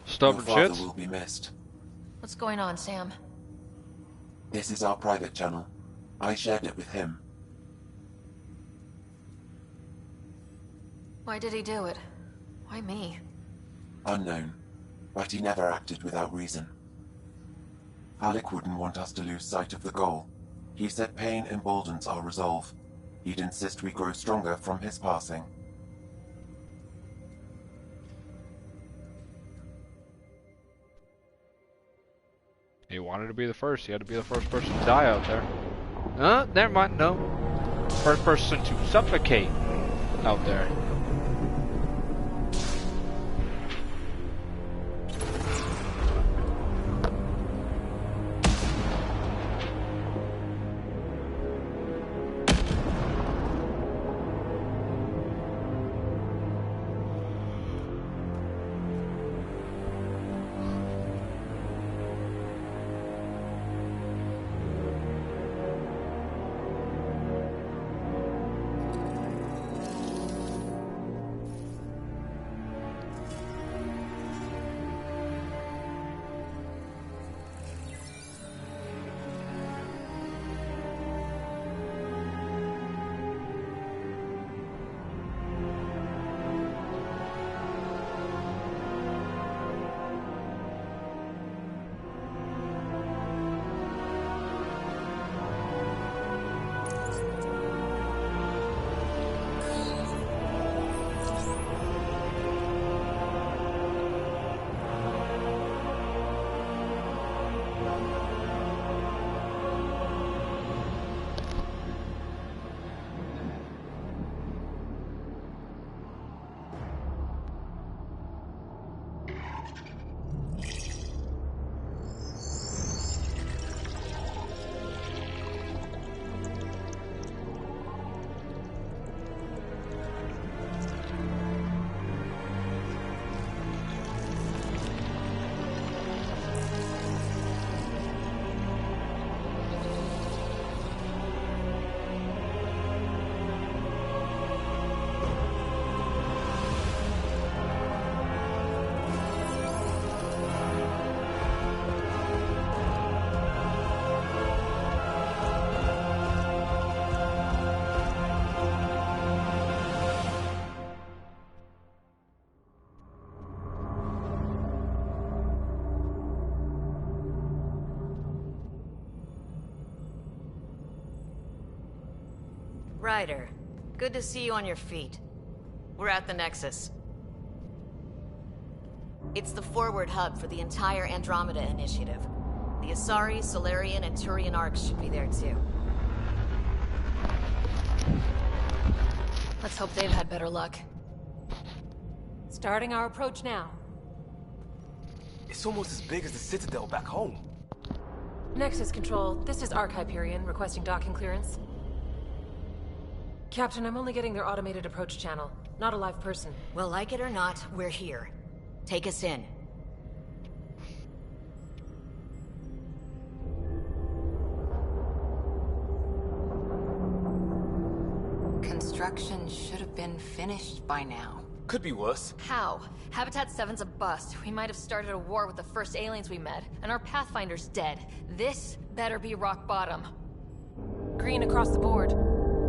Stubborn Your father shits. will be missed. What's going on, Sam? This is our private channel. I shared it with him. Why did he do it? Why me? Unknown, but he never acted without reason. Alec wouldn't want us to lose sight of the goal. He said pain emboldens our resolve. He'd insist we grow stronger from his passing. He wanted to be the first. He had to be the first person to die out there. Never mind. No. First person to suffocate out there. Ryder, good to see you on your feet. We're at the Nexus. It's the forward hub for the entire Andromida initiative. The Asari, Solarian, and Turian arcs should be there too. Let's hope they've had better luck. Starting our approach now. It's almost as big as the Citadel back home. Nexus Control, this is Arc Hyperion requesting docking clearance. Captain, I'm only getting their automated approach channel, not a live person. Well, like it or not, we're here. Take us in. Construction should have been finished by now. Could be worse. How? Habitat 7's a bust. We might have started a war with the first aliens we met, and our Pathfinder's dead. This better be rock bottom. Green across the board.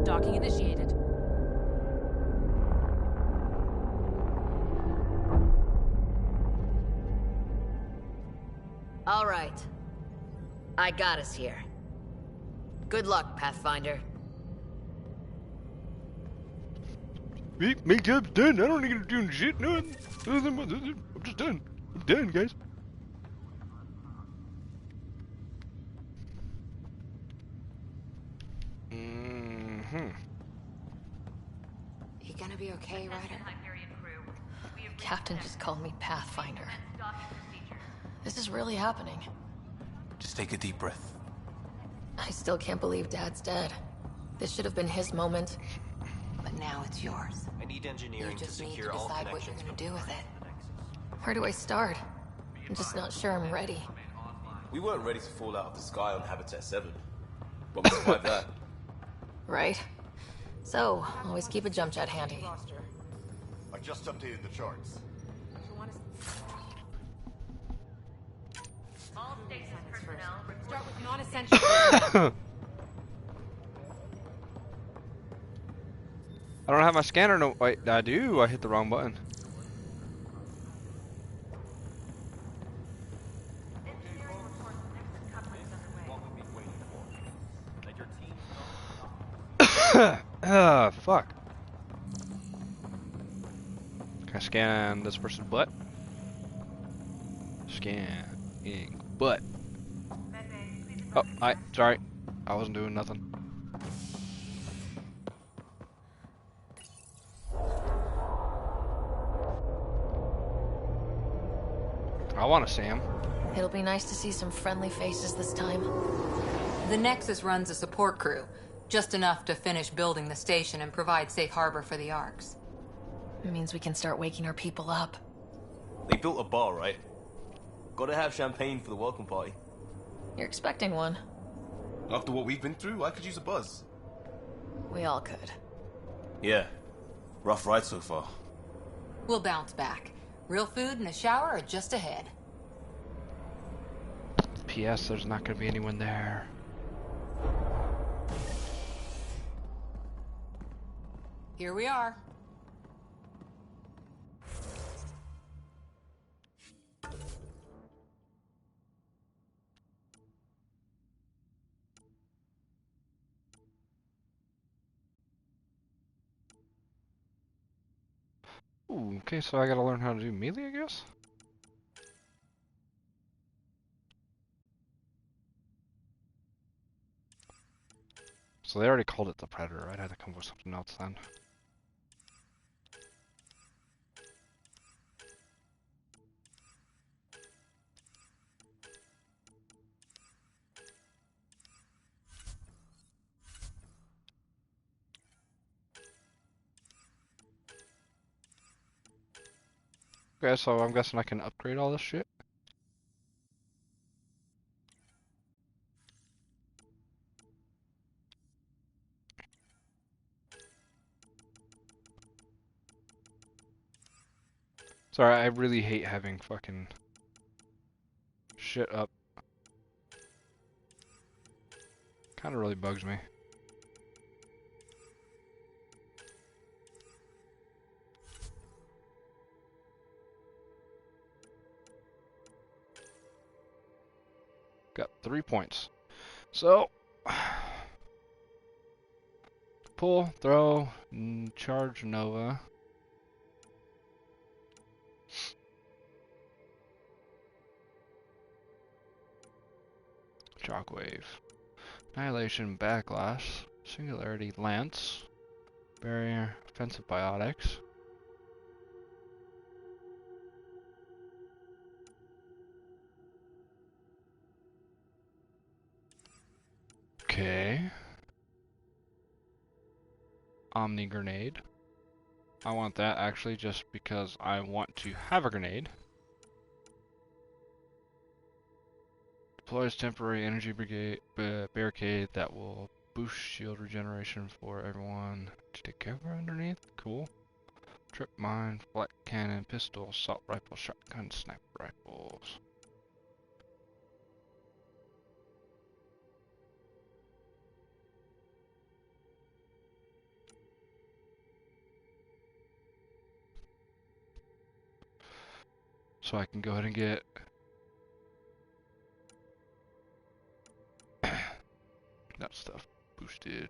Docking initiated. All right. I got us here. Good luck, Pathfinder. My job's done. I don't need to do shit. No, I'm just done. I'm done, guys. You gonna be okay, Ryder? Captain just called me Pathfinder. This is really happening. Just take a deep breath. I still can't believe Dad's dead. This should have been his moment. But now it's yours. I need engineering You just to need to secure all decide what you're connections. gonna do with it. Where do I start? I'm just not sure I'm ready. We weren't ready to fall out of the sky on Habitat 7. But we survived that. Right? So, always keep a jump jet handy. I just updated the charts. All stations personnel Start report with non-essential. I don't have my scanner. No, wait, I do. I hit the wrong button. Fuck. Can I scan this person's butt? Scanning butt. Oh, sorry. I wasn't doing nothing. I want to see him. It'll be nice to see some friendly faces this time. The Nexus runs a support crew, just enough to finish building the station and provide safe harbor for the Arks. It means we can start waking our people up. They built a bar, right? Gotta have champagne for the welcome party. You're expecting one. After what we've been through, I could use a buzz. We all could. Yeah. Rough ride so far. We'll bounce back. Real food and a shower are just ahead. P.S. There's not going to be anyone there. Here we are. Ooh, okay, so I gotta learn how to do melee, I guess? So they already called it the Predator, I'd have to come up with something else then. Okay, so I'm guessing I can upgrade all this shit? Sorry, I really hate having fucking shit up. Kinda really bugs me. Got 3 points. So, pull, throw, charge Nova. Shockwave. Annihilation, Backlash, Singularity, Lance, Barrier, Offensive Biotics. Okay. Omni Grenade. I want that actually just because I want to have a grenade. Deploys temporary energy brigade barricade that will boost shield regeneration for everyone to take cover underneath. Cool. Trip mine, flat cannon, pistol, assault rifle, shotgun, sniper rifles. So I can go ahead and get that stuff boosted.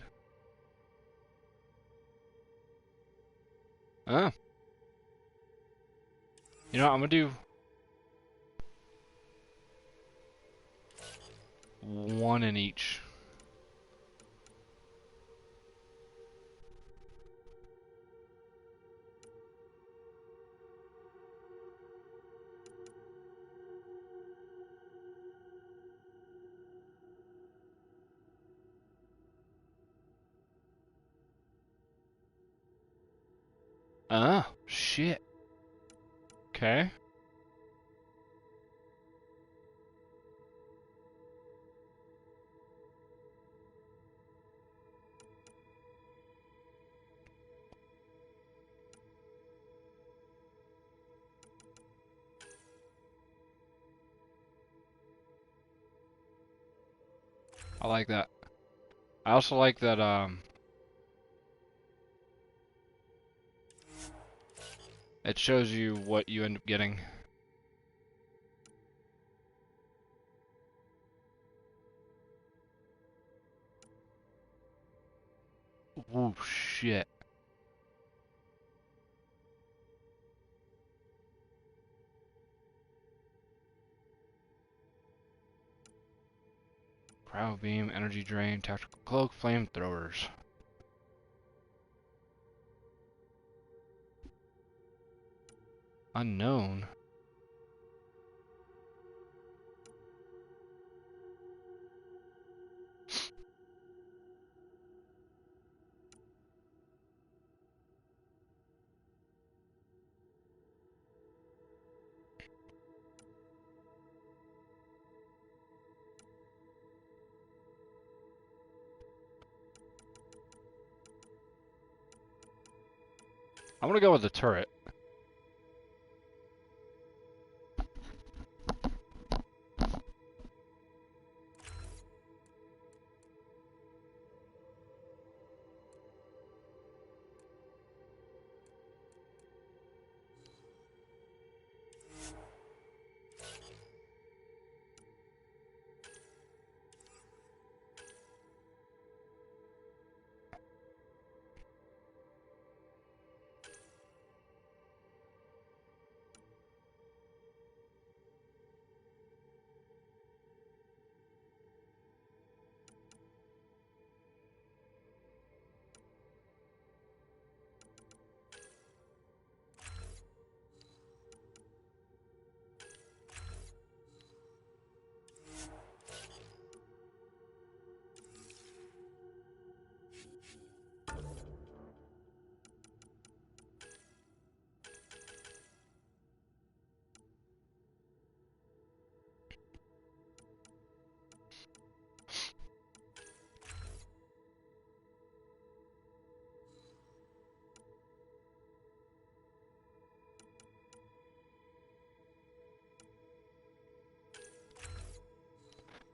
You know, I'm gonna do one in each. Shit. Okay. I like that. I also like that, it shows you what you end up getting. Whoosh. shit. Cryo beam, energy drain, tactical cloak, flamethrowers. Unknown. I'm gonna go with the turret.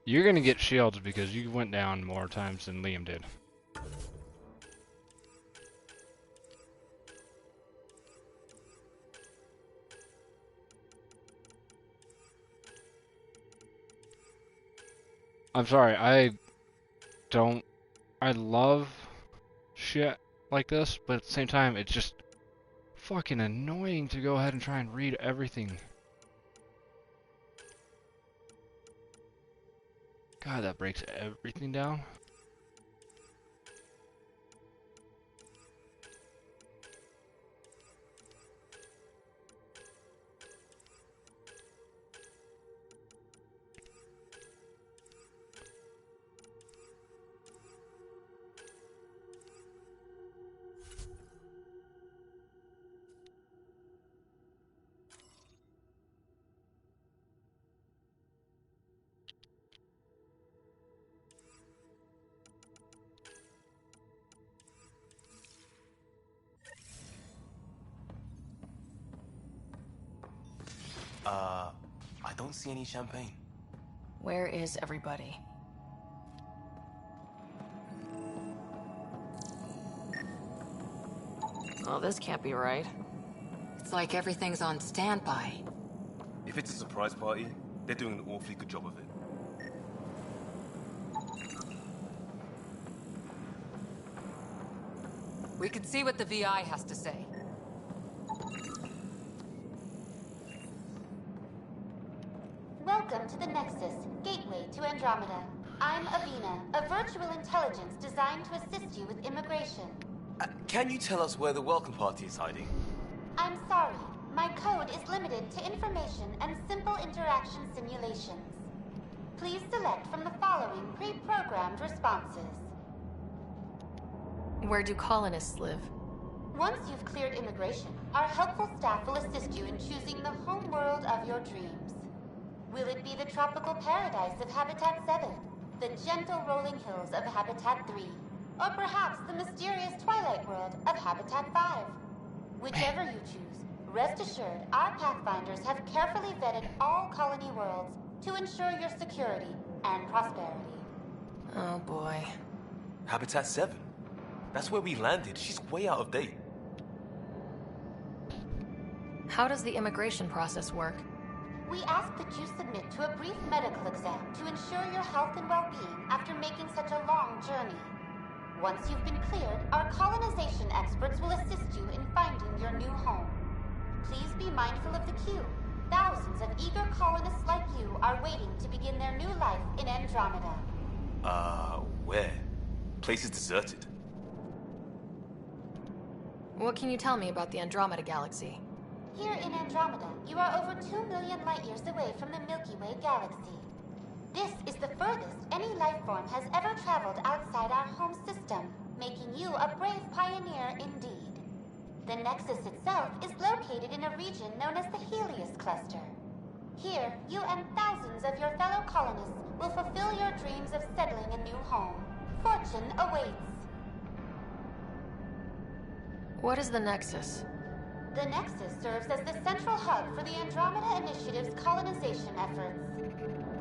You're gonna get shields because you went down more times than Liam did. I'm sorry, I love shit like this, but at the same time, it's just fucking annoying to go ahead and try and read everything. God, that breaks everything down. I don't see any champagne. Where is everybody? Oh, this can't be right. It's like everything's on standby. If it's a surprise party, they're doing an awfully good job of it. We could see what the VI has to say. Welcome to the Nexus, gateway to Andromida. I'm Avina, a virtual intelligence designed to assist you with immigration. Can you tell us where the welcome party is hiding? I'm sorry, my code is limited to information and simple interaction simulations. Please select from the following pre-programmed responses. Where do colonists live? Once you've cleared immigration, our helpful staff will assist you in choosing the home world of your dreams. Will it be the tropical paradise of Habitat 7, the gentle rolling hills of Habitat 3, or perhaps the mysterious twilight world of Habitat 5? Whichever you choose, rest assured our Pathfinders have carefully vetted all colony worlds to ensure your security and prosperity. Oh boy. Habitat 7? That's where we landed. She's way out of date. How does the immigration process work? We ask that you submit to a brief medical exam to ensure your health and well-being after making such a long journey. Once you've been cleared, our colonization experts will assist you in finding your new home. Please be mindful of the queue. Thousands of eager colonists like you are waiting to begin their new life in Andromeda. Where? Place is deserted. What can you tell me about the Andromeda galaxy? Here in Andromeda, you are over 2 million light-years away from the Milky Way galaxy. This is the furthest any life form has ever traveled outside our home system, making you a brave pioneer indeed. The Nexus itself is located in a region known as the Helios Cluster. Here, you and thousands of your fellow colonists will fulfill your dreams of settling a new home. Fortune awaits. What is the Nexus? The Nexus serves as the central hub for the Andromeda Initiative's colonization efforts.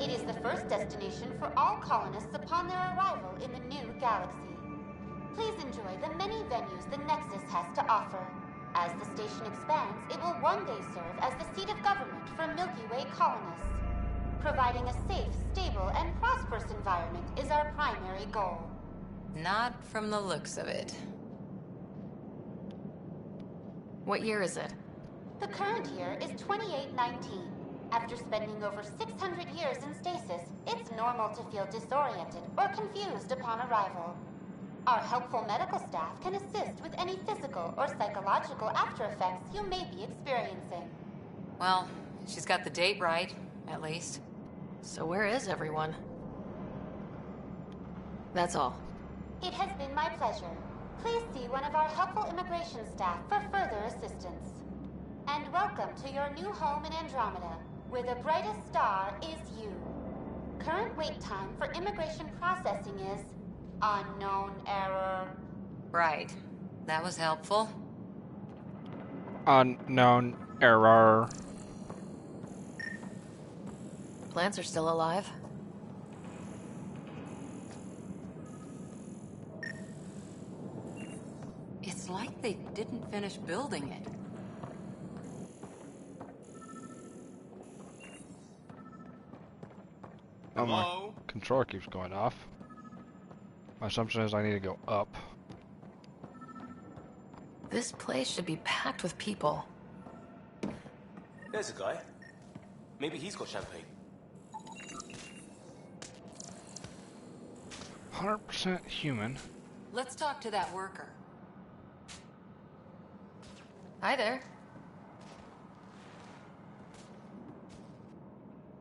It is the first destination for all colonists upon their arrival in the new galaxy. Please enjoy the many venues the Nexus has to offer. As the station expands, it will one day serve as the seat of government for Milky Way colonists. Providing a safe, stable, and prosperous environment is our primary goal. Not from the looks of it. What year is it? The current year is 2819. After spending over 600 years in stasis, it's normal to feel disoriented or confused upon arrival. Our helpful medical staff can assist with any physical or psychological after effects you may be experiencing. Well, she's got the date right, at least. So where is everyone? That's all. It has been my pleasure. Please see one of our helpful immigration staff for further assistance. And welcome to your new home in Andromeda, where the brightest star is you. Current wait time for immigration processing is unknown error. Right. That was helpful. Unknown error. Plants are still alive. It's like they didn't finish building it. Oh, my controller keeps going off. My assumption is I need to go up. This place should be packed with people. There's a guy. Maybe he's got champagne. 100% human. Let's talk to that worker. Hi there.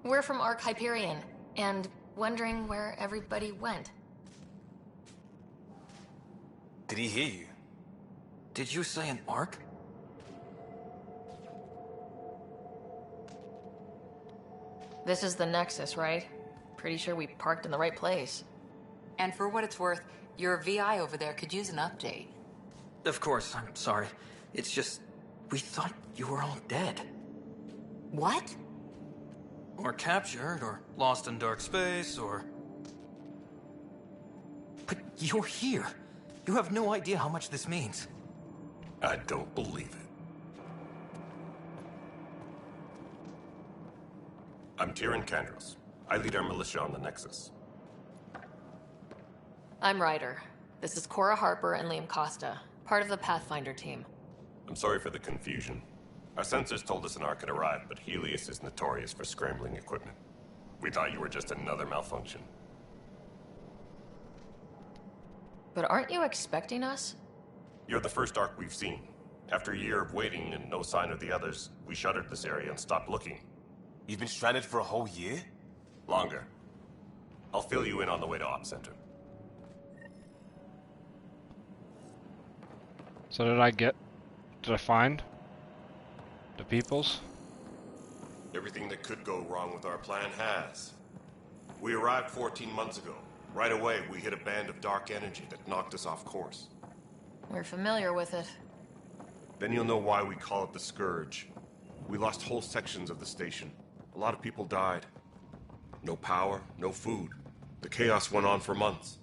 We're from Ark Hyperion, and wondering where everybody went. Did he hear you? Did you say an ark? This is the Nexus, right? Pretty sure we parked in the right place. And for what it's worth, your VI over there could use an update. Of course, I'm sorry. It's just, we thought you were all dead. What? Or captured, or lost in dark space, or... But you're here. You have no idea how much this means. I don't believe it. I'm Tyrion Kandros. I lead our militia on the Nexus. I'm Ryder. This is Cora Harper and Liam Costa, part of the Pathfinder team. I'm sorry for the confusion. Our sensors told us an Ark had arrived, but Helios is notorious for scrambling equipment. We thought you were just another malfunction. But aren't you expecting us? You're the first Ark we've seen. After a year of waiting and no sign of the others, we shuttered this area and stopped looking. You've been stranded for a whole year? Longer. I'll fill you in on the way to Op Center. So did I find the peoples? Everything that could go wrong with our plan has. We arrived 14 months ago. Right away, we hit a band of dark energy that knocked us off course. We're familiar with it. Then you'll know why we call it the Scourge. We lost whole sections of the station. A lot of people died. No power, no food. The chaos went on for months.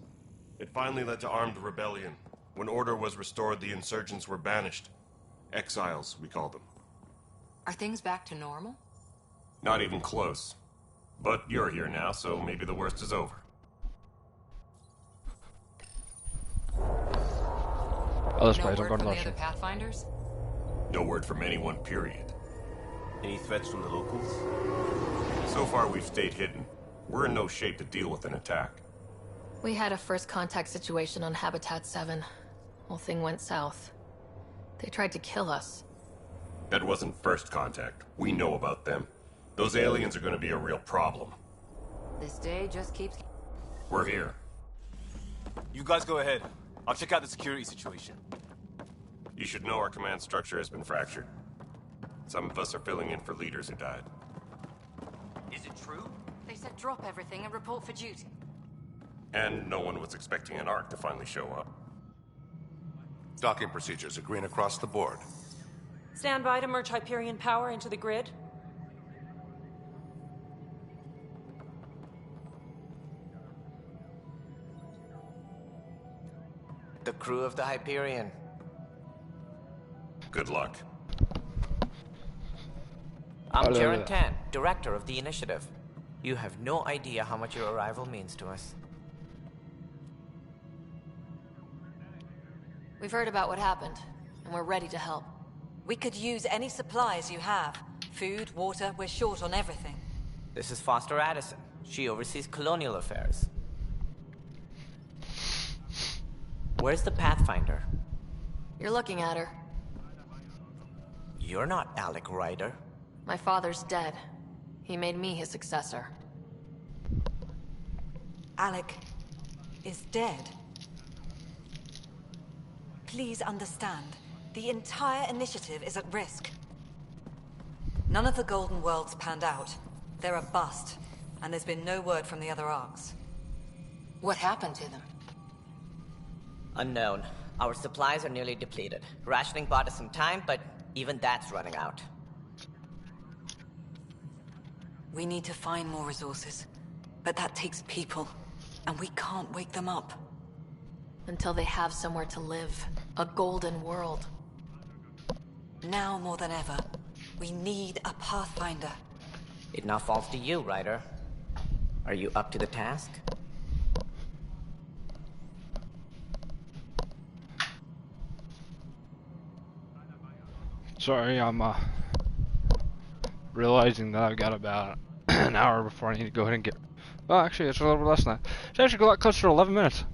It finally led to armed rebellion. When order was restored, the insurgents were banished. Exiles, we call them. Are things back to normal? Not even close. But you're here now, so maybe the worst is over. Oh, this No place. I'm word going to from the Russia. other Pathfinders? No word from anyone, period. Any threats from the locals? So far, we've stayed hidden. We're in no shape to deal with an attack. We had a first contact situation on Habitat 7. Whole thing went south. They tried to kill us. That wasn't first contact. We know about them. Those aliens are going to be a real problem. This day just keeps... We're here. You guys go ahead. I'll check out the security situation. You should know our command structure has been fractured. Some of us are filling in for leaders who died. Is it true? They said drop everything and report for duty. And no one was expecting an Ark to finally show up. Docking procedures agreeing across the board. Stand by to merge Hyperion power into the grid. The crew of the Hyperion. Good luck. I'm Jaren Tan, director of the initiative. You have no idea how much your arrival means to us. We've heard about what happened, and we're ready to help. We could use any supplies you have. Food, water, we're short on everything. This is Foster Addison. She oversees colonial affairs. Where's the Pathfinder? You're looking at her. You're not Alec Ryder. My father's dead. He made me his successor. Alec is dead. Please understand, the entire initiative is at risk. None of the Golden Worlds panned out. They're a bust, and there's been no word from the other Arks. What happened to them? Unknown. Our supplies are nearly depleted. Rationing bought us some time, but even that's running out. We need to find more resources, but that takes people, and we can't wake them up. Until they have somewhere to live. A golden world. Now more than ever, we need a Pathfinder. It now falls to you, Ryder. Are you up to the task? Sorry, I'm realizing that I've got about an hour before I need to go ahead and get... Well, actually, it's a little bit less than that. It's actually a lot closer to 11 minutes.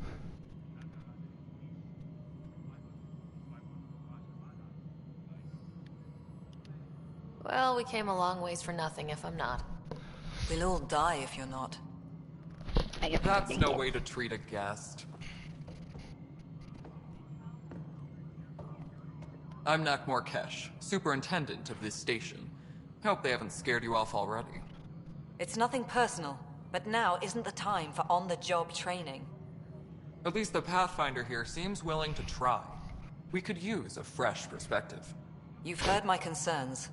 Well, we came a long ways for nothing if I'm not. We'll all die if you're not. That's no way to treat a guest. I'm Nak Morkesh, superintendent of this station. Hope they haven't scared you off already. It's nothing personal, but now isn't the time for on-the-job training. At least the Pathfinder here seems willing to try. We could use a fresh perspective. You've heard my concerns.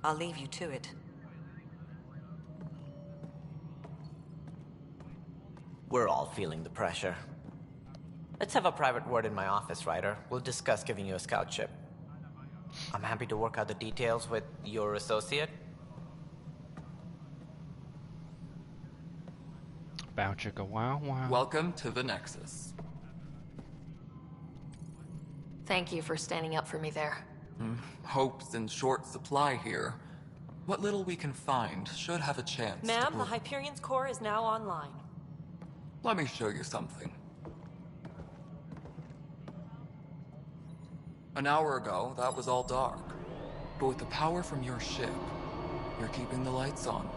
I'll leave you to it. We're all feeling the pressure. Let's have a private word in my office, Ryder. We'll discuss giving you a scout ship. I'm happy to work out the details with your associate. Bow chicka wow wow. Welcome to the Nexus. Thank you for standing up for me there. Hope's in short supply here. What little we can find should have a chance to Ma'am, the prove... Hyperion's core is now online. Let me show you something. An hour ago, that was all dark. But with the power from your ship, you're keeping the lights on.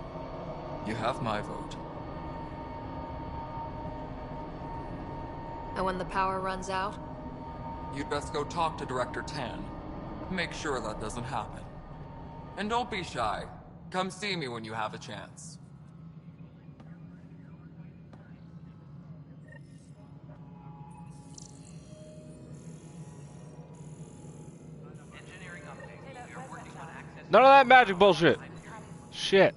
You have my vote. And when the power runs out? You'd best go talk to Director Tan. Make sure that doesn't happen. And don't be shy. Come see me when you have a chance. None of that magic bullshit. Shit.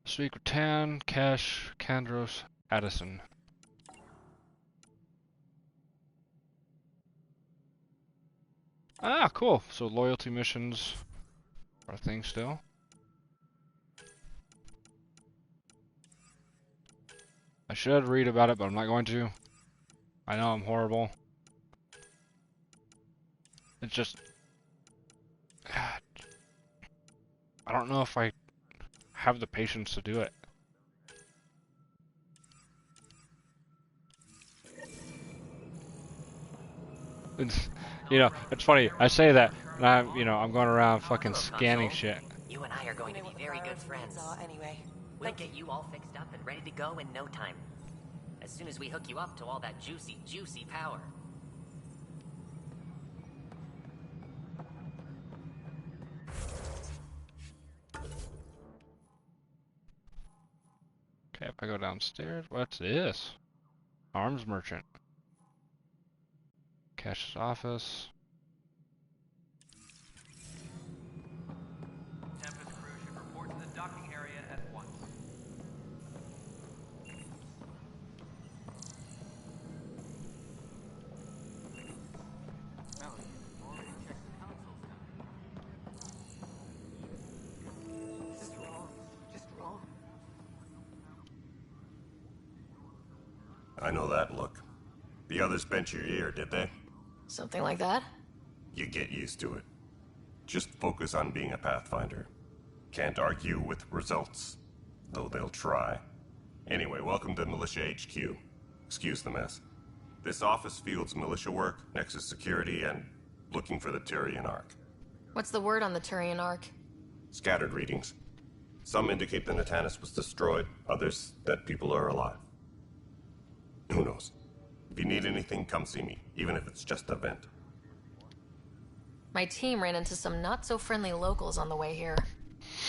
Speak with Tan, Cash, Kandros, Addison. Ah, cool. So loyalty missions are a thing still. I should read about it, but I'm not going to. I know I'm horrible. It's just... God, I don't know if I have the patience to do it. It's, you know, it's funny. I say that, and I'm going around fucking scanning shit. You and I are going to be very good friends. Anyway. We'll get you all fixed up and ready to go in no time. As soon as we hook you up to all that juicy, juicy power. Okay, if I go downstairs, what's this? Arms merchant. Cash's office. Tempest crew should report to the docking area at once. Just wrong. Just wrong. I know that look. The others bent your ear, did they? Something like that? You get used to it. Just focus on being a Pathfinder. Can't argue with results, though they'll try. Anyway, welcome to Militia HQ. Excuse the mess. This office fields militia work, Nexus security, and looking for the Turian Ark. What's the word on the Turian Ark? Scattered readings. Some indicate the Natanus was destroyed, others that people are alive. Who knows? If you need anything, come see me, even if it's just a vent. My team ran into some not-so-friendly locals on the way here.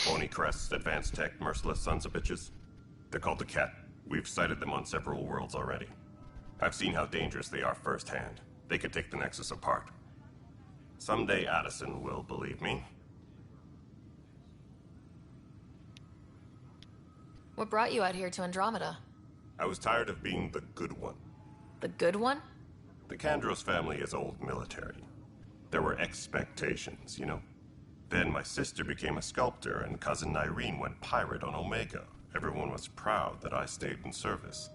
Bony crests, advanced tech, merciless sons of bitches. They're called the Ket. We've sighted them on several worlds already. I've seen how dangerous they are firsthand. They could take the Nexus apart. Someday Addison will believe me. What brought you out here to Andromeda? I was tired of being the good one. The good one? The Kandros family is old military. There were expectations, you know. Then my sister became a sculptor and cousin Irene went pirate on Omega. Everyone was proud that I stayed in service.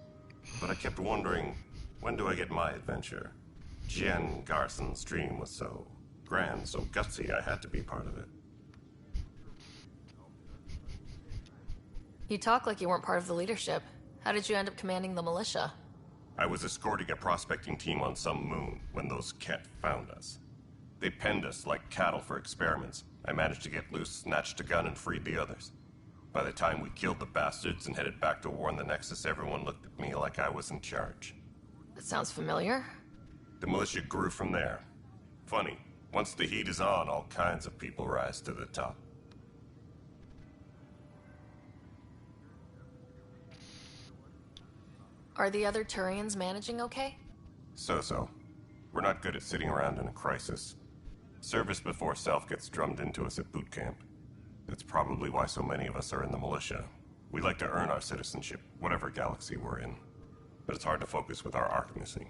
But I kept wondering, when do I get my adventure? Jen Garson's dream was so grand, so gutsy, I had to be part of it. You talk like you weren't part of the leadership. How did you end up commanding the militia? I was escorting a prospecting team on some moon when those Ket found us. They penned us like cattle for experiments. I managed to get loose, snatched a gun, and freed the others. By the time we killed the bastards and headed back to warn the Nexus, everyone looked at me like I was in charge. That sounds familiar. The militia grew from there. Funny, once the heat is on, all kinds of people rise to the top. Are the other Turians managing okay? So-so. We're not good at sitting around in a crisis. Service before self gets drummed into us at boot camp. That's probably why so many of us are in the militia. We like to earn our citizenship, whatever galaxy we're in. But it's hard to focus with our arc missing.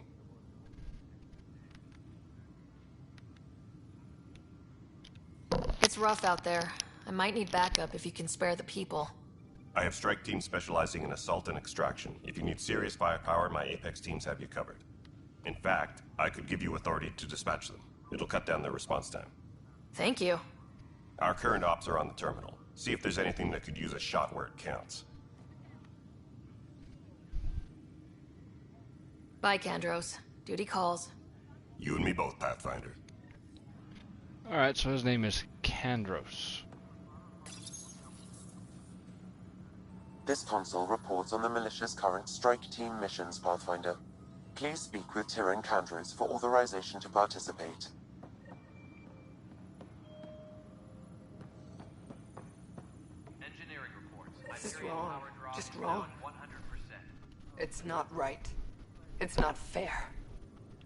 It's rough out there. I might need backup if you can spare the people. I have strike teams specializing in assault and extraction. If you need serious firepower, my Apex teams have you covered. In fact, I could give you authority to dispatch them. It'll cut down their response time. Thank you. Our current ops are on the terminal. See if there's anything that could use a shot where it counts. Bye, Kandros. Duty calls. You and me both, Pathfinder. Alright, so his name is Kandros. This console reports on the militia's current strike team missions, Pathfinder. Please speak with Tyrion Kandros for authorization to participate. Engineering reports. This is wrong. Just wrong. 100%. It's not right. It's not fair.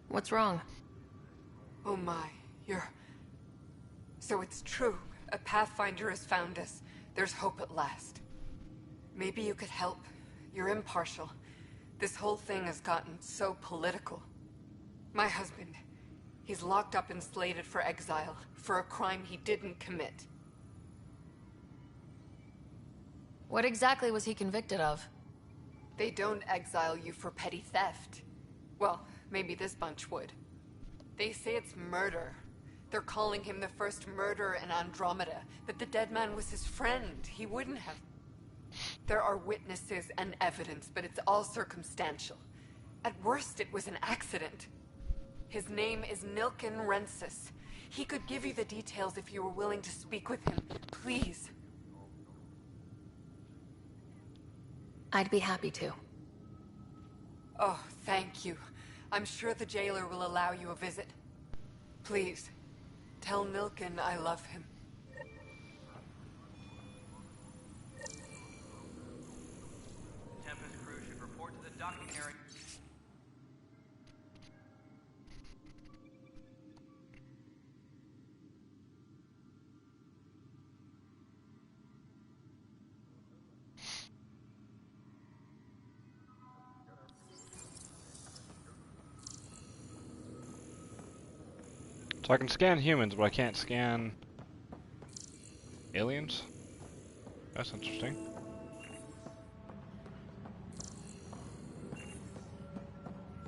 What's wrong? Oh my, you're... So it's true. A Pathfinder has found us. There's hope at last. Maybe you could help. You're impartial. This whole thing has gotten so political. My husband, he's locked up and slated for exile for a crime he didn't commit. What exactly was he convicted of? They don't exile you for petty theft. Well, maybe this bunch would. They say it's murder. They're calling him the first murderer in Andromeda, but the dead man was his friend. He wouldn't have... There are witnesses and evidence, but it's all circumstantial. At worst, it was an accident. His name is Nilken Rensis. He could give you the details if you were willing to speak with him. Please. I'd be happy to. Oh, thank you. I'm sure the jailer will allow you a visit. Please, tell Nilken I love him. Tempest crew should report to the docking area. So I can scan humans, but I can't scan aliens? That's interesting.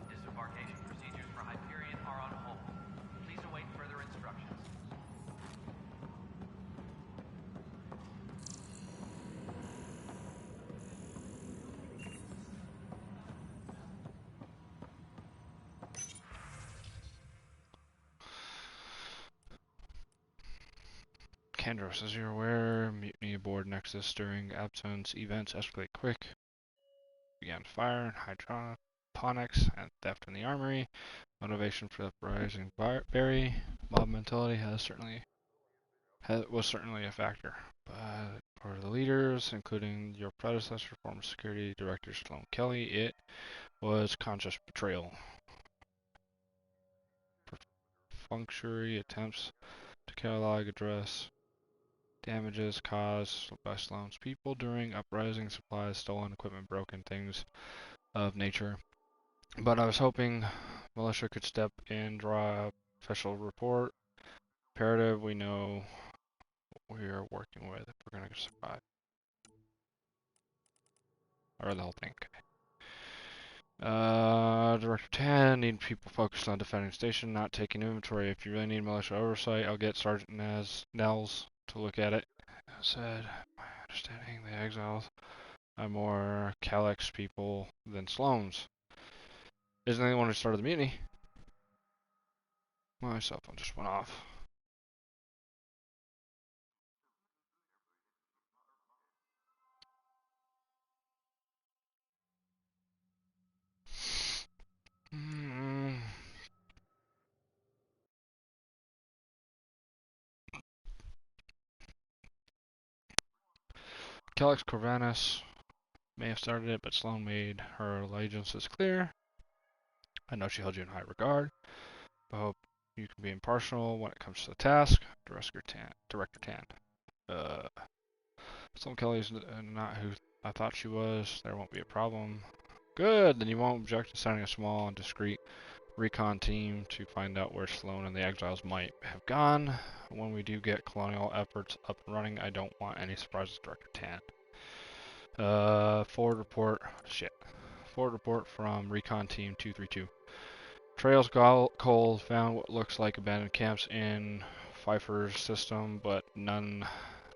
Disembarkation procedures for Hyperion are on hold. Please await further instructions. Kandros, as you're aware, mutiny aboard Nexus during absence events escalate quick. Began fire, hydroponics, and theft in the armory. Motivation for the uprising Barry. Mob mentality was certainly a factor. But for the leaders, including your predecessor, former security director Sloan Kelly, it was conscious betrayal. Perfunctory attempts to catalog address damages caused by Sloan's people during uprising, supplies, stolen equipment, broken things of nature. But I was hoping militia could step in, draw a official report. Imperative, we know what we are working with if we're going to survive. Or the whole thing. Director 10, need people focused on defending station, not taking inventory. If you really need militia oversight, I'll get Sergeant Nels to look at it. Said, my understanding, the exiles are more Calyx people than Sloane's. Isn't he the one who started the mutiny? My cell phone just went off. Calyx Corvinus may have started it, but Sloane made her allegiances clear. I know she held you in high regard. I hope you can be impartial when it comes to the task. Director Tan. Sloane Kelly's not who I thought she was. There won't be a problem. Good, then you won't object to sending a small and discreet recon team to find out where Sloane and the exiles might have gone. When we do get colonial efforts up and running, I don't want any surprises, Director Tan. Forward report from Recon Team 232. Trails Cole found what looks like abandoned camps in Pfeiffer's system, but none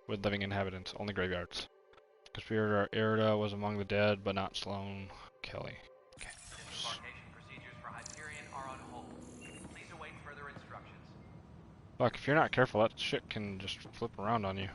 with living inhabitants, only graveyards. Conspirator Erida was among the dead, but not Sloane Kelly. Okay. Disembarkation procedures for Hyperion are on hold. Please await further instructions. Fuck, if you're not careful, that shit can just flip around on you.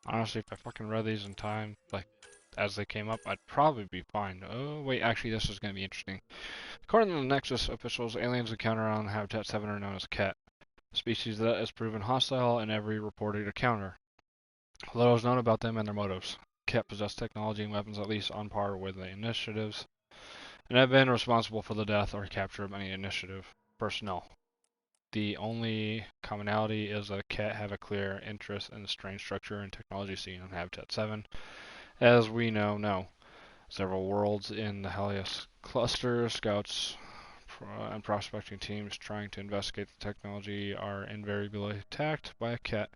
Honestly, if I fucking read these in time, like, as they came up, I'd probably be fine. Oh, wait, actually, this is going to be interesting. According to the Nexus officials, aliens encountered on Habitat 7 are known as Ket, a species that is proven hostile in every reported encounter. Little is known about them and their motives. Ket possessed technology and weapons at least on par with the initiatives, and have been responsible for the death or capture of many initiative personnel. The only commonality is that Ket have a clear interest in the strange structure and technology seen on Habitat 7, as we know. Several worlds in the Helios cluster, scouts and prospecting teams trying to investigate the technology are invariably attacked by a Ket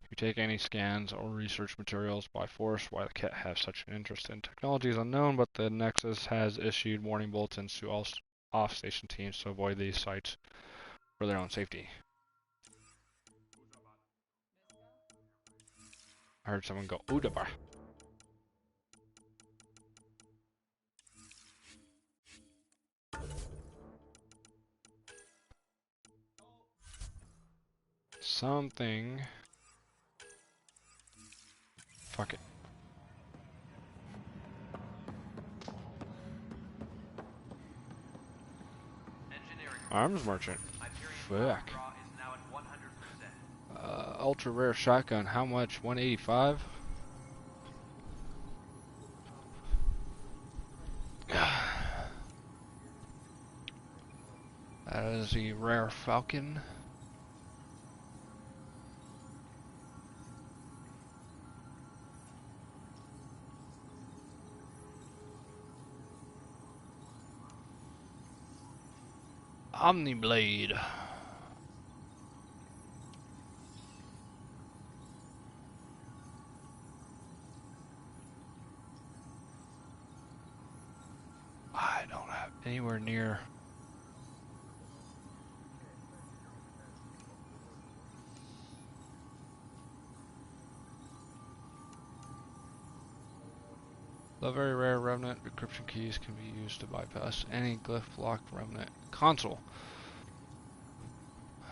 who take any scans or research materials by force. Why the Ket have such an interest in technology is unknown, but the Nexus has issued warning bulletins to all off-station teams to avoid these sites for their own safety. I heard someone go, Udaba. Something. Fuck it. Arms merchant. Fuck. Ultra rare shotgun. How much? 185? That is the rare Falcon. Omniblade. I don't have anywhere near. The very rare Revenant encryption keys can be used to bypass any glyph locked Revenant console.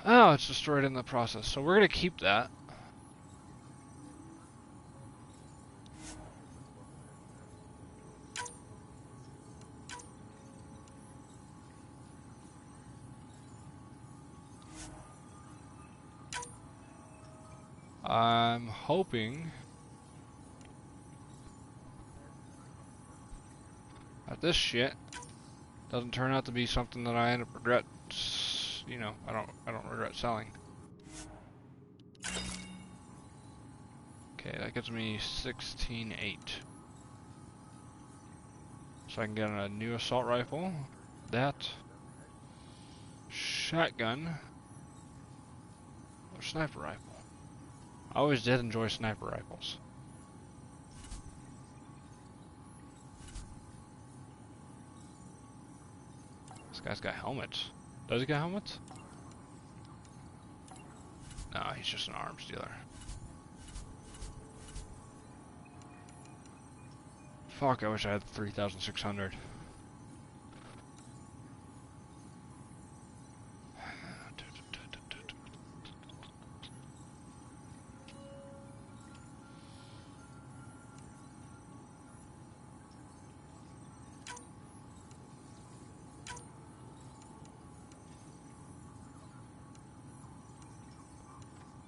Oh, it's destroyed in the process. So we're going to keep that. I'm hoping that this shit doesn't turn out to be something that I end up regret. You know, I don't regret selling. Okay, that gives me 16.8. So I can get a new assault rifle. That shotgun or sniper rifle. I always did enjoy sniper rifles. This guy's got helmets. Does he got helmets? No, he's just an arms dealer. Fuck, I wish I had 3,600.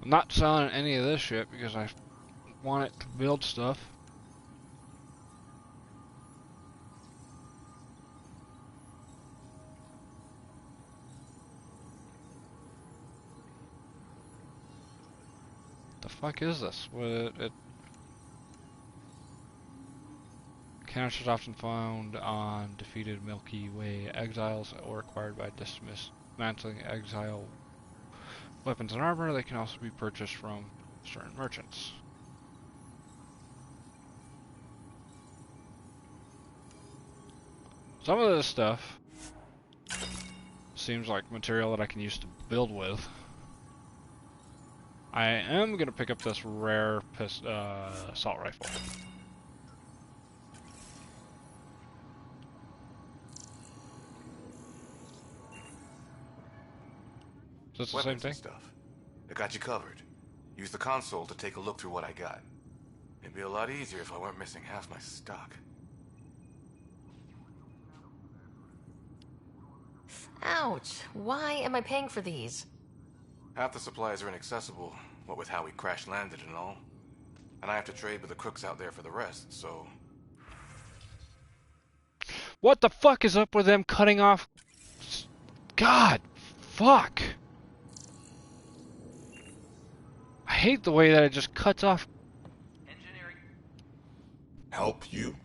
I'm not selling any of this shit because I want it to build stuff. The fuck is this? Canisters often found on defeated Milky Way exiles or acquired by dismantling exile weapons and armor. They can also be purchased from certain merchants. Some of this stuff seems like material that I can use to build with. I am going to pick up this rare assault rifle. Is this the same thing? Stuff. I got you covered. Use the console to take a look through what I got. It'd be a lot easier if I weren't missing half my stock. Ouch. Why am I paying for these? Half the supplies are inaccessible, what with how we crash landed and all. And I have to trade with the crooks out there for the rest, so... What the fuck is up with them cutting off? God, fuck. I hate the way that it just cuts off. Help you?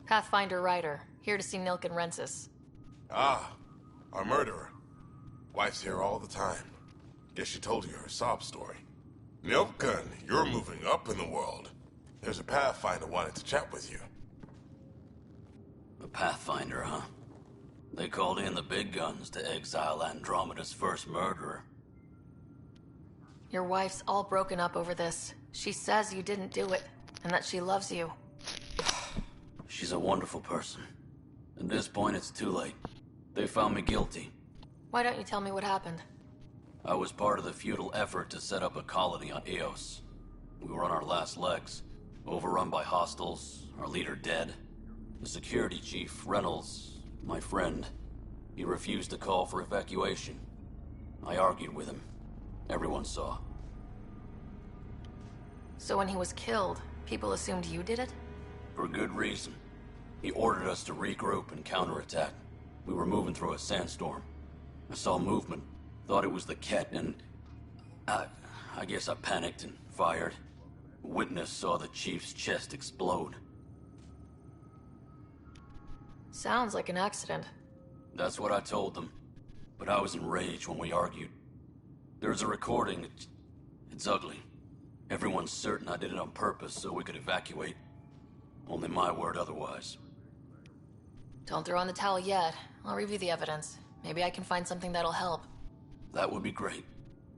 Pathfinder Ryder, here to see Nilk and Rensis. Ah, our murderer. Wife's here all the time. Guess she told you her sob story. Nilken, you're moving up in the world. There's a Pathfinder wanted to chat with you. A Pathfinder, huh? They called in the big guns to exile Andromida's first murderer. Your wife's all broken up over this. She says you didn't do it, and that she loves you. She's a wonderful person. At this point, it's too late. They found me guilty. Why don't you tell me what happened? I was part of the futile effort to set up a colony on Eos. We were on our last legs, overrun by hostiles, our leader dead. The security chief, Reynolds, my friend, he refused to call for evacuation. I argued with him. Everyone saw. So when he was killed, people assumed you did it? For good reason. He ordered us to regroup and counterattack. We were moving through a sandstorm. I saw movement, thought it was the Ket, and... I guess I panicked and fired. Witness saw the chief's chest explode. Sounds like an accident. That's what I told them. But I was enraged when we argued. There's a recording. It's ugly. Everyone's certain I did it on purpose so we could evacuate. Only my word otherwise. Don't throw in the towel yet. I'll review the evidence. Maybe I can find something that'll help. That would be great.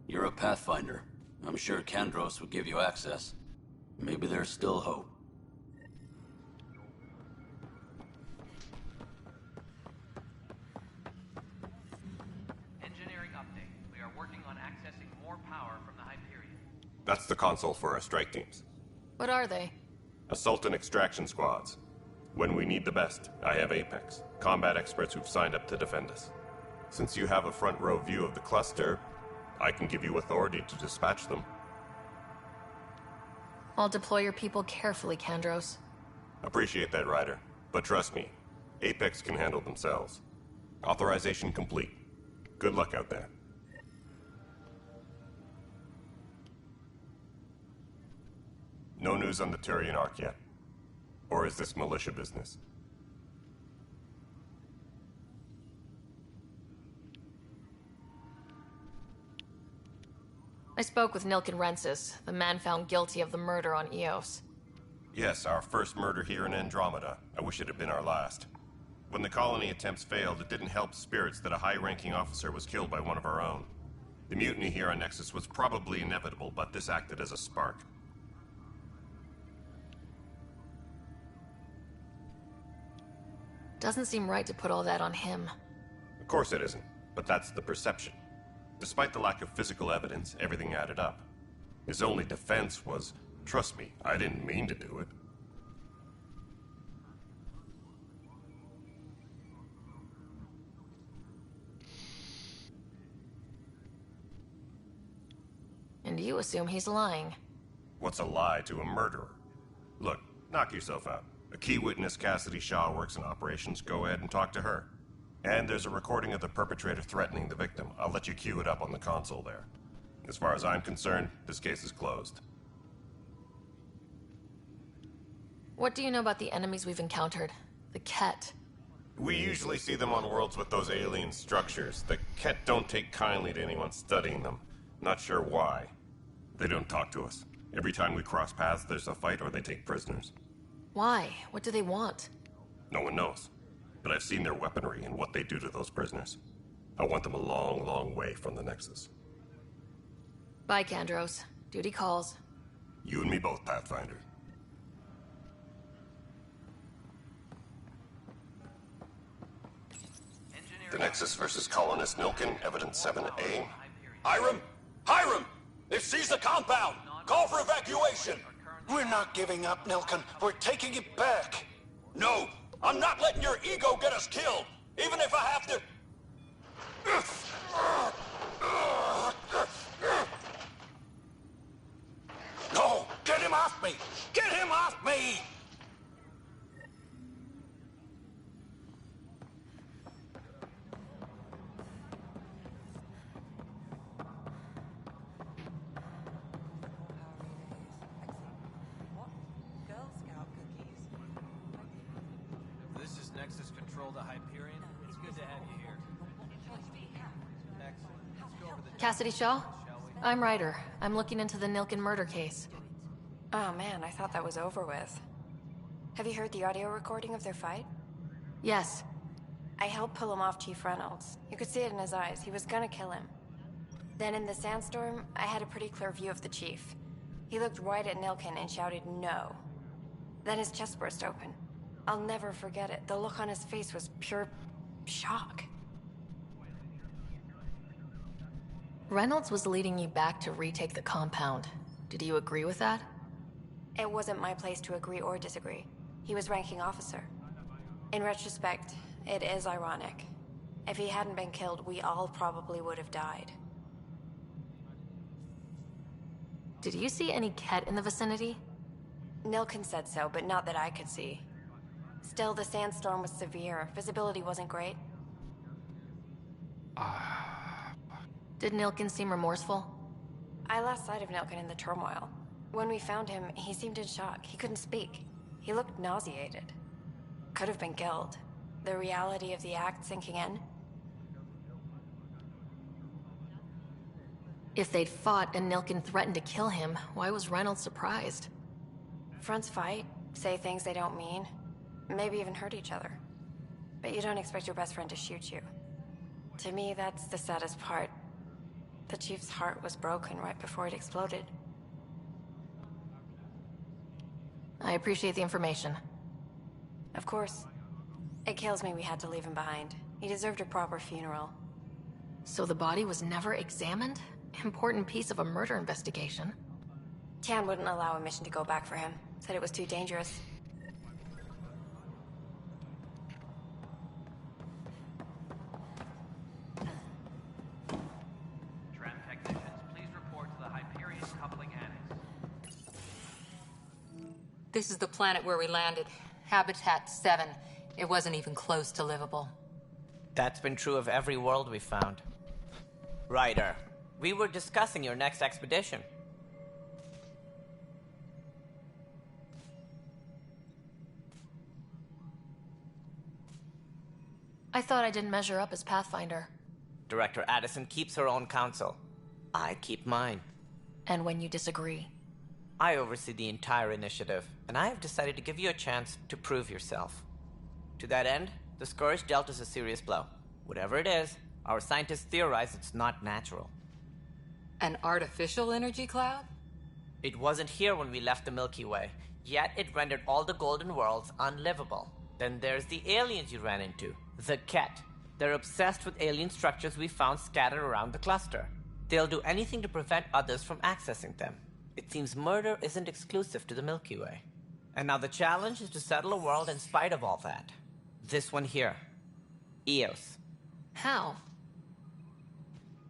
You're a Pathfinder. I'm sure Kandros would give you access. Maybe there's still hope. Engineering update. We are working on accessing more power from the Hyperion. That's the console for our strike teams. What are they? Assault and extraction squads. When we need the best, I have Apex, combat experts who've signed up to defend us. Since you have a front row view of the cluster, I can give you authority to dispatch them. I'll deploy your people carefully, Kandros. Appreciate that, Ryder. But trust me, Apex can handle themselves. Authorization complete. Good luck out there. No news on the Turian Ark yet. Or is this militia business? I spoke with Nilk and Rensis, the man found guilty of the murder on Eos. Yes, our first murder here in Andromeda. I wish it had been our last. When the colony attempts failed, it didn't help spirits that a high-ranking officer was killed by one of our own. The mutiny here on Nexus was probably inevitable, but this acted as a spark. Doesn't seem right to put all that on him. Of course it isn't, but that's the perception. Despite the lack of physical evidence, everything added up. His only defense was, trust me, I didn't mean to do it. And you assume he's lying. What's a lie to a murderer? Look, knock yourself out. A key witness, Cassidy Shaw, works in operations. Go ahead and talk to her. And there's a recording of the perpetrator threatening the victim. I'll let you cue it up on the console there. As far as I'm concerned, this case is closed. What do you know about the enemies we've encountered? The Ket. We usually see them on worlds with those alien structures. The Ket don't take kindly to anyone studying them. Not sure why. They don't talk to us. Every time we cross paths, there's a fight or they take prisoners. Why? What do they want? No one knows. But I've seen their weaponry and what they do to those prisoners. I want them a long, long way from the Nexus. Bye, Kandros. Duty calls. You and me both, Pathfinder. The Nexus versus Colonist Nilken, Evidence 7A. Hiram! Hiram! They've seized the compound! Call for evacuation! We're not giving up, Nilken. We're taking it back. No! I'm not letting your ego get us killed! Even if I have to... No! Get him off me! Get him off me! This is Nexus Control to Hyperion. It's good to have you here. Excellent. Let's go over the Cassidy Shaw? I'm Ryder. I'm looking into the Nilken murder case. Oh man, I thought that was over with. Have you heard the audio recording of their fight? Yes. I helped pull him off Chief Reynolds. You could see it in his eyes. He was gonna kill him. Then in the sandstorm, I had a pretty clear view of the Chief. He looked right at Nilken and shouted no. Then his chest burst open. I'll never forget it. The look on his face was pure shock. Reynolds was leading you back to retake the compound. Did you agree with that? It wasn't my place to agree or disagree. He was ranking officer. In retrospect, it is ironic. If he hadn't been killed, we all probably would have died. Did you see any Ket in the vicinity? Nilken said so, but not that I could see. Still, the sandstorm was severe. Visibility wasn't great. Did Nilken seem remorseful? I lost sight of Nilken in the turmoil. When we found him, he seemed in shock. He couldn't speak. He looked nauseated. Could have been guilt. The reality of the act sinking in. If they'd fought and Nilken threatened to kill him, why was Reynolds surprised? Fronts fight, say things they don't mean, maybe even hurt each other. But you don't expect your best friend to shoot you. To me, that's the saddest part. The Chief's heart was broken right before it exploded. I appreciate the information. Of course. It kills me we had to leave him behind. He deserved a proper funeral. So the body was never examined? Important piece of a murder investigation. Tian wouldn't allow a mission to go back for him. Said it was too dangerous. tram technicians. Please report to the Hyperion coupling annex. This is the planet where we landed. Habitat 7. It wasn't even close to livable. That's been true of every world we've found. Ryder, we were discussing your next expedition. I thought I didn't measure up as Pathfinder. Director Addison keeps her own counsel. I keep mine. And when you disagree? I oversee the entire initiative, and I have decided to give you a chance to prove yourself. To that end, the Scourge dealt us a serious blow. Whatever it is, our scientists theorize it's not natural. An artificial energy cloud? It wasn't here when we left the Milky Way, yet it rendered all the Golden Worlds unlivable. Then there's the aliens you ran into, the Ket. They're obsessed with alien structures we found scattered around the cluster. They'll do anything to prevent others from accessing them. It seems murder isn't exclusive to the Milky Way. And now the challenge is to settle a world in spite of all that. This one here. Eos. How?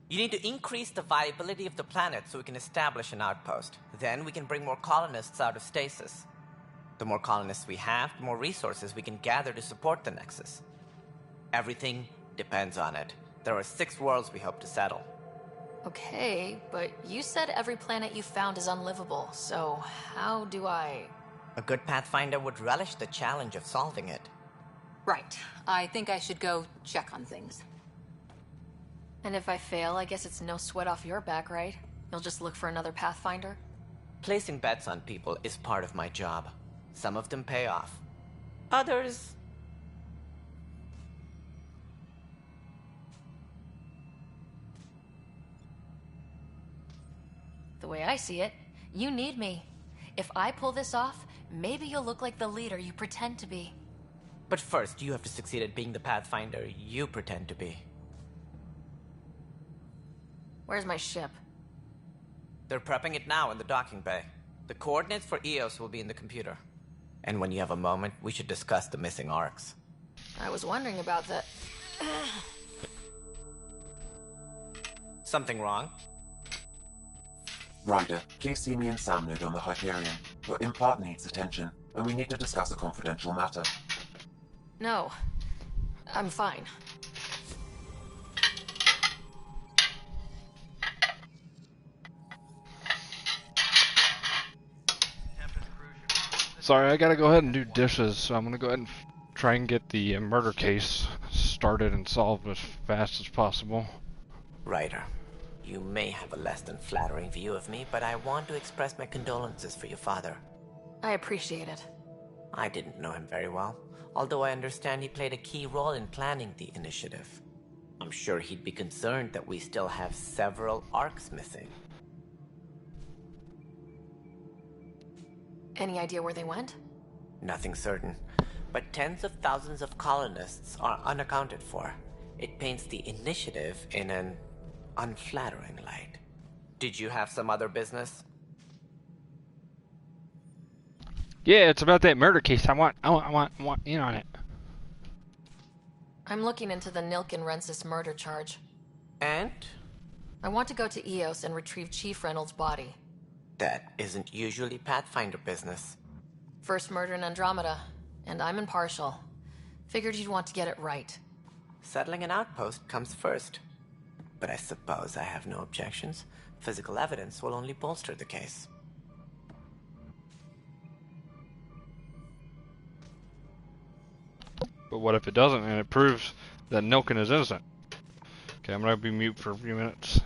You need to increase the viability of the planet so we can establish an outpost. Then we can bring more colonists out of stasis. The more colonists we have, the more resources we can gather to support the Nexus. Everything depends on it. There are 6 worlds we hope to settle. Okay, but you said every planet you found is unlivable, so how do I... A good Pathfinder would relish the challenge of solving it. Right. I think I should go check on things. And if I fail, I guess it's no sweat off your back, right? You'll just look for another Pathfinder? Placing bets on people is part of my job. Some of them pay off. Others... The way I see it, you need me. If I pull this off, maybe you'll look like the leader you pretend to be. But first, you have to succeed at being the Pathfinder you pretend to be. Where's my ship? They're prepping it now in the docking bay. The coordinates for Eos will be in the computer. And when you have a moment, we should discuss the missing arcs. I was wondering about that. Something wrong? Ryder, please see me and Sam Node on the Hyperion. Your implant needs attention, and we need to discuss a confidential matter. No. I'm fine. Sorry, I gotta go ahead and do dishes, so I'm gonna go ahead and try and get the murder case started and solved as fast as possible. Ryder, you may have a less than flattering view of me, but I want to express my condolences for your father. I appreciate it. I didn't know him very well, although I understand he played a key role in planning the initiative. I'm sure he'd be concerned that we still have several arcs missing. Any idea where they went? Nothing certain, but tens of thousands of colonists are unaccounted for. It paints the initiative in an unflattering light. Did you have some other business? Yeah, it's about that murder case. I want in on it. I'm looking into the Nilken Rensis murder charge. And? I want to go to Eos and retrieve Chief Reynolds' body. That isn't usually Pathfinder business. First murder in Andromeda, and I'm impartial. Figured you'd want to get it right. Settling an outpost comes first. But I suppose I have no objections. Physical evidence will only bolster the case. But what if it doesn't and it proves that Nilken is innocent? Okay, I'm gonna be mute for a few minutes.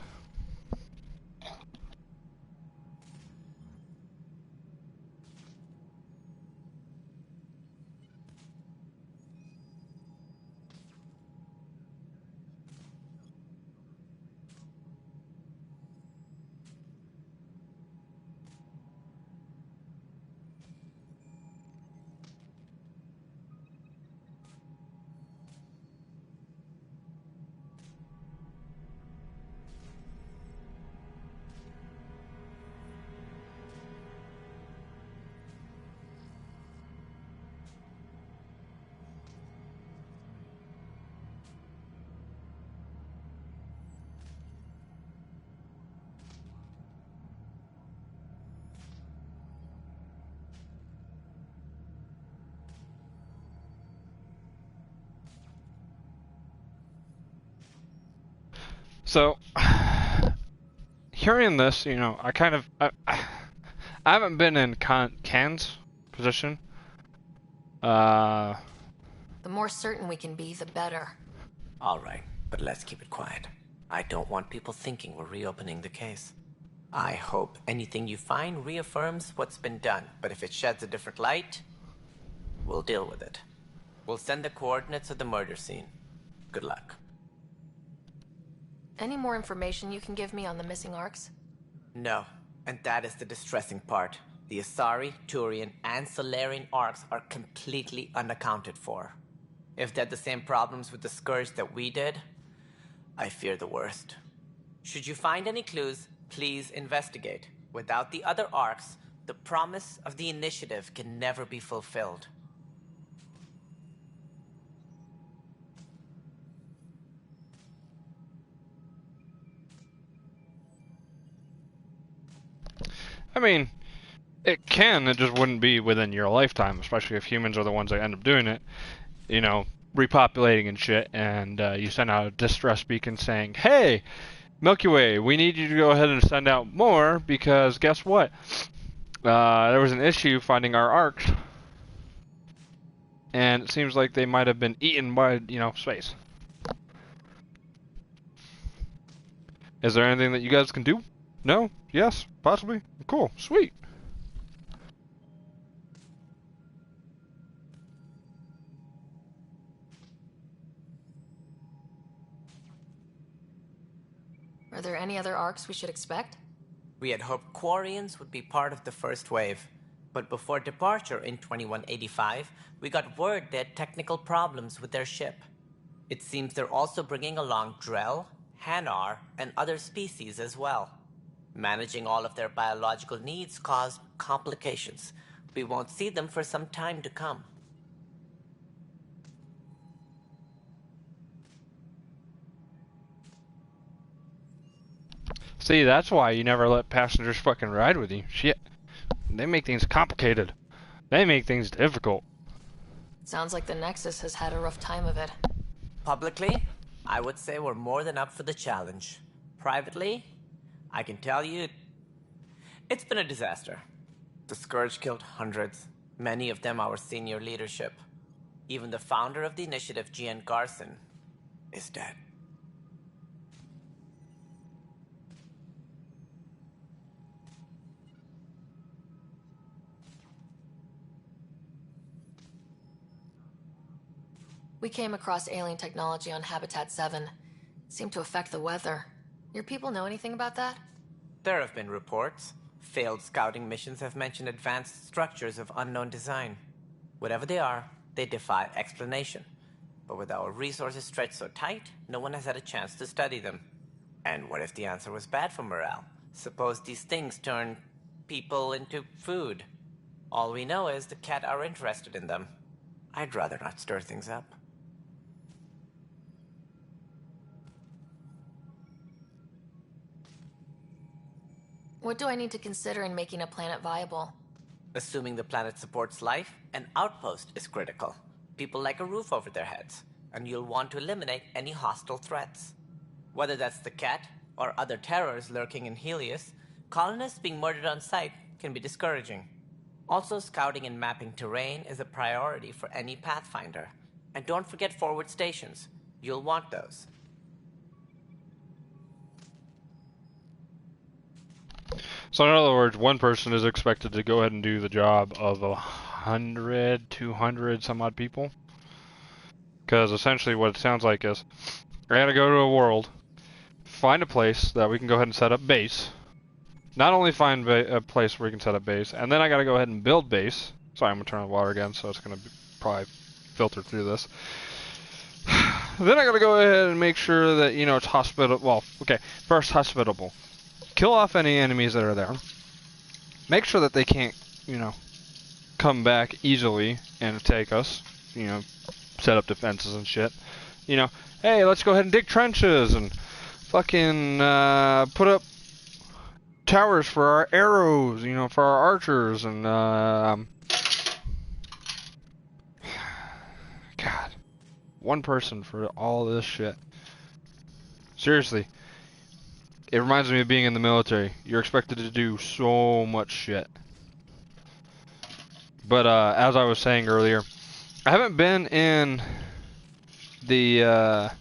So, hearing this, you know, I haven't been in Can's position. The more certain we can be, the better. Alright, but let's keep it quiet. I don't want people thinking we're reopening the case. I hope anything you find reaffirms what's been done, but if it sheds a different light, we'll deal with it. We'll send the coordinates of the murder scene. Good luck. Any more information you can give me on the missing arcs? No, and that is the distressing part. The Asari, Turian, and Solarian arcs are completely unaccounted for. If they had the same problems with the Scourge that we did, I fear the worst. Should you find any clues, please investigate. Without the other arcs, the promise of the initiative can never be fulfilled. I mean, it just wouldn't be within your lifetime, especially if humans are the ones that end up doing it. You know, repopulating and shit, and you send out a distress beacon saying, hey, Milky Way, we need you to go ahead and send out more, because guess what? There was an issue finding our arcs, and it seems like they might have been eaten by, you know, space. Is there anything that you guys can do? No? Yes? Possibly? Cool. Sweet. Are there any other arcs we should expect? We had hoped Quarians would be part of the first wave, but before departure in 2185, we got word they had technical problems with their ship. It seems they're also bringing along Drell, Hanar, and other species as well. Managing all of their biological needs caused complications. We won't see them for some time to come. See, that's why you never let passengers fucking ride with you. Shit. They make things complicated. They make things difficult. Sounds like the Nexus has had a rough time of it. Publicly, I would say we're more than up for the challenge. Privately, I can tell you, it's been a disaster. The Scourge killed hundreds, many of them our senior leadership. Even the founder of the initiative, Gian Garson, is dead. We came across alien technology on Habitat 7. It seemed to affect the weather. Your people know anything about that? There have been reports. Failed scouting missions have mentioned advanced structures of unknown design. Whatever they are, they defy explanation. But with our resources stretched so tight, no one has had a chance to study them. And what if the answer was bad for morale? Suppose these things turn people into food. All we know is the Cat are interested in them. I'd rather not stir things up. What do I need to consider in making a planet viable? Assuming the planet supports life, an outpost is critical. People like a roof over their heads, and you'll want to eliminate any hostile threats. Whether that's the Cat or other terrors lurking in Helios, colonists being murdered on sight can be discouraging. Also, scouting and mapping terrain is a priority for any Pathfinder. And don't forget forward stations. You'll want those. So in other words, one person is expected to go ahead and do the job of 100, 200 some odd people. Because essentially what it sounds like is, I gotta go to a world, find a place that we can go ahead and set up base. Not only find a place where we can set up base, and then I gotta go ahead and build base. Sorry, I'm gonna turn on the water again, so it's gonna probably filter through this. Then I gotta go ahead and make sure that, you know, it's hospitable. Well, okay, first hospitable. Kill off any enemies that are there. Make sure that they can't, you know, come back easily and attack us. You know, set up defenses and shit. You know, hey, let's go ahead and dig trenches and fucking put up towers for our arrows, you know, for our archers and God, one person for all this shit. Seriously. It reminds me of being in the military. You're expected to do so much shit. But as I was saying earlier, I haven't been in the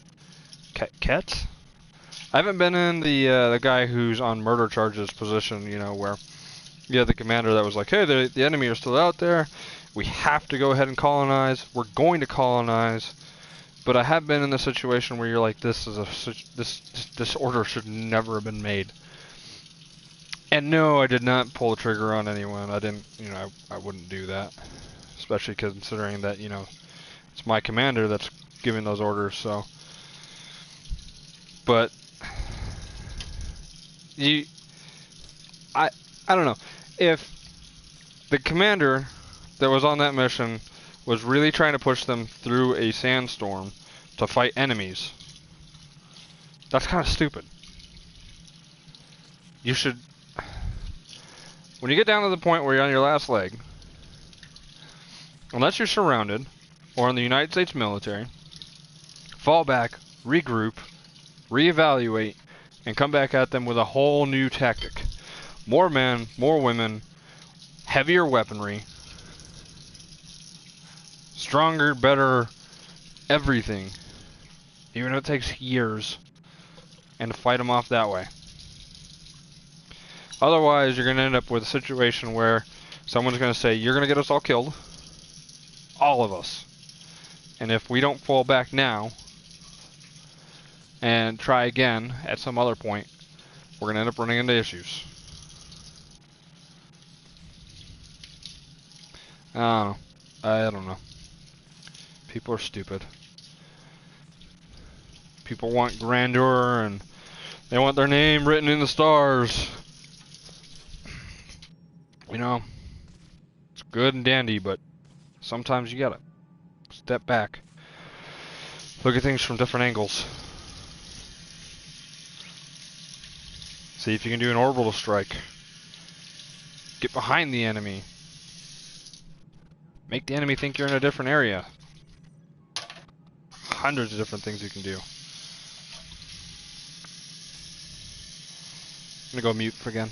Kets? I haven't been in the guy who's on murder charges position, you know, where you have the commander that was like, hey, the enemy are still out there. We have to go ahead and colonize. We're going to colonize. But I have been in the situation where you're like, this order should never have been made. And no, I did not pull the trigger on anyone. I didn't, you know, I wouldn't do that. Especially considering that, you know, it's my commander that's giving those orders, so. But, I don't know. If the commander that was on that mission was really trying to push them through a sandstorm to fight enemies, that's kind of stupid. You should, when you get down to the point where you're on your last leg, unless you're surrounded, or in the United States military, fall back, regroup, reevaluate, and come back at them with a whole new tactic. More men, more women, heavier weaponry, stronger, better, everything. Even if it takes years. And to fight them off that way. Otherwise, you're going to end up with a situation where someone's going to say, you're going to get us all killed. All of us. And if we don't fall back now, and try again at some other point, we're going to end up running into issues. I don't know. People are stupid. People want grandeur and they want their name written in the stars. You know, it's good and dandy, but sometimes you gotta step back. Look at things from different angles. See if you can do an orbital strike. Get behind the enemy. Make the enemy think you're in a different area. Hundreds of different things you can do. I'm gonna go mute for again.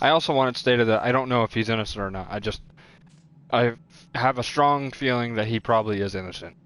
I also want it stated that I don't know if he's innocent or not. I have a strong feeling that he probably is innocent.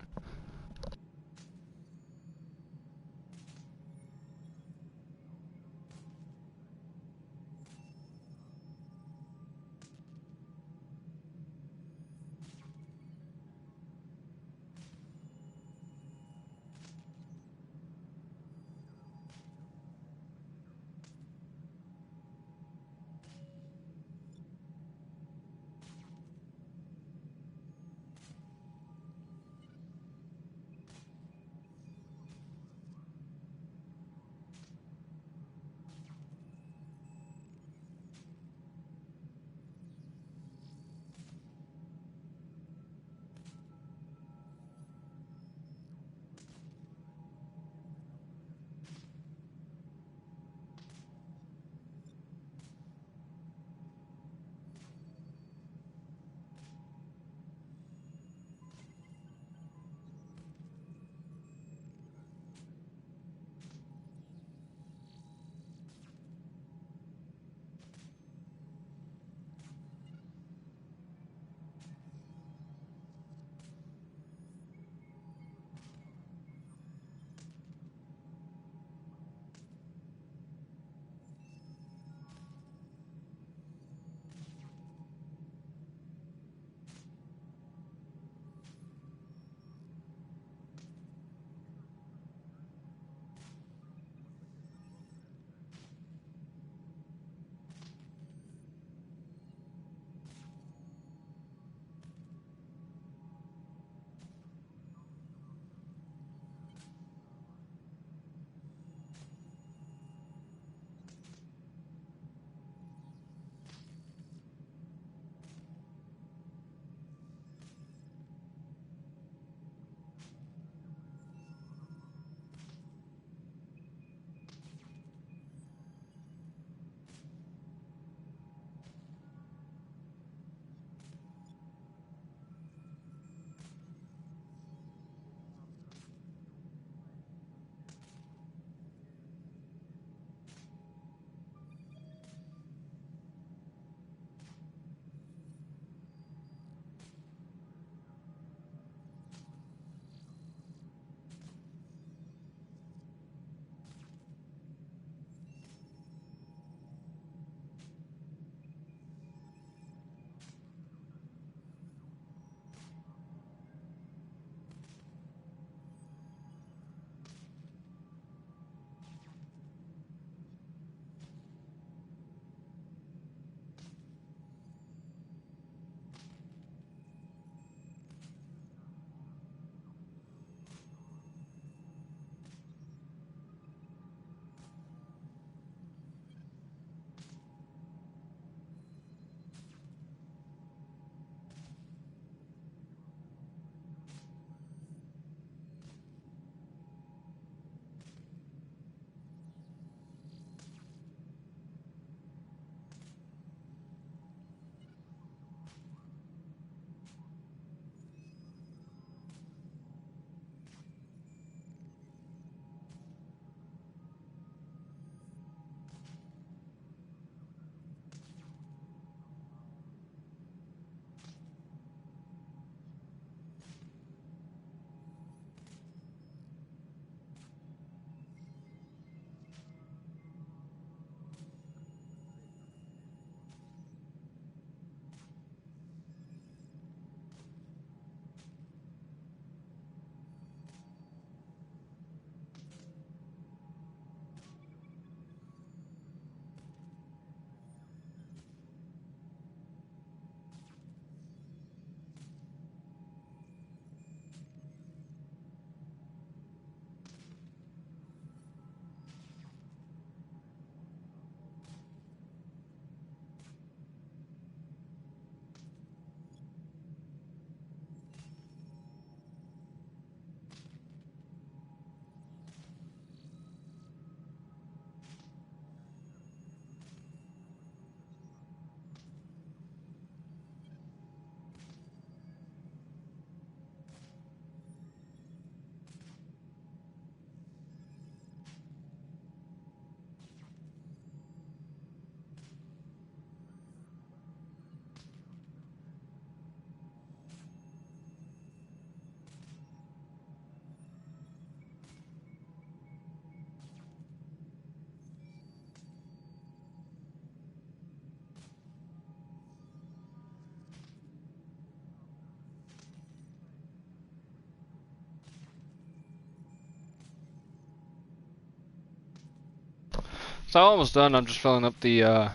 So I'm almost done. I'm just filling up the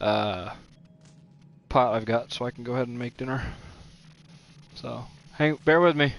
pot I've got so I can go ahead and make dinner. So bear with me.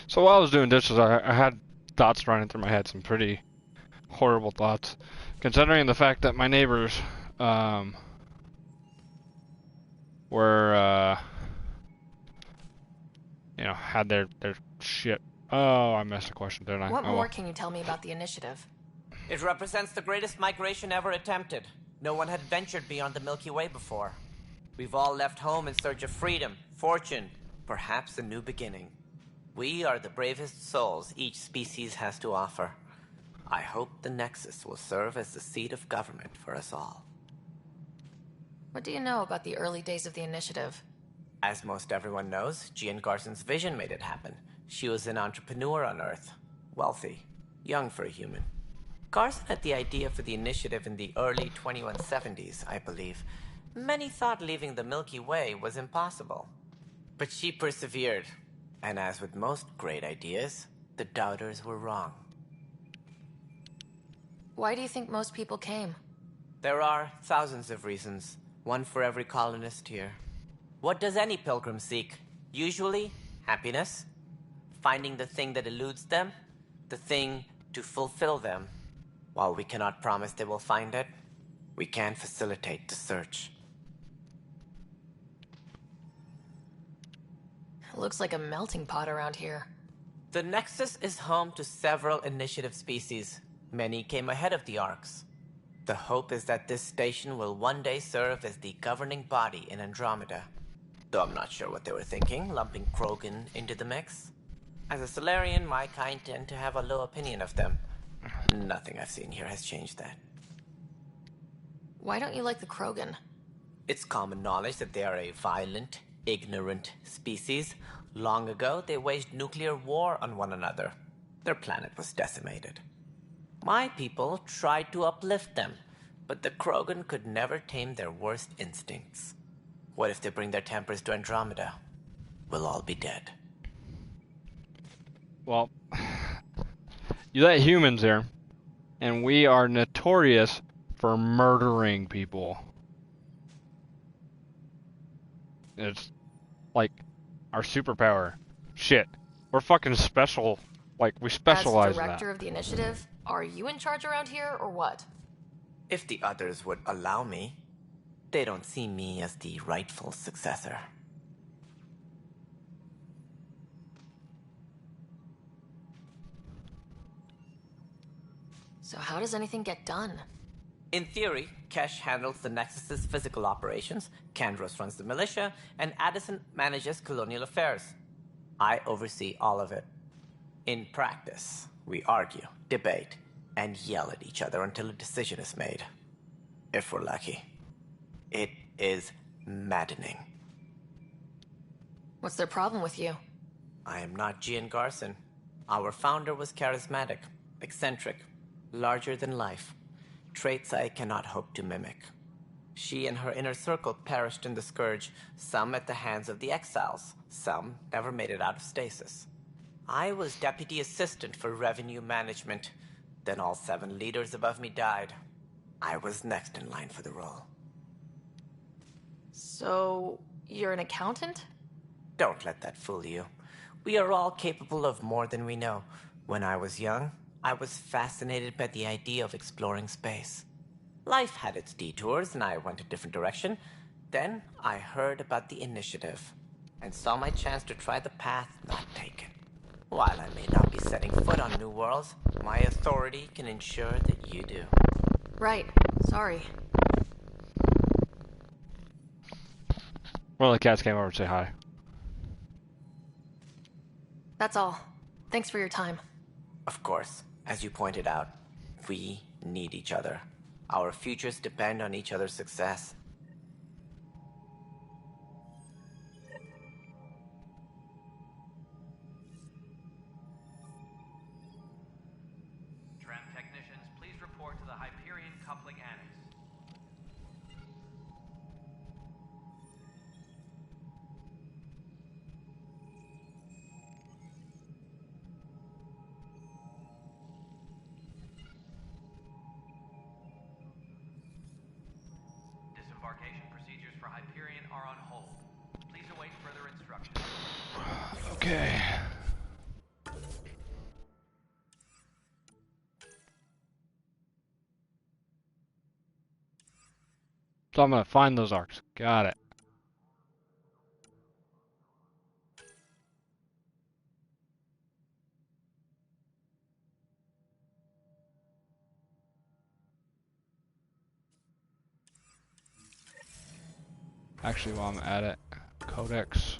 So while I was doing dishes, I had thoughts running through my head, some pretty horrible thoughts, considering the fact that my neighbors were, you know, had their shit. Oh, I missed a question, didn't I? What more can you tell me about the initiative? It represents the greatest migration ever attempted. No one had ventured beyond the Milky Way before. We've all left home in search of freedom, fortune, perhaps a new beginning. We are the bravest souls each species has to offer. I hope the Nexus will serve as the seat of government for us all. What do you know about the early days of the initiative? As most everyone knows, Jean Garson's vision made it happen. She was an entrepreneur on Earth. Wealthy. Young for a human. Garson had the idea for the initiative in the early 2170s, I believe. Many thought leaving the Milky Way was impossible. But she persevered. And as with most great ideas, the doubters were wrong. Why do you think most people came? There are thousands of reasons, one for every colonist here. What does any pilgrim seek? Usually, happiness. Finding the thing that eludes them, the thing to fulfill them. While we cannot promise they will find it, we can facilitate the search. It looks like a melting pot around here. The Nexus is home to several initiative species. Many came ahead of the Arks. The hope is that this station will one day serve as the governing body in Andromeda. Though I'm not sure what they were thinking, lumping Krogan into the mix. As a Solarian, my kind tend to have a low opinion of them. Nothing I've seen here has changed that. Why don't you like the Krogan? It's common knowledge that they are a violent, ignorant species. Long ago, they waged nuclear war on one another. Their planet was decimated. My people tried to uplift them, but the Krogan could never tame their worst instincts. What if they bring their tempers to Andromeda? We'll all be dead. Well, you let humans here, and we are notorious for murdering people. It's like our superpower. Shit. We're fucking special. Like, we specialize As in director of the initiative, are you in charge around here, or what? If the others would allow me, they don't see me as the rightful successor. So how does anything get done? In theory, Kesh handles the Nexus's physical operations, Kandros runs the militia, and Addison manages colonial affairs. I oversee all of it. In practice, we argue, debate, and yell at each other until a decision is made. If we're lucky. It is maddening. What's their problem with you? I am not Jean Garson. Our founder was charismatic, eccentric, larger than life. Traits I cannot hope to mimic. She and her inner circle perished in the Scourge, some at the hands of the Exiles, some never made it out of stasis. I was deputy assistant for revenue management. Then all 7 leaders above me died. I was next in line for the role. So, you're an accountant? Don't let that fool you. We are all capable of more than we know. When I was young, I was fascinated by the idea of exploring space. Life had its detours, and I went a different direction. Then I heard about the initiative, and saw my chance to try the path not taken. While I may not be setting foot on new worlds, my authority can ensure that you do. Right. Sorry. One of the cats came over to say hi. That's all. Thanks for your time. Of course, as you pointed out, we need each other. Our futures depend on each other's success. Tram technicians, please report to the Hyperion Coupling Annex. Disembarkation procedures for Hyperion are on hold. Please await further instructions. Okay. So I'm gonna find those arcs. Got it. Actually, while I'm at it, Codex.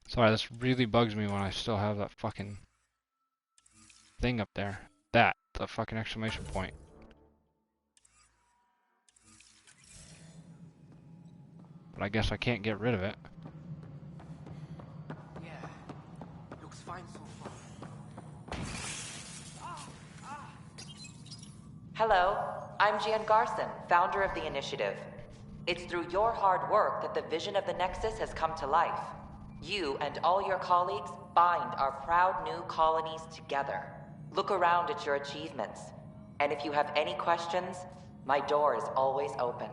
Sorry, this really bugs me when I still have that fucking thing up there. That, the fucking exclamation point. But I guess I can't get rid of it. Yeah, looks fine so far. Hello, I'm Jan Garson, founder of the initiative. It's through your hard work that the vision of the Nexus has come to life. You and all your colleagues bind our proud new colonies together. Look around at your achievements. And if you have any questions, my door is always open.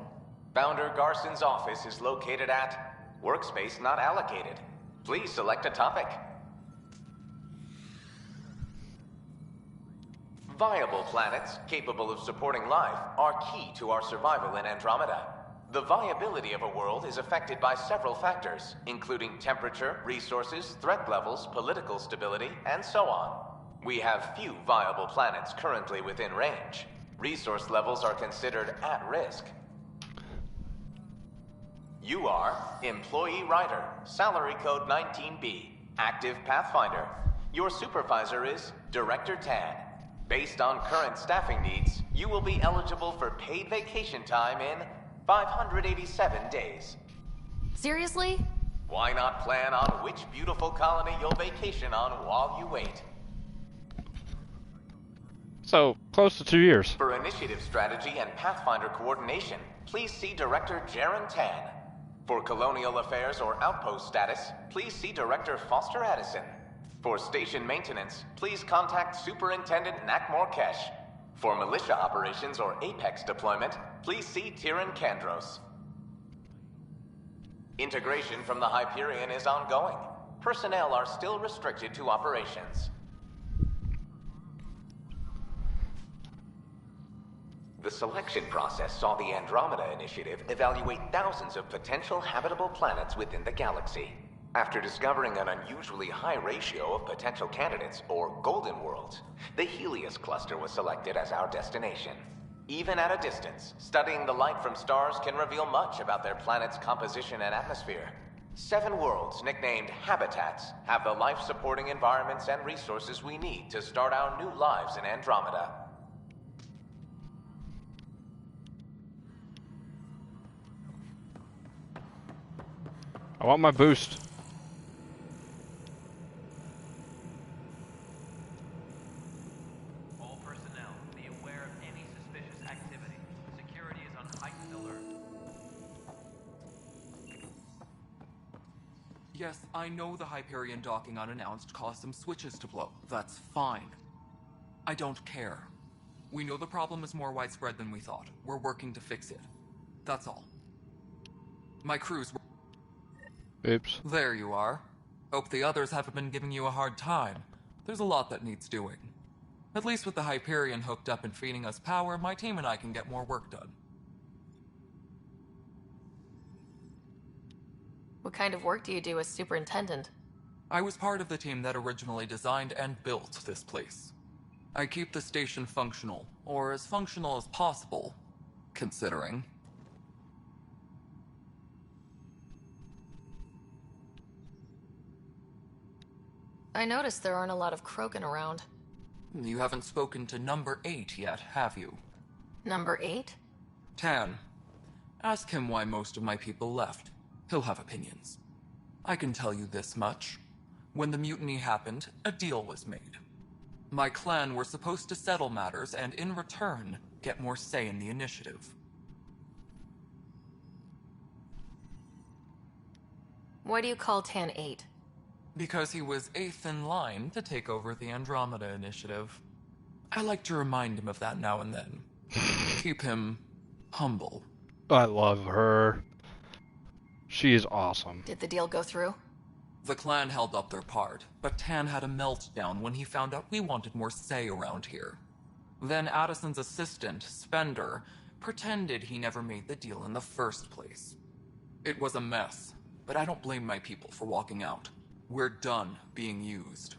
Founder Garson's office is located at Workspace Not Allocated. Please select a topic. Viable planets capable of supporting life are key to our survival in Andromeda. The viability of a world is affected by several factors, including temperature, resources, threat levels, political stability, and so on. We have few viable planets currently within range. Resource levels are considered at risk. You are Employee Writer, Salary Code 19B, Active Pathfinder. Your supervisor is Director Tan. Based on current staffing needs, you will be eligible for paid vacation time in 587 days. Seriously? Why not plan on which beautiful colony you'll vacation on while you wait? So, close to 2 years. For initiative strategy and Pathfinder coordination, please see Director Jaren Tan. For colonial affairs or outpost status, please see Director Foster Addison. For station maintenance, please contact Superintendent Nakmor Kesh. For militia operations or Apex deployment, please see Tyran Kandros. Integration from the Hyperion is ongoing. Personnel are still restricted to operations. The selection process saw the Andromida Initiative evaluate thousands of potential habitable planets within the galaxy. After discovering an unusually high ratio of potential candidates, or golden worlds, the Helios cluster was selected as our destination. Even at a distance, studying the light from stars can reveal much about their planet's composition and atmosphere. 7 worlds, nicknamed habitats, have the life-supporting environments and resources we need to start our new lives in Andromeda. I want my boost. Yes, I know the Hyperion docking unannounced caused some switches to blow. That's fine. I don't care. We know the problem is more widespread than we thought. We're working to fix it. That's all. My crews... Oops. There you are. Hope the others haven't been giving you a hard time. There's a lot that needs doing. At least with the Hyperion hooked up and feeding us power, my team and I can get more work done. What kind of work do you do as superintendent? I was part of the team that originally designed and built this place. I keep the station functional, or as functional as possible, considering. I noticed there aren't a lot of Krogan around. You haven't spoken to number 8 yet, have you? Number 8? Tan. Ask him why most of my people left. He'll have opinions. I can tell you this much. When the mutiny happened, a deal was made. My clan were supposed to settle matters and, in return, get more say in the initiative. Why do you call Tan 8? Because he was 8th in line to take over the Andromida initiative. I like to remind him of that now and then. Keep him humble. I love her. She is awesome. Did the deal go through? The clan held up their part, but Tan had a meltdown when he found out we wanted more say around here. Then Addison's assistant, Spender, pretended he never made the deal in the first place. It was a mess, but I don't blame my people for walking out. We're done being used.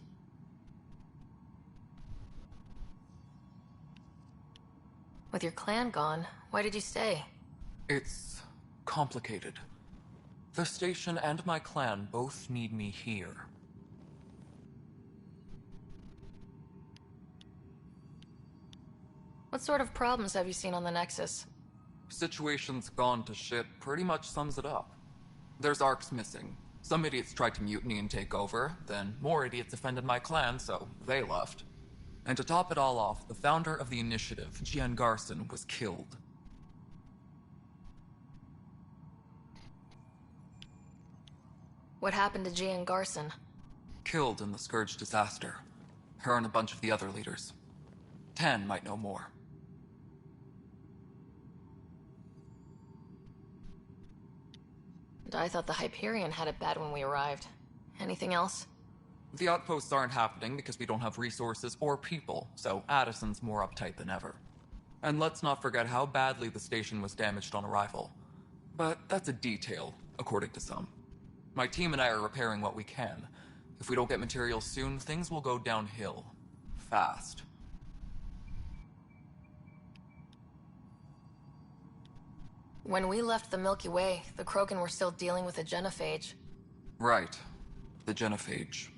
With your clan gone, why did you stay? It's complicated. The station and my clan both need me here. What sort of problems have you seen on the Nexus? Situation's gone to shit pretty much sums it up. There's arcs missing. Some idiots tried to mutiny and take over, then more idiots offended my clan, so they left. And to top it all off, the founder of the initiative, Gian Garson, was killed. What happened to Gian Garson? Killed in the Scourge disaster. Her and a bunch of the other leaders. Tan might know more. And I thought the Hyperion had it bad when we arrived. Anything else? The outposts aren't happening because we don't have resources or people, so Addison's more uptight than ever. And let's not forget how badly the station was damaged on arrival. But that's a detail, according to some. My team and I are repairing what we can. If we don't get materials soon, things will go downhill. Fast. When we left the Milky Way, the Krogan were still dealing with a genophage. Right. The genophage.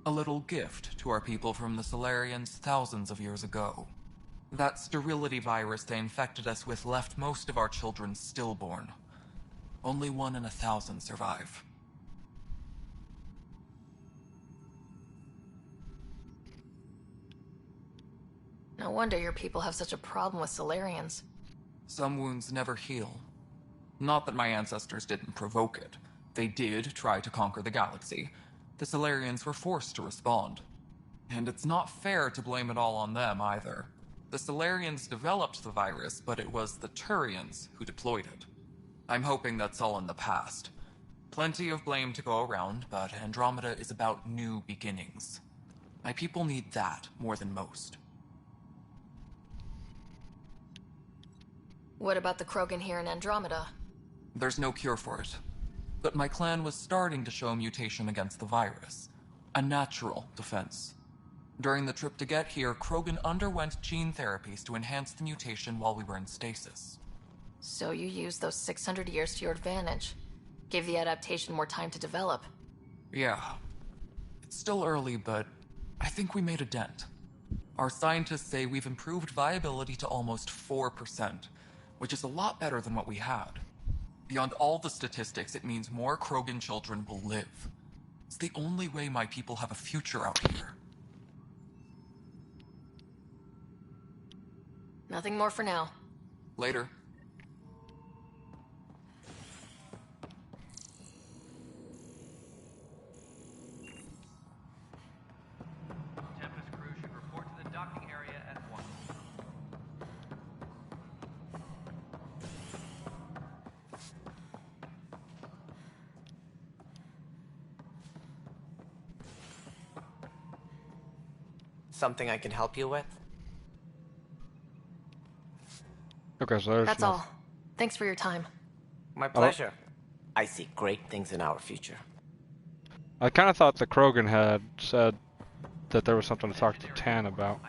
A little gift to our people from the Solarians thousands of years ago. That sterility virus they infected us with left most of our children stillborn. Only 1 in 1,000 survive. No wonder your people have such a problem with Solarians. Some wounds never heal. Not that my ancestors didn't provoke it. They did try to conquer the galaxy. The Solarians were forced to respond. And it's not fair to blame it all on them, either. The Solarians developed the virus, but it was the Turians who deployed it. I'm hoping that's all in the past. Plenty of blame to go around, but Andromeda is about new beginnings. My people need that more than most. What about the Krogan here in Andromeda? There's no cure for it. But my clan was starting to show mutation against the virus. A natural defense. During the trip to get here, Krogan underwent gene therapies to enhance the mutation while we were in stasis. So you used those 600 years to your advantage. Gave the adaptation more time to develop. Yeah. It's still early, but I think we made a dent. Our scientists say we've improved viability to almost 4%, which is a lot better than what we had. Beyond all the statistics, it means more Krogan children will live. It's the only way my people have a future out here. Nothing more for now. Later. Something I can help you with? Okay, so there's That's all. Thanks for your time. My pleasure. I see great things in our future. I kind of thought that Krogan had said that there was something to talk to Tan about.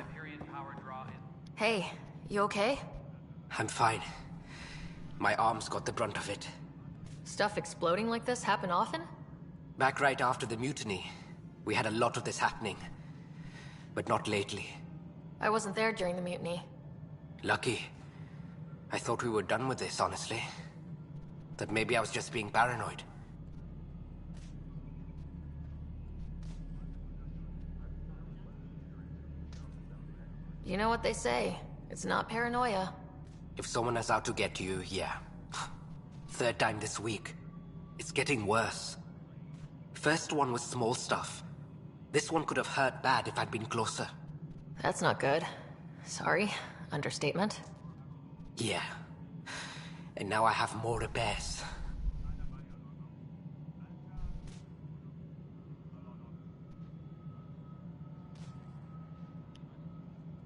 Hey, you okay? I'm fine. My arms got the brunt of it. Stuff exploding like this happen often? Back right after the mutiny, we had a lot of this happening. But not lately. I wasn't there during the mutiny. Lucky. I thought we were done with this, honestly. That maybe I was just being paranoid. You know what they say. It's not paranoia. If someone is out to get you, yeah. Third time this week. It's getting worse. First one was small stuff. This one could have hurt bad if I'd been closer. That's not good. Sorry. Understatement. Yeah. And now I have more repairs.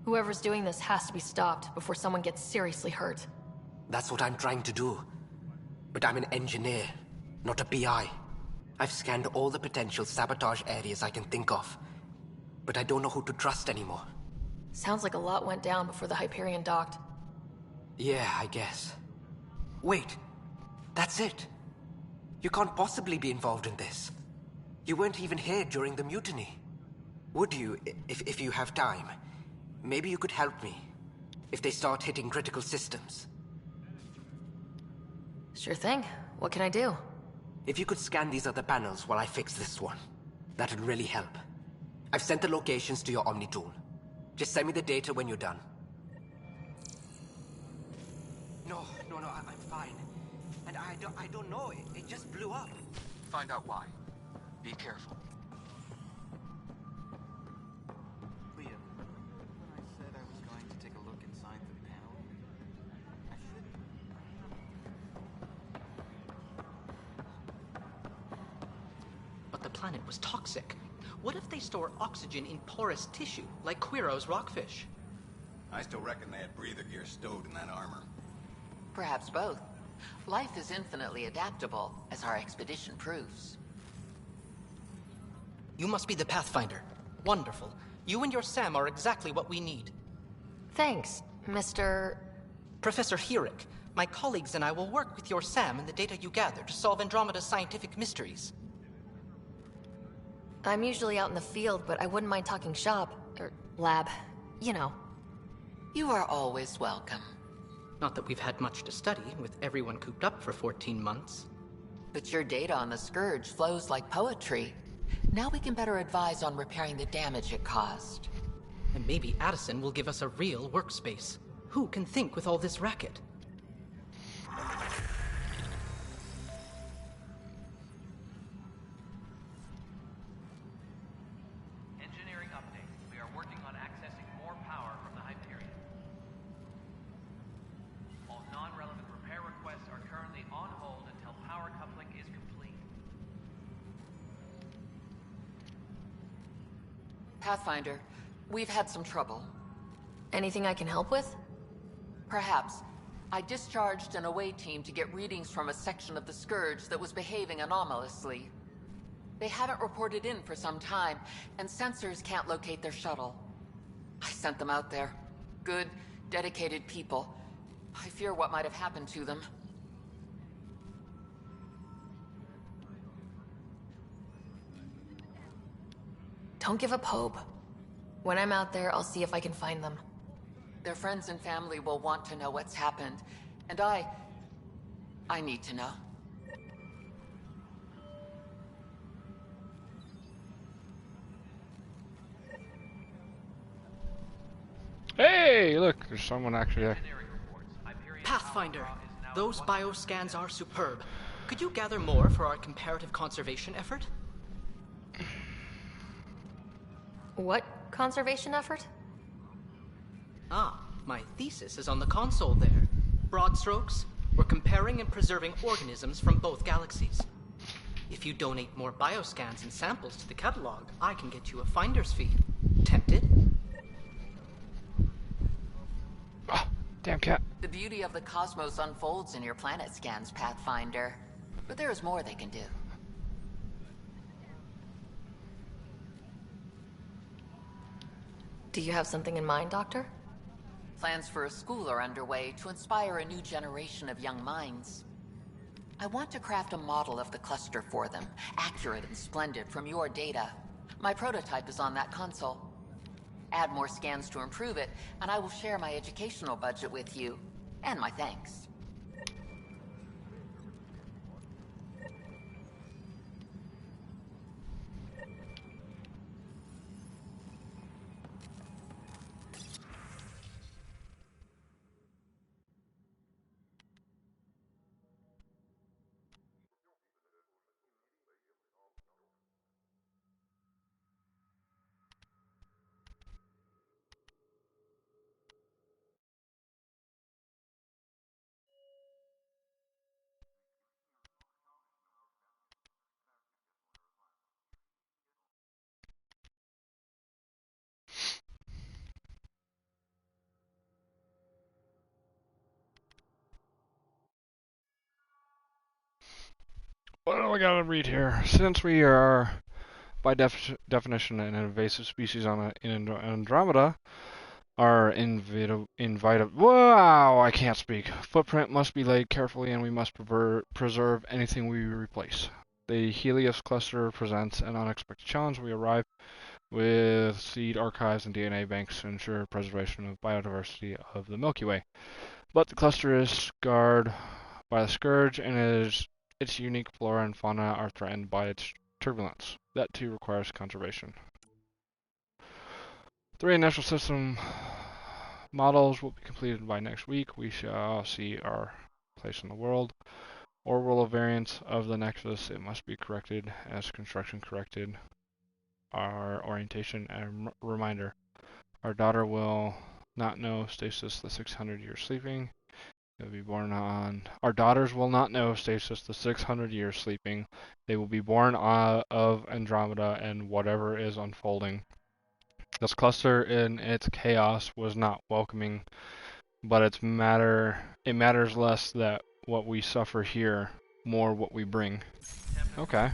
Whoever's doing this has to be stopped before someone gets seriously hurt. That's what I'm trying to do. But I'm an engineer, not a PI. I've scanned all the potential sabotage areas I can think of. But I don't know who to trust anymore. Sounds like a lot went down before the Hyperion docked. Yeah, I guess. Wait. That's it. You can't possibly be involved in this. You weren't even here during the mutiny. Would you, if you have time? Maybe you could help me. If they start hitting critical systems. Sure thing. What can I do? If you could scan these other panels while I fix this one, that'd really help. I've sent the locations to your Omni tool. Just send me the data when you're done. No, I'm fine. And I don't know, it just blew up. Find out why. Be careful. Leah, when I said I was going to take a look inside the panel, I should... But the planet was toxic. What if they store oxygen in porous tissue, like Quiro's rockfish? I still reckon they had breather gear stowed in that armor. Perhaps both. Life is infinitely adaptable, as our expedition proves. You must be the Pathfinder. Wonderful. You and your Sam are exactly what we need. Thanks, Mr... Professor Herrick. My colleagues and I will work with your Sam and the data you gather to solve Andromeda's scientific mysteries. I'm usually out in the field, but I wouldn't mind talking shop. Or lab. You know. You are always welcome. Not that we've had much to study, with everyone cooped up for 14 months. But your data on the Scourge flows like poetry. Now we can better advise on repairing the damage it caused. And maybe Addison will give us a real workspace. Who can think with all this racket? Engineering update. We are working on accessing more power from the Hyperion. All non-relevant repair requests are currently on hold until power coupling is complete. Pathfinder, we've had some trouble. Anything I can help with? Perhaps. I discharged an away team to get readings from a section of the Scourge that was behaving anomalously. They haven't reported in for some time, and sensors can't locate their shuttle. I sent them out there. Good, dedicated people. I fear what might have happened to them. Don't give up hope. When I'm out there, I'll see if I can find them. Their friends and family will want to know what's happened, and I need to know. Hey, look, there's someone actually there. Pathfinder, those bioscans are superb. Could you gather more for our comparative conservation effort? What conservation effort? Ah, my thesis is on the console there. Broad strokes, we're comparing and preserving organisms from both galaxies. If you donate more bioscans and samples to the catalog, I can get you a finder's fee. Tempted? Damn cat. The beauty of the cosmos unfolds in your planet scans, Pathfinder. But there's more they can do. Do you have something in mind, Doctor? Plans for a school are underway to inspire a new generation of young minds. I want to craft a model of the cluster for them, accurate and splendid from your data. My prototype is on that console. Add more scans to improve it, and I will share my educational budget with you, and my thanks. What do I gotta read here? Since we are, by definition, an invasive species in Andromeda, our wow, I can't speak. Footprint must be laid carefully, and we must preserve anything we replace. The Helios cluster presents an unexpected challenge. We arrive with seed archives and DNA banks to ensure preservation of biodiversity of the Milky Way. But the cluster is scarred by the Scourge, and its unique flora and fauna are threatened by its turbulence. That too requires conservation. 3 initial system models will be completed by next week. We shall see our place in the world. Orbital variants of the Nexus, it must be corrected as construction corrected. Our orientation and reminder. Our daughter will not know stasis the 600 years sleeping. They will be born on. Our daughters will not know stasis the 600 years sleeping. They will be born of Andromeda and whatever is unfolding. This cluster in its chaos was not welcoming, but it matters less that what we suffer here, more what we bring. Okay.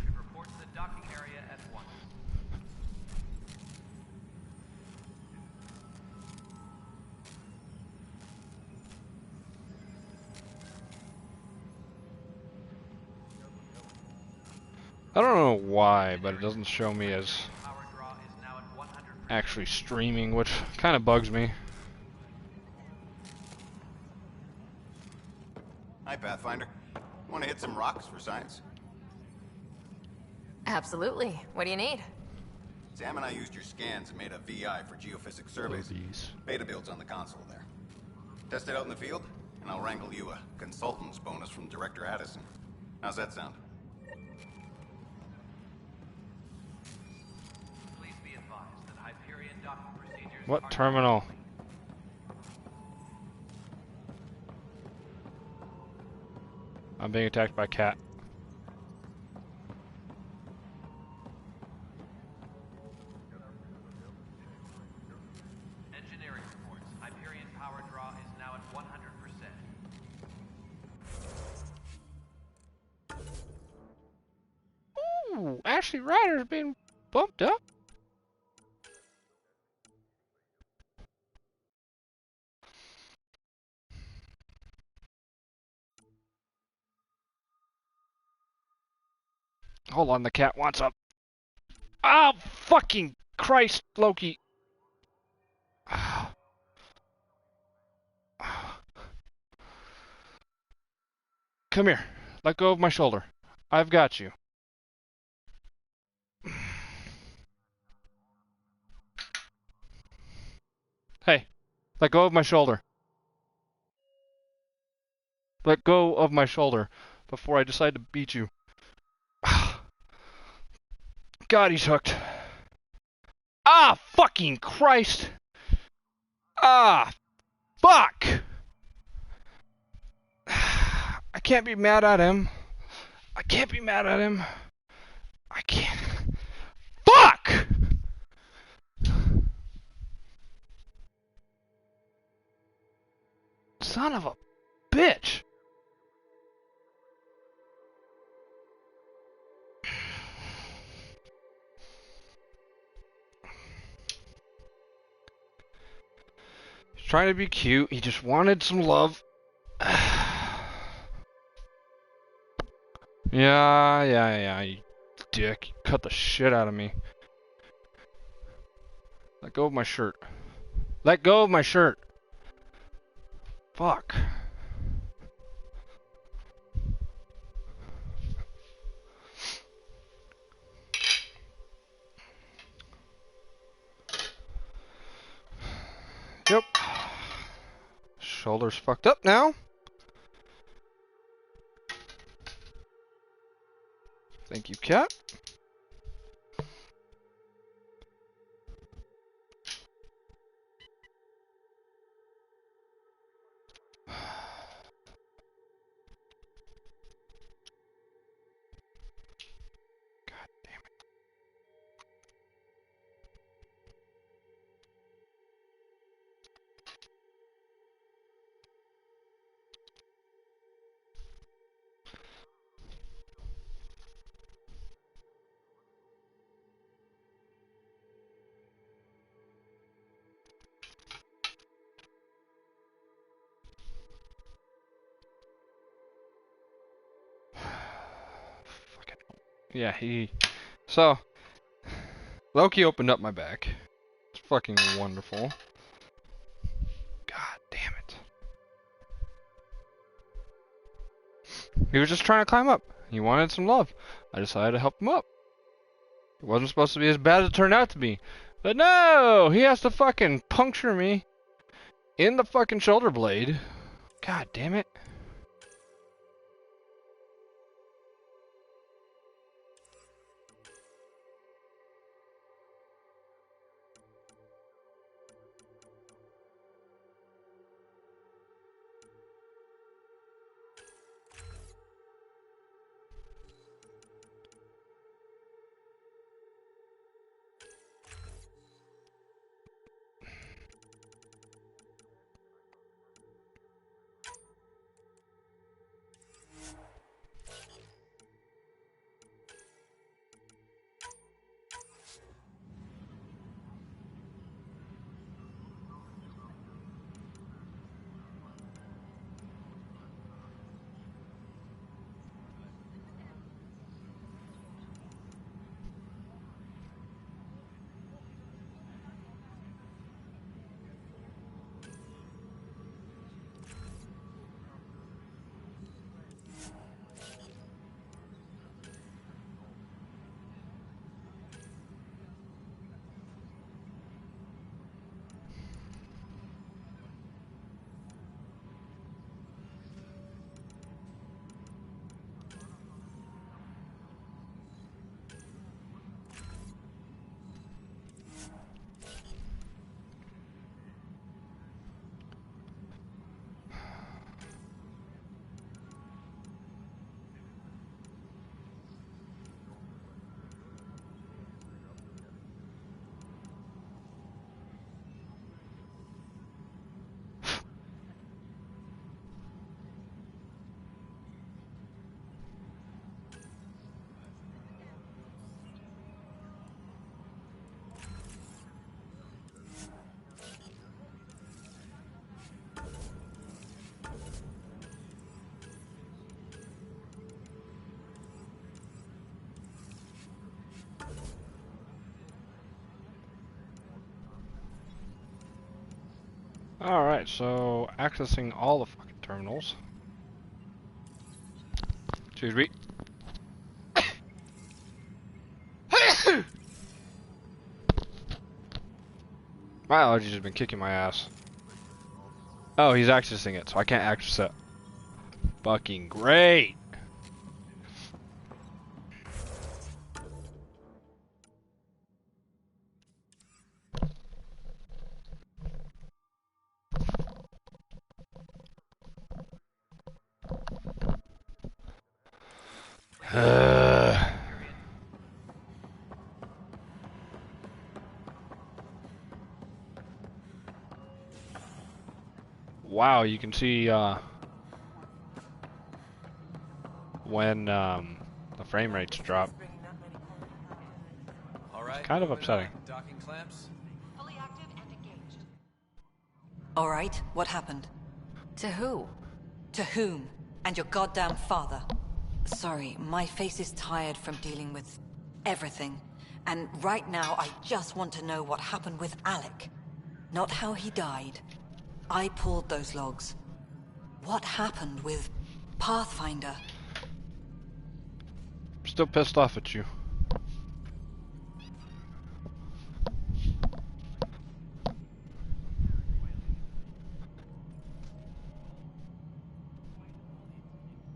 I don't know why, but it doesn't show me as actually streaming, which kind of bugs me. Hi, Pathfinder. Want to hit some rocks for science? Absolutely. What do you need? Sam and I used your scans and made a VI for geophysics surveys. Beta builds on the console there. Test it out in the field, and I'll wrangle you a consultant's bonus from Director Addison. How's that sound? What terminal? I'm being attacked by a cat. Engineering reports. Hyperion power draw is now at 100%. Ooh, Ashley Ryder's been bumped up. Hold on, the cat wants up. Oh, fucking Christ, Loki. Come here. Let go of my shoulder. I've got you. Hey, let go of my shoulder. Let go of my shoulder before I decide to beat you. God, he's hooked. Ah, fucking Christ. Ah, fuck. I can't be mad at him. I can't be mad at him. I can't. Fuck! Son of a bitch! He's trying to be cute. He just wanted some love. Yeah, you dick. You cut the shit out of me. Let go of my shirt. Let go of my shirt. Fuck. Yep. Shoulder's fucked up now. Thank you, cat. Yeah, So, Loki opened up my back. It's fucking wonderful. God damn it. He was just trying to climb up. He wanted some love. I decided to help him up. It wasn't supposed to be as bad as it turned out to be. But no! He has to fucking puncture me in the fucking shoulder blade. God damn it. Alright, so accessing all the fucking terminals. Excuse me. My allergies have been kicking my ass. Oh, he's accessing it, so I can't access it. Fucking great! Wow, you can see when the frame rates drop. Alright, It's kind of moving upsetting. on. Docking clamps. Fully active and engaged. All right, what happened? To who? To whom? And your goddamn father. Sorry, my face is tired from dealing with everything. And right now, I just want to know what happened with Alec. Not how he died. I pulled those logs. What happened with Pathfinder? Still pissed off at you.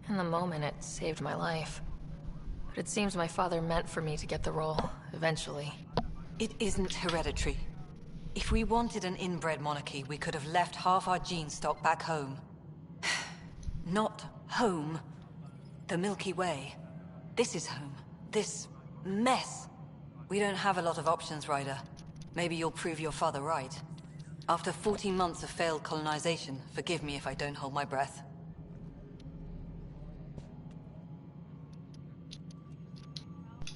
In the moment, it saved my life. But it seems my father meant for me to get the role, eventually. It isn't hereditary. If we wanted an inbred monarchy, we could have left half our gene stock back home. Not home. The Milky Way. This is home. This mess. We don't have a lot of options, Ryder. Maybe you'll prove your father right. After 14 months of failed colonization, forgive me if I don't hold my breath.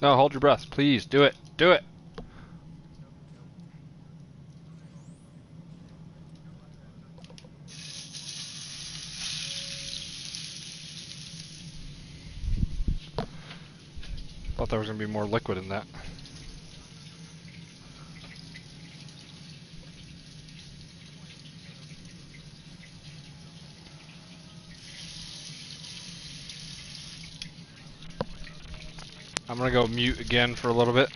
No, hold your breath. Please, do it. Do it. Thought there was going to be more liquid in that. I'm going to go mute again for a little bit.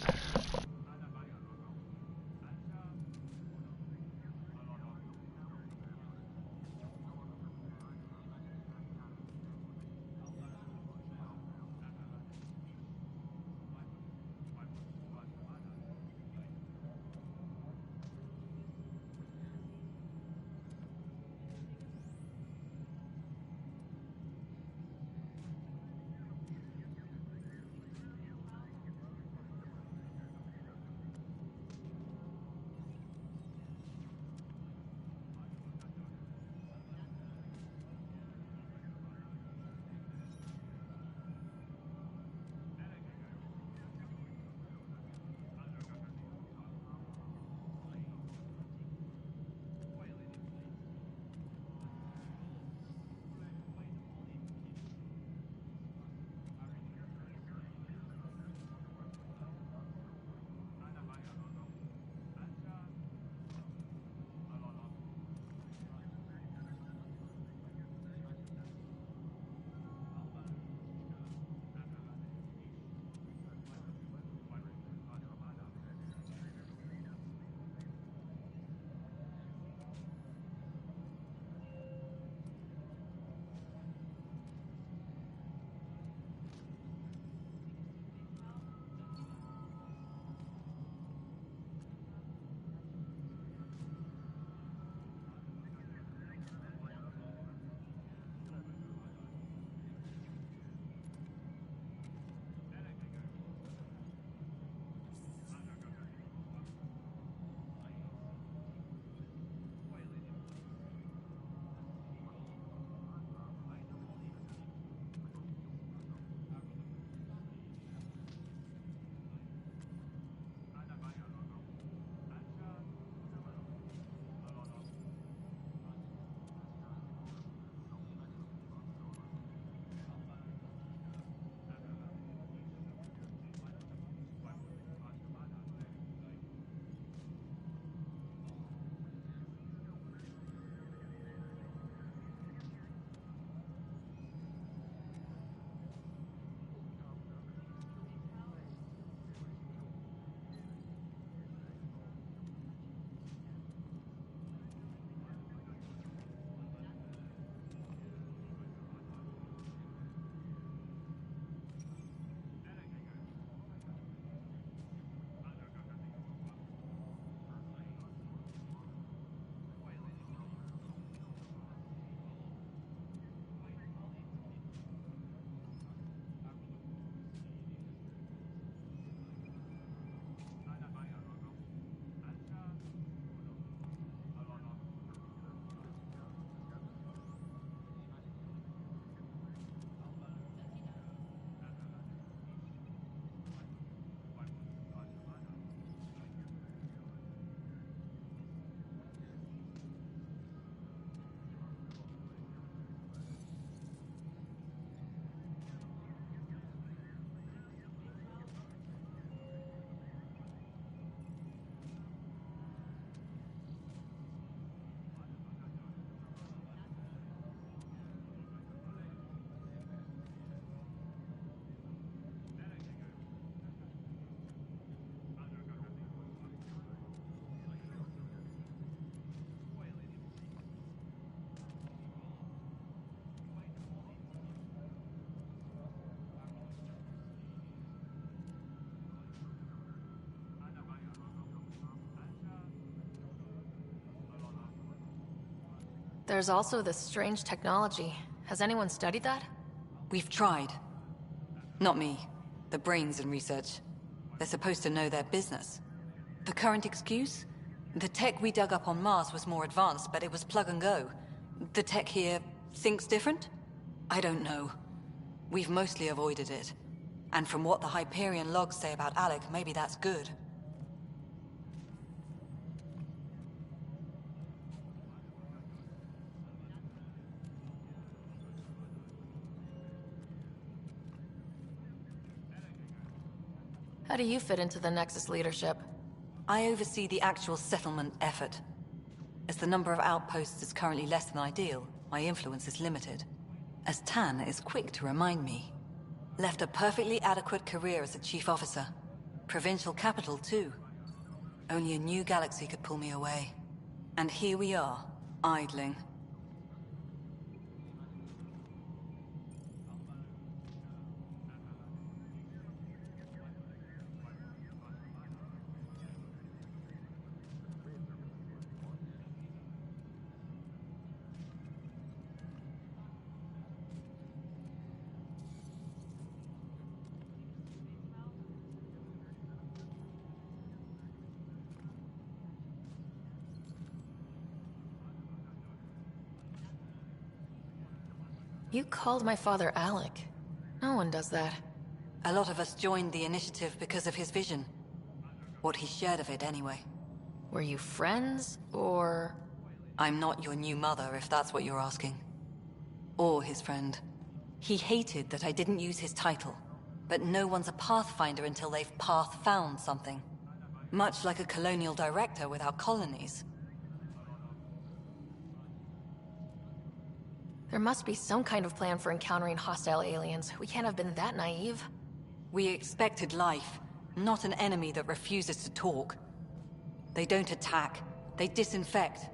There's also this strange technology. Has anyone studied that? We've tried. Not me. The brains in research. They're supposed to know their business. The current excuse? The tech we dug up on Mars was more advanced, but it was plug and go. The tech here thinks different? I don't know. We've mostly avoided it. And from what the Hyperion logs say about Alec, maybe that's good. How do you fit into the Nexus leadership? I oversee the actual settlement effort. As the number of outposts is currently less than ideal, my influence is limited. As Tan is quick to remind me. Left a perfectly adequate career as a chief officer. Provincial capital, too. Only a new galaxy could pull me away. And here we are, idling. You called my father Alec. No one does that. A lot of us joined the initiative because of his vision. What he shared of it, anyway. Were you friends, or...? I'm not your new mother, if that's what you're asking. Or his friend. He hated that I didn't use his title. But no one's a pathfinder until they've path-found something. Much like a colonial director without colonies. There must be some kind of plan for encountering hostile aliens. We can't have been that naive. We expected life, not an enemy that refuses to talk. They don't attack, they disinfect.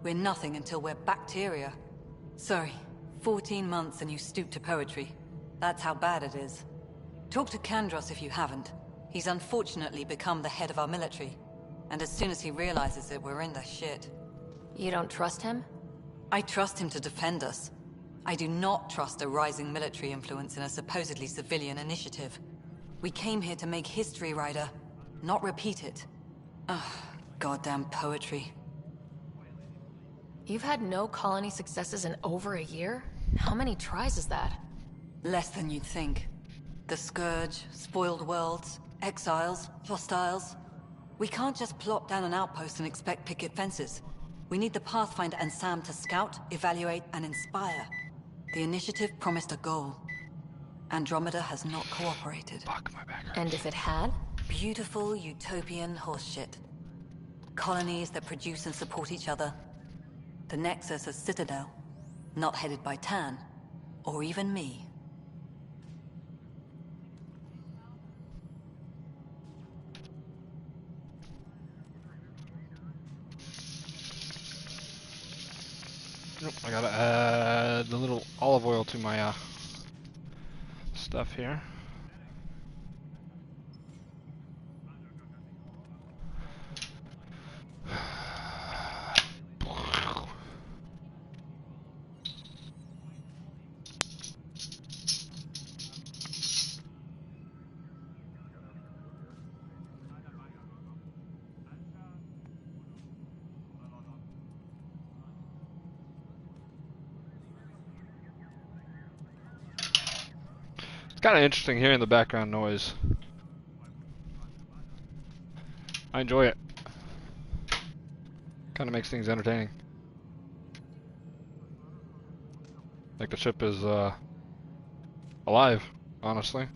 We're nothing until we're bacteria. Sorry, 14 months and you stoop to poetry. That's how bad it is. Talk to Kandros if you haven't. He's unfortunately become the head of our military. And as soon as he realizes it, we're in the shit. You don't trust him? I trust him to defend us. I do not trust a rising military influence in a supposedly civilian initiative. We came here to make history, Ryder, not repeat it. Ugh, goddamn poetry. You've had no colony successes in over a year? How many tries is that? Less than you'd think. The Scourge, spoiled worlds, exiles, hostiles. We can't just plop down an outpost and expect picket fences. We need the Pathfinder and Sam to scout, evaluate, and inspire. The initiative promised a goal. Andromida has not cooperated. Fuck, my back hurts. And if it had? Beautiful utopian horseshit. Colonies that produce and support each other. The Nexus a citadel, not headed by Tan, or even me. I gotta add a little olive oil to my stuff here. Kind of interesting hearing the background noise. I enjoy it. Kind of makes things entertaining. Like the ship is alive, honestly.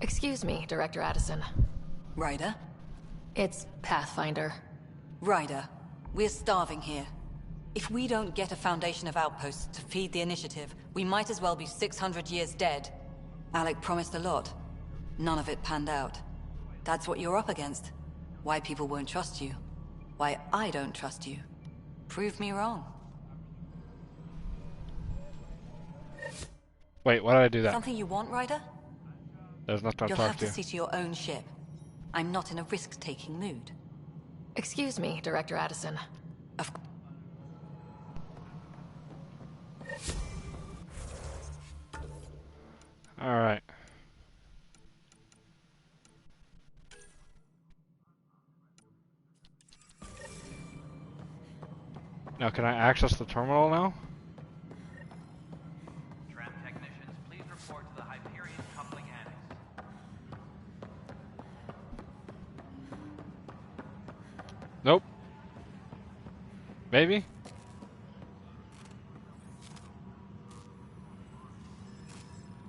Excuse me, Director Addison. Ryder? It's Pathfinder. Ryder, we're starving here. If we don't get a foundation of outposts to feed the initiative, we might as well be 600 years dead. Alec promised a lot. None of it panned out. That's what you're up against. Why people won't trust you. Why I don't trust you. Prove me wrong. Wait, why did I do that? Something you want, Ryder? There's nothing to You'll talk have to to. see to your own ship. I'm not in a risk-taking mood. Excuse me, Director Addison. Alright. Now, can I access the terminal now? Tram technicians, please report to the Hyperion coupling annex. Nope. Maybe?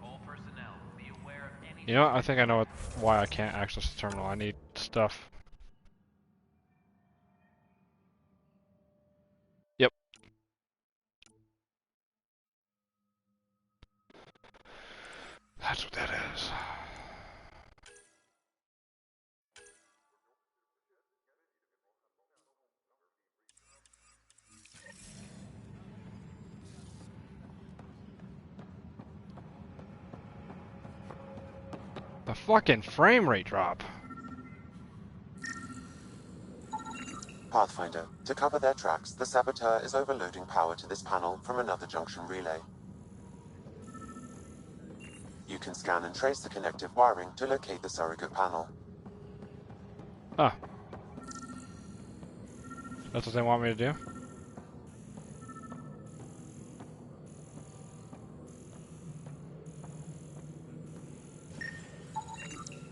All personnel, be aware of any... You know what? I think I know why I can't access the terminal. I need stuff. Yep. That's what that is. The fucking frame rate drop. Pathfinder, to cover their tracks, the Saboteur is overloading power to this panel from another junction relay. You can scan and trace the connective wiring to locate the surrogate panel. Ah. That's what they want me to do?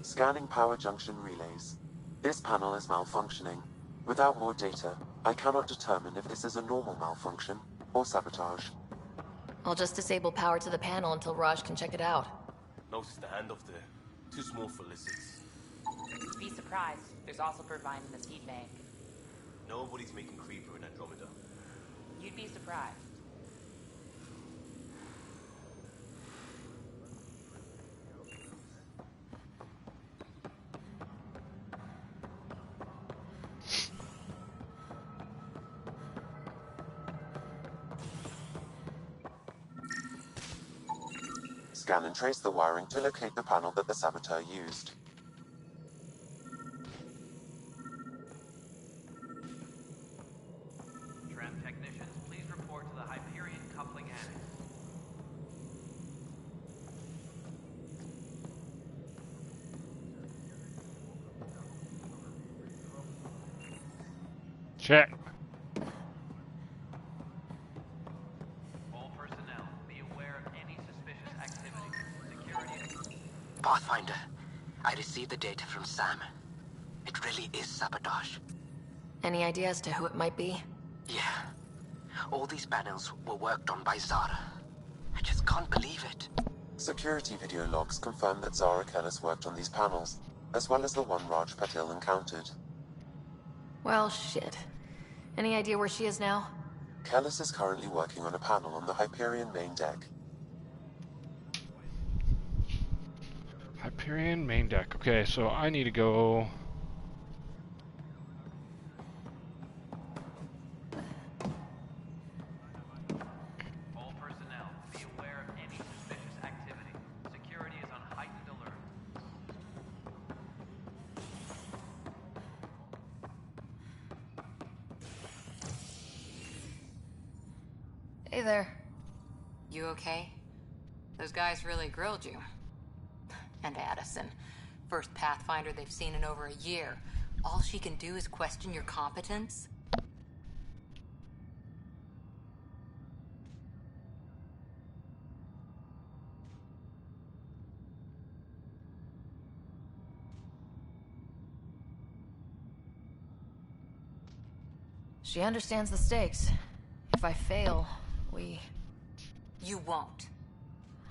Scanning power junction relays. This panel is malfunctioning. Without more data, I cannot determine if this is a normal malfunction or sabotage. I'll just disable power to the panel until Raj can check it out. Notice the handoff there. Too small for lizards. Be surprised. There's also provine in the seed bank. Nobody's making Creeper in Andromida. You'd be surprised. Scan and trace the wiring to locate the panel that the Saboteur used. Tram technicians, please report to the Hyperion coupling annex. Check. All personnel, be aware of any suspicious activity. Security... Pathfinder, I received the data from Sam. It really is sabotage. Any idea as to who it might be? Yeah. All these panels were worked on by Zara. I just can't believe it. Security video logs confirm that Zara Kellis worked on these panels, as well as the one Raj Patil encountered. Well, shit. Any idea where she is now? Kellis is currently working on a panel on the Hyperion main deck. Hyperion main deck. Okay, so I need to go... All personnel, be aware of any suspicious activity. Security is on heightened alert. Hey there. You okay? Those guys really grilled you. And Addison. First Pathfinder they've seen in over a year. All she can do is question your competence? She understands the stakes. If I fail, we... You won't.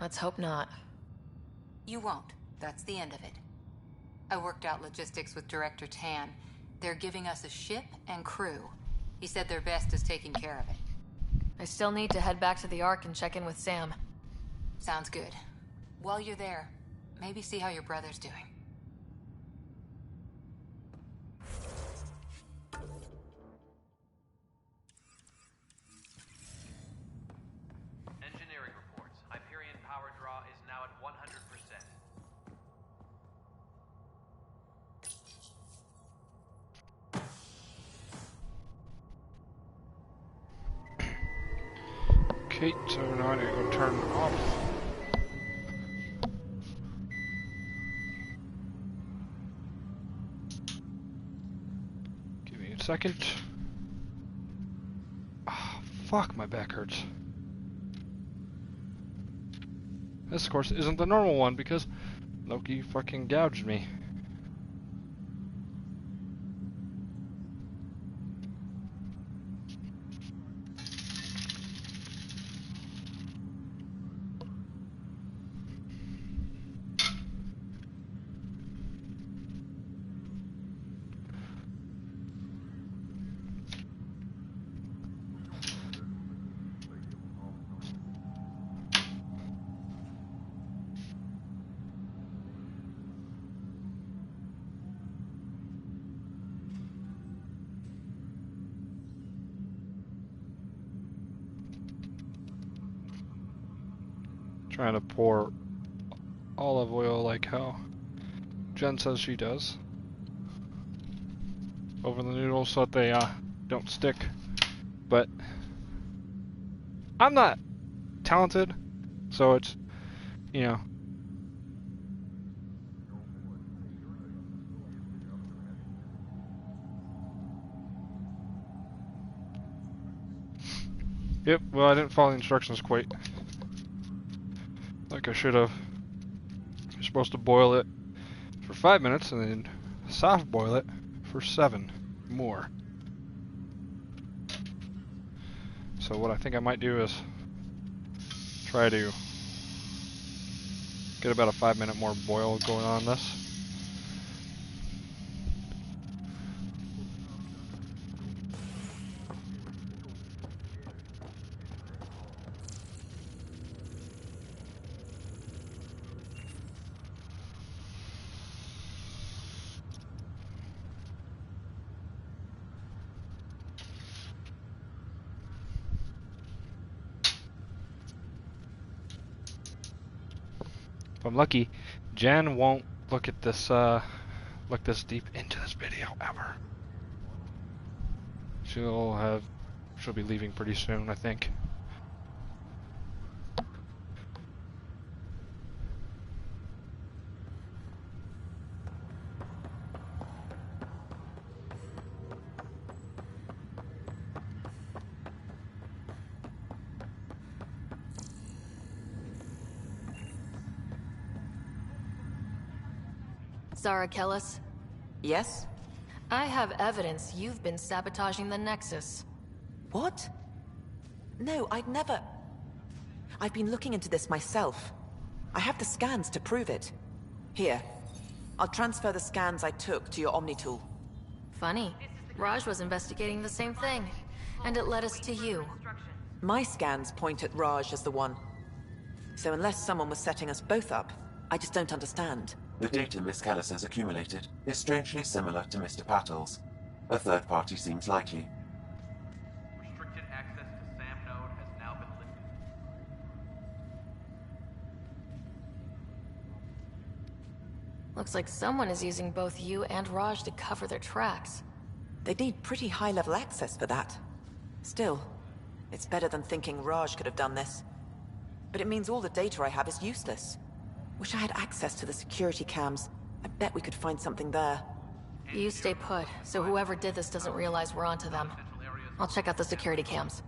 Let's hope not. You won't. That's the end of it. I worked out logistics with Director Tan. They're giving us a ship and crew. He said their best is taking care of it. I still need to head back to the Ark and check in with Sam. Sounds good. While you're there, maybe see how your brother's doing. Engineering reports. Hyperion power draw is now at 100%. Okay, so now I need to go turn off. Give me a second. Oh, fuck, my back hurts. This, of course, isn't the normal one because Loki fucking gouged me. Trying to pour olive oil like how Jen says she does over the noodles so that they don't stick. But I'm not talented, so it's, you know. Yep, well, I didn't follow the instructions quite like I should have. You're supposed to boil it for 5 minutes and then soft boil it for 7 more. So what I think I might do is try to get about a 5-minute more boil going on this. If I'm lucky, Jen won't look at this, look this deep into this video ever. She'll be leaving pretty soon, I think. Zara Kellis? Yes? I have evidence you've been sabotaging the Nexus. What? No, I'd never... I've been looking into this myself. I have the scans to prove it. Here. I'll transfer the scans I took to your Omni tool. Funny. Raj was investigating the same thing, and it led us to you. My scans point at Raj as the one. So unless someone was setting us both up, I just don't understand. The data Miss Kellis has accumulated is strangely similar to Mr. Patel's. A third party seems likely. Restricted access to SAM node has now been lifted. Looks like someone is using both you and Raj to cover their tracks. They need pretty high-level access for that. Still, it's better than thinking Raj could have done this. But it means all the data I have is useless. Wish I had access to the security cams. I bet we could find something there. You stay put, so whoever did this doesn't realize we're onto them. I'll check out the security cams.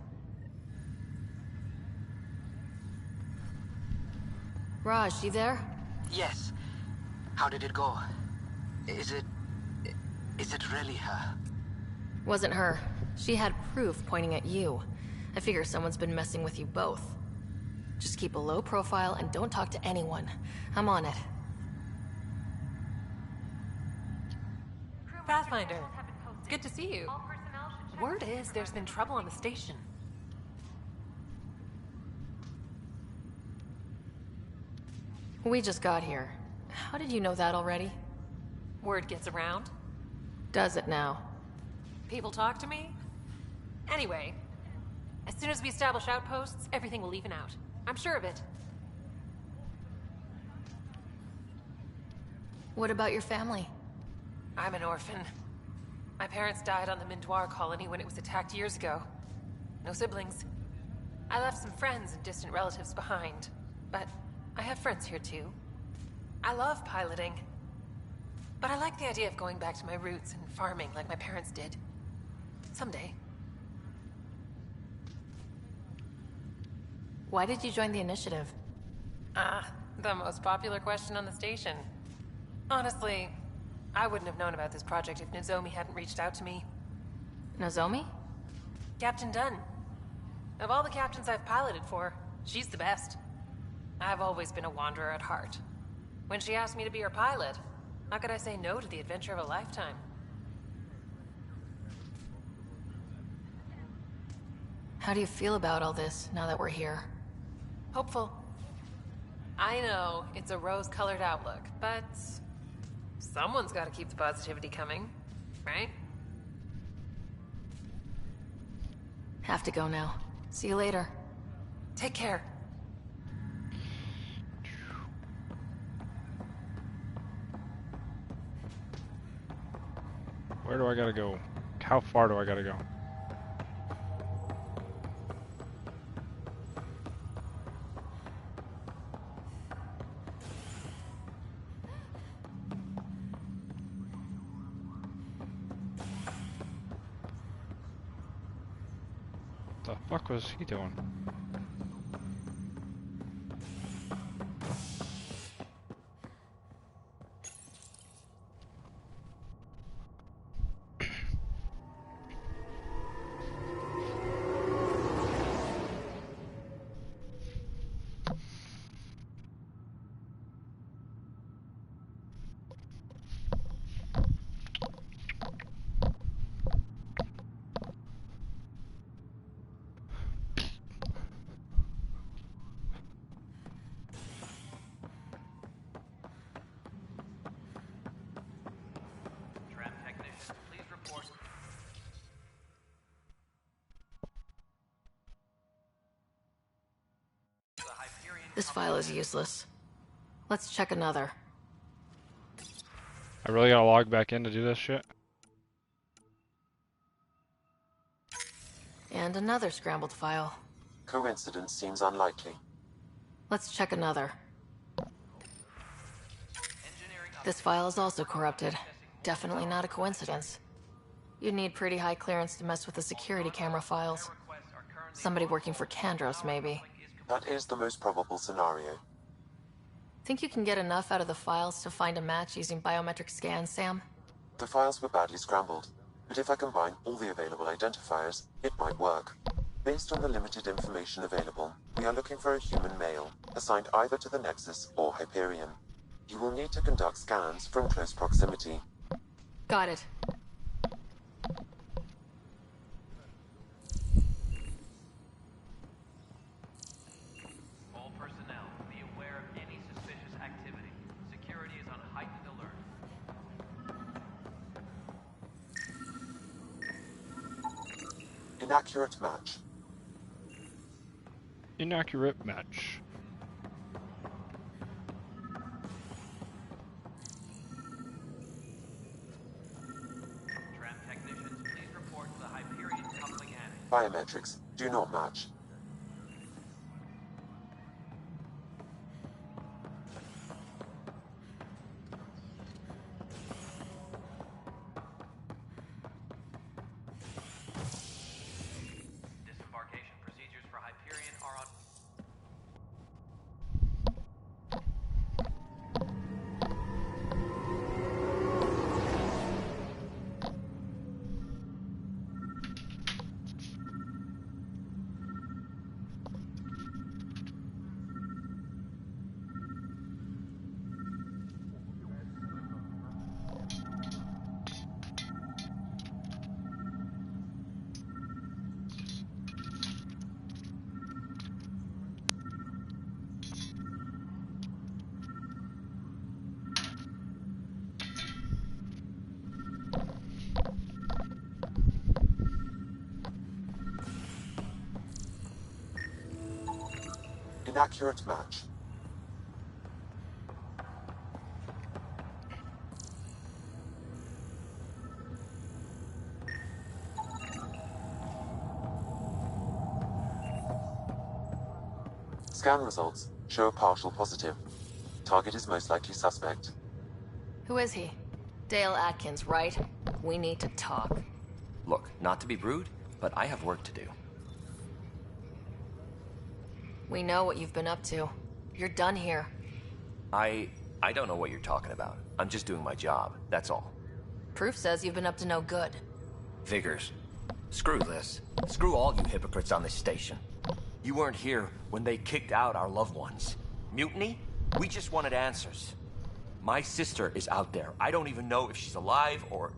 Raj, you there? Yes. How did it go? Is it really her? Wasn't her. She had proof pointing at you. I figure someone's been messing with you both. Just keep a low profile and don't talk to anyone. I'm on it. Pathfinder, it's good to see you. Word is there's been trouble on the station. We just got here. How did you know that already? Word gets around. Does it now? People talk to me. Anyway, as soon as we establish outposts, everything will even out. I'm sure of it. What about your family? I'm an orphan. My parents died on the Mindoir colony when it was attacked years ago. No siblings. I left some friends and distant relatives behind, but I have friends here too. I love piloting, but I like the idea of going back to my roots and farming like my parents did. Someday. Why did you join the initiative? The most popular question on the station. Honestly, I wouldn't have known about this project if Nozomi hadn't reached out to me. Nozomi? Captain Dunn. Of all the captains I've piloted for, she's the best. I've always been a wanderer at heart. When she asked me to be her pilot, how could I say no to the adventure of a lifetime? How do you feel about all this, now that we're here? Hopeful. I know, it's a rose-colored outlook, but someone's got to keep the positivity coming, right? Have to go now. See you later. Take care. Where do I gotta go? How far do I gotta go? The fuck was he doing? Tram technician, please report. The Hyperion This file is useless. Let's check another. I really gotta log back in to do this shit? And another scrambled file. Coincidence seems unlikely. Let's check another. This file is also corrupted. Definitely not a coincidence. You'd need pretty high clearance to mess with the security camera files. Somebody working for Kandros, maybe. That is the most probable scenario. Think you can get enough out of the files to find a match using biometric scans, Sam? The files were badly scrambled, but if I combine all the available identifiers, it might work. Based on the limited information available, we are looking for a human male, assigned either to the Nexus or Hyperion. You will need to conduct scans from close proximity. Got it. All personnel, be aware of any suspicious activity. Security is on heightened alert. Inaccurate match. Inaccurate match. Tram technicians, please report to the Hyperion coupling annex. Biometrics do not match. Disembarkation procedures for Hyperion are on. Inaccurate match. Scan results show a partial positive. Target is most likely suspect. Who is he? Dale Atkins, right? We need to talk. Look, not to be rude, but I have work to do. We know what you've been up to. You're done here. I don't know what you're talking about. I'm just doing my job, that's all. Proof says you've been up to no good. Vigors. Screw this. Screw all you hypocrites on this station. You weren't here when they kicked out our loved ones. Mutiny? We just wanted answers. My sister is out there. I don't even know if she's alive or...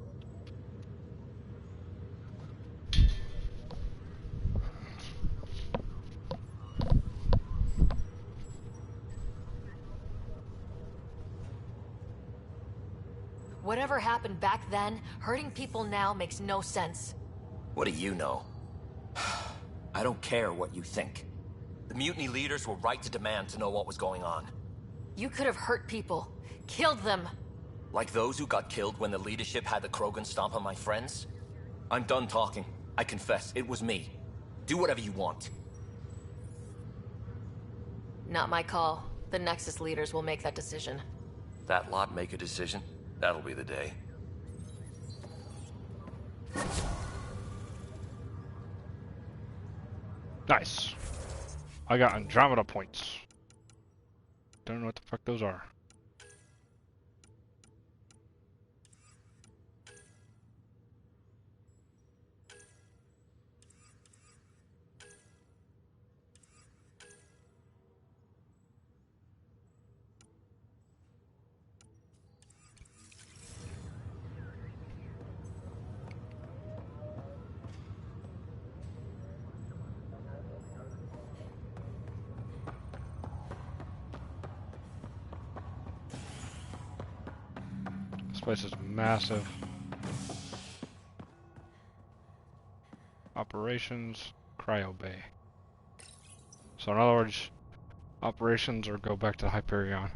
Whatever happened back then, hurting people now makes no sense. What do you know? I don't care what you think. The mutiny leaders were right to demand to know what was going on. You could have hurt people. Killed them. Like those who got killed when the leadership had the Krogan stomp on my friends? I'm done talking. I confess, it was me. Do whatever you want. Not my call. The Nexus leaders will make that decision. That lot make a decision? That'll be the day. Nice. I got Andromida points. Don't know what the fuck those are. This place is massive. Operations, Cryo Bay. So in other words, operations or go back to Hyperion.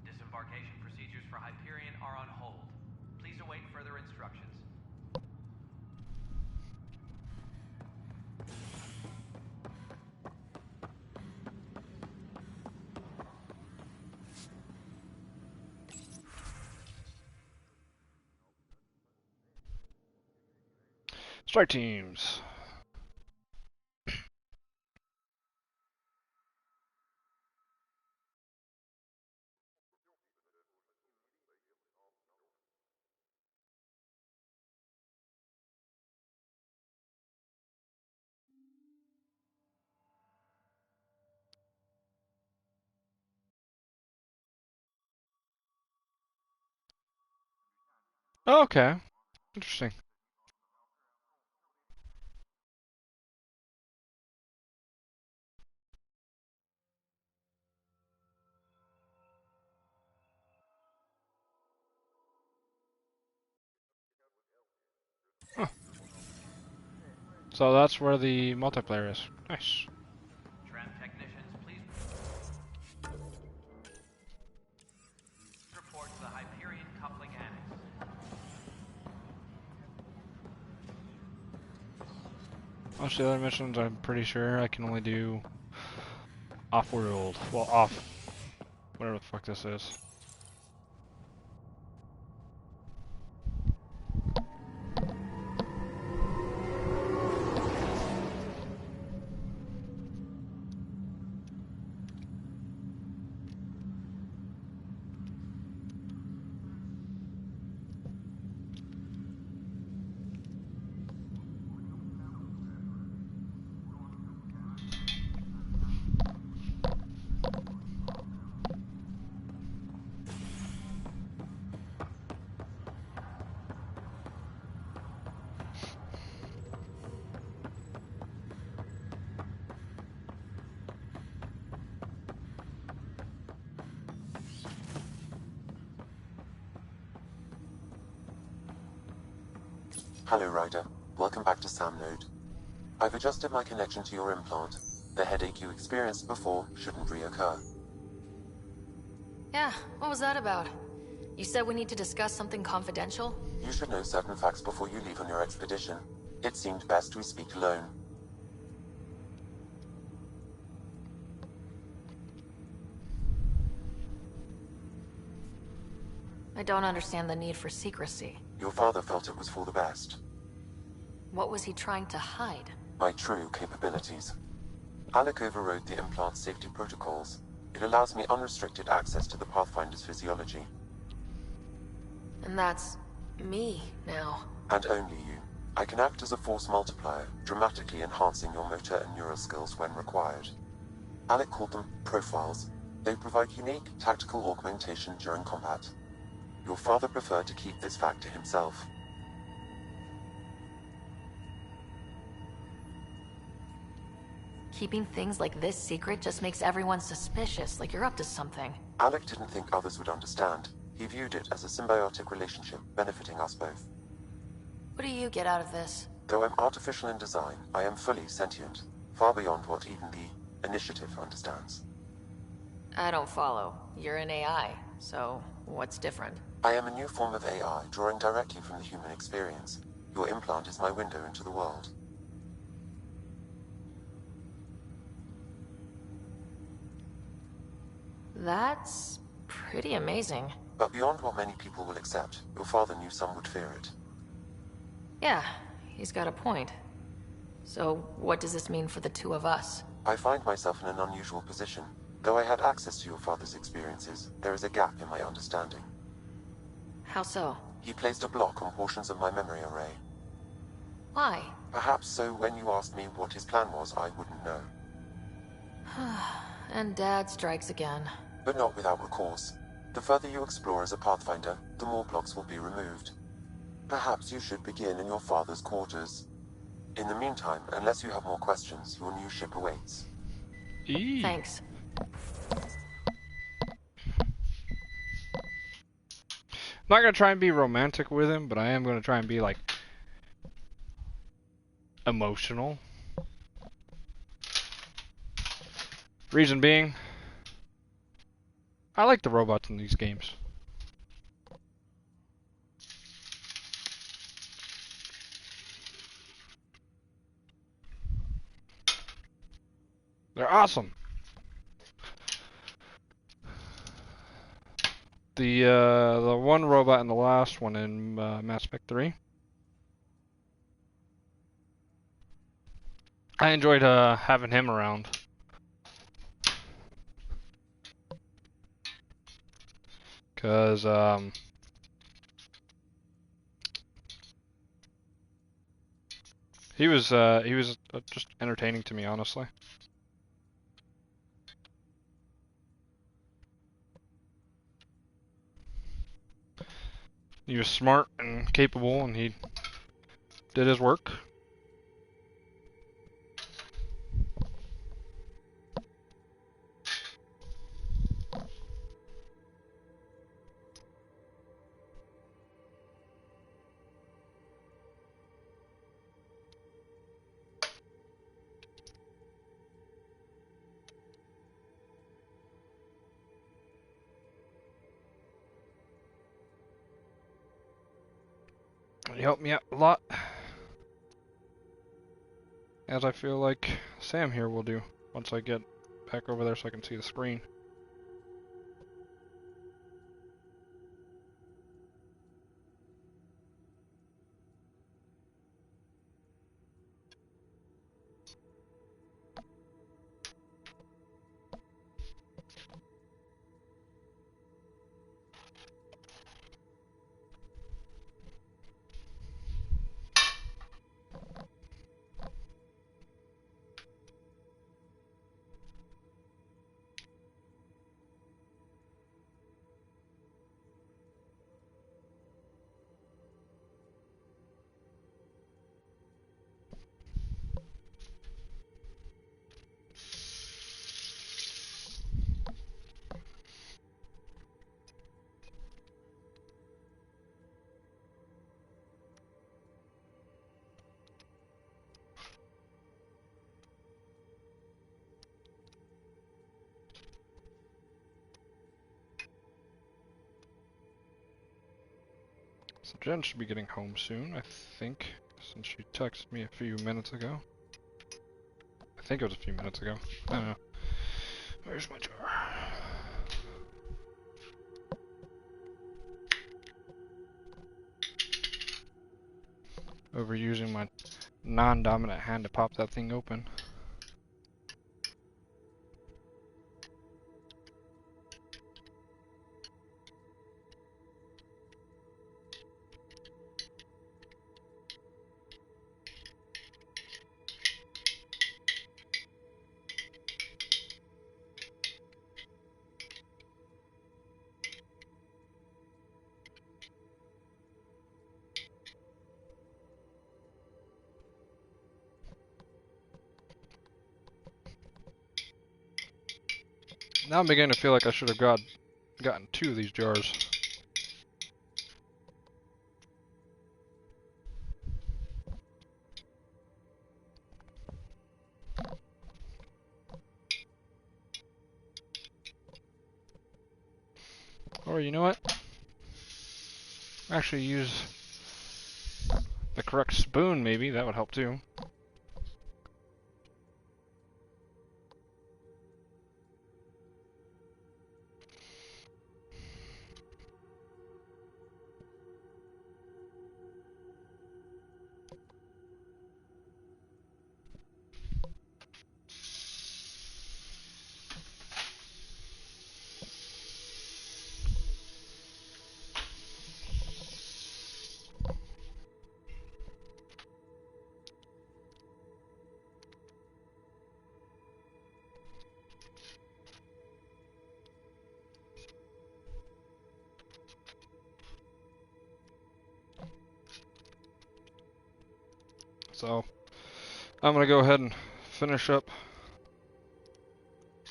Disembarkation procedures for Hyperion are on hold. Please await further instructions. Strike teams. Okay. Interesting. Huh. So that's where the multiplayer is. Nice. Tram technicians, please report to the Hyperion coupling annex. Most of the other missions, I'm pretty sure I can only do off-world. Well, off... whatever the fuck this is. Hello, Ryder. Welcome back to Sam Node. I've adjusted my connection to your implant. The headache you experienced before shouldn't reoccur. Yeah, what was that about? You said we need to discuss something confidential? You should know certain facts before you leave on your expedition. It seemed best we speak alone. I don't understand the need for secrecy. Your father felt it was for the best. What was he trying to hide? My true capabilities. Alec overrode the implant's safety protocols. It allows me unrestricted access to the Pathfinder's physiology. And that's me now. And only you. I can act as a force multiplier, dramatically enhancing your motor and neural skills when required. Alec called them profiles. They provide unique tactical augmentation during combat. Your father preferred to keep this fact to himself. Keeping things like this secret just makes everyone suspicious, like you're up to something. Alec didn't think others would understand. He viewed it as a symbiotic relationship, benefiting us both. What do you get out of this? Though I'm artificial in design, I am fully sentient, far beyond what even the Initiative understands. I don't follow. You're an AI, so what's different? I am a new form of AI, drawing directly from the human experience. Your implant is my window into the world. That's pretty amazing. But beyond what many people will accept, your father knew some would fear it. Yeah, he's got a point. So what does this mean for the two of us? I find myself in an unusual position. Though I had access to your father's experiences, there is a gap in my understanding. How so? He placed a block on portions of my memory array. Why? Perhaps so when you asked me what his plan was, I wouldn't know. And Dad strikes again. But not without recourse. The further you explore as a Pathfinder, the more blocks will be removed. Perhaps you should begin in your father's quarters. In the meantime, unless you have more questions, your new ship awaits. Thanks. I'm not gonna try and be romantic with him, but I am gonna try and be like emotional. Reason being, I like the robots in these games. They're awesome. The one robot in the last one in Mass Effect 3. I enjoyed having him around. Cause he was just entertaining to me, honestly. He was smart and capable, and he did his work. He helped me out a lot, as I feel like Sam here will do once I get back over there so I can see the screen. So Jen should be getting home soon, I think, since she texted me a few minutes ago. I think it was a few minutes ago. I don't know. Where's my jar? Overusing my non-dominant hand to pop that thing open. Now I'm beginning to feel like I should have gotten 2 of these jars. Or you know what? Actually use the correct spoon maybe, that would help too. So I'm gonna go ahead and finish up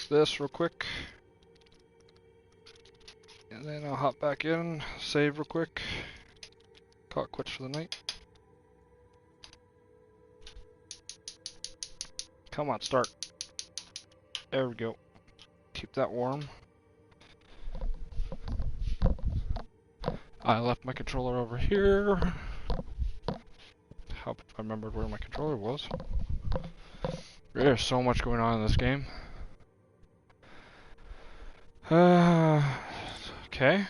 this real quick. And then I'll hop back in, save real quick, call it quits for the night. Come on, start. There we go. Keep that warm. I left my controller over here. Hope I remembered where my controller was. There's so much going on in this game. Okay.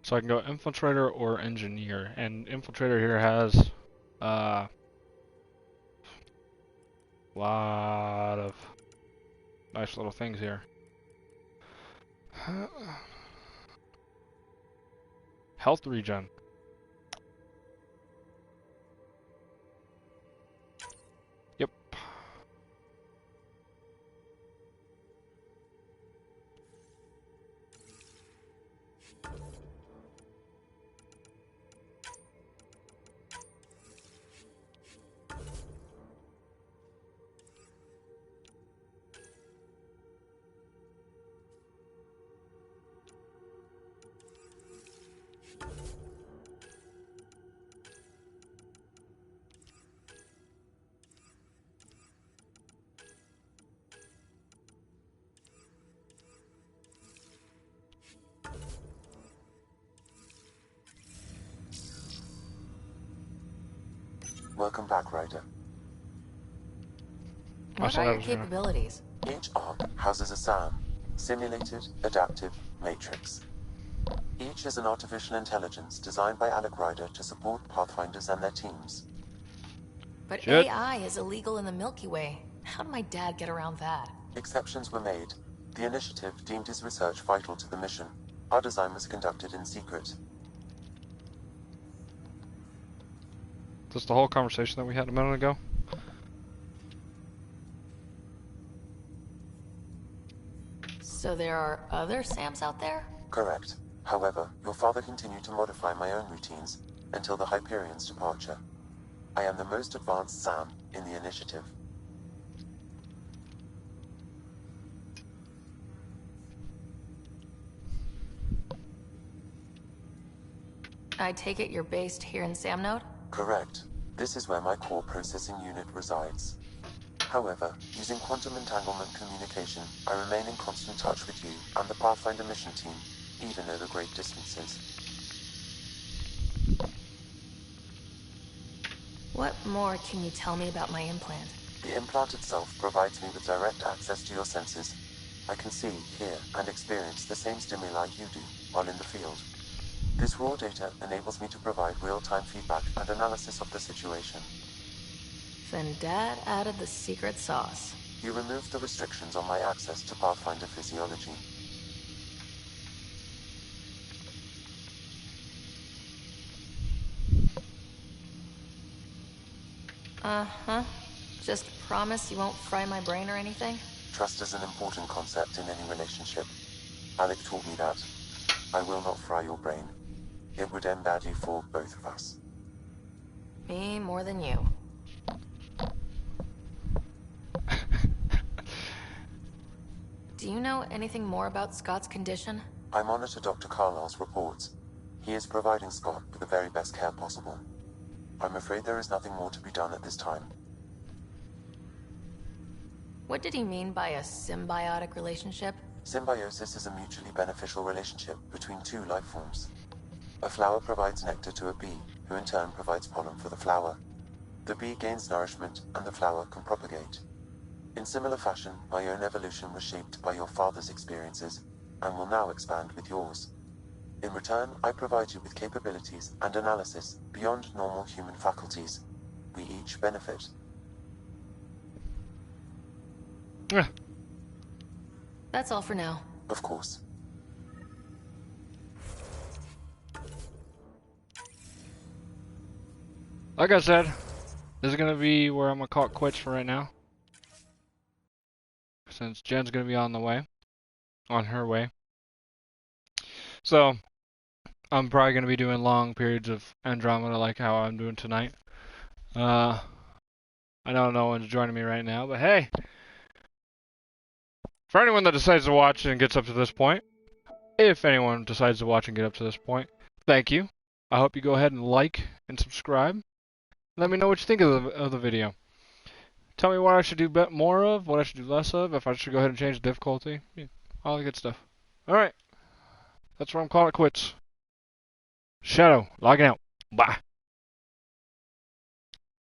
So I can go infiltrator or engineer, and infiltrator here has lot of nice little things here. Health regen. Yep. Welcome back, Ryder. What are your capabilities? Each arc houses a SAM, Simulated Adaptive Matrix. Each is an artificial intelligence designed by Alec Ryder to support Pathfinders and their teams. But AI is illegal in the Milky Way. How did my dad get around that? Exceptions were made. The initiative deemed his research vital to the mission. Our design was conducted in secret. Is this the whole conversation that we had a minute ago? So there are other Sams out there? Correct. However, your father continued to modify my own routines until the Hyperion's departure. I am the most advanced Sam in the initiative. I take it you're based here in Samnode? Correct. This is where my core processing unit resides. However, using quantum entanglement communication, I remain in constant touch with you and the Pathfinder mission team, even over great distances. What more can you tell me about my implant? The implant itself provides me with direct access to your senses. I can see, hear, and experience the same stimuli you do while in the field. This raw data enables me to provide real-time feedback and analysis of the situation. Then Dad added the secret sauce. You removed the restrictions on my access to Pathfinder physiology. Uh-huh. Just promise you won't fry my brain or anything? Trust is an important concept in any relationship. Alec taught me that. I will not fry your brain. It would end badly for both of us. Me more than you. Do you know anything more about Scott's condition? I monitor Dr. Carlisle's reports. He is providing Scott with the very best care possible. I'm afraid there is nothing more to be done at this time. What did he mean by a symbiotic relationship? Symbiosis is a mutually beneficial relationship between two life forms. A flower provides nectar to a bee, who in turn provides pollen for the flower. The bee gains nourishment, and the flower can propagate. In similar fashion, my own evolution was shaped by your father's experiences, and will now expand with yours. In return, I provide you with capabilities and analysis beyond normal human faculties. We each benefit. Yeah. That's all for now. Of course. Like I said, this is gonna be where I'm gonna call it quits for right now. Since Jen's gonna be on her way. So, I'm probably gonna be doing long periods of Andromeda like how I'm doing tonight. I know no one's joining me right now, but hey! For anyone that decides to watch and gets up to this point, if anyone decides to watch and get up to this point, thank you. I hope you go ahead and like and subscribe. Let me know what you think of the video. Tell me what I should do more of, what I should do less of, if I should go ahead and change the difficulty. All the good stuff. Alright. That's where I'm calling it quits. Shadow, logging out. Bye.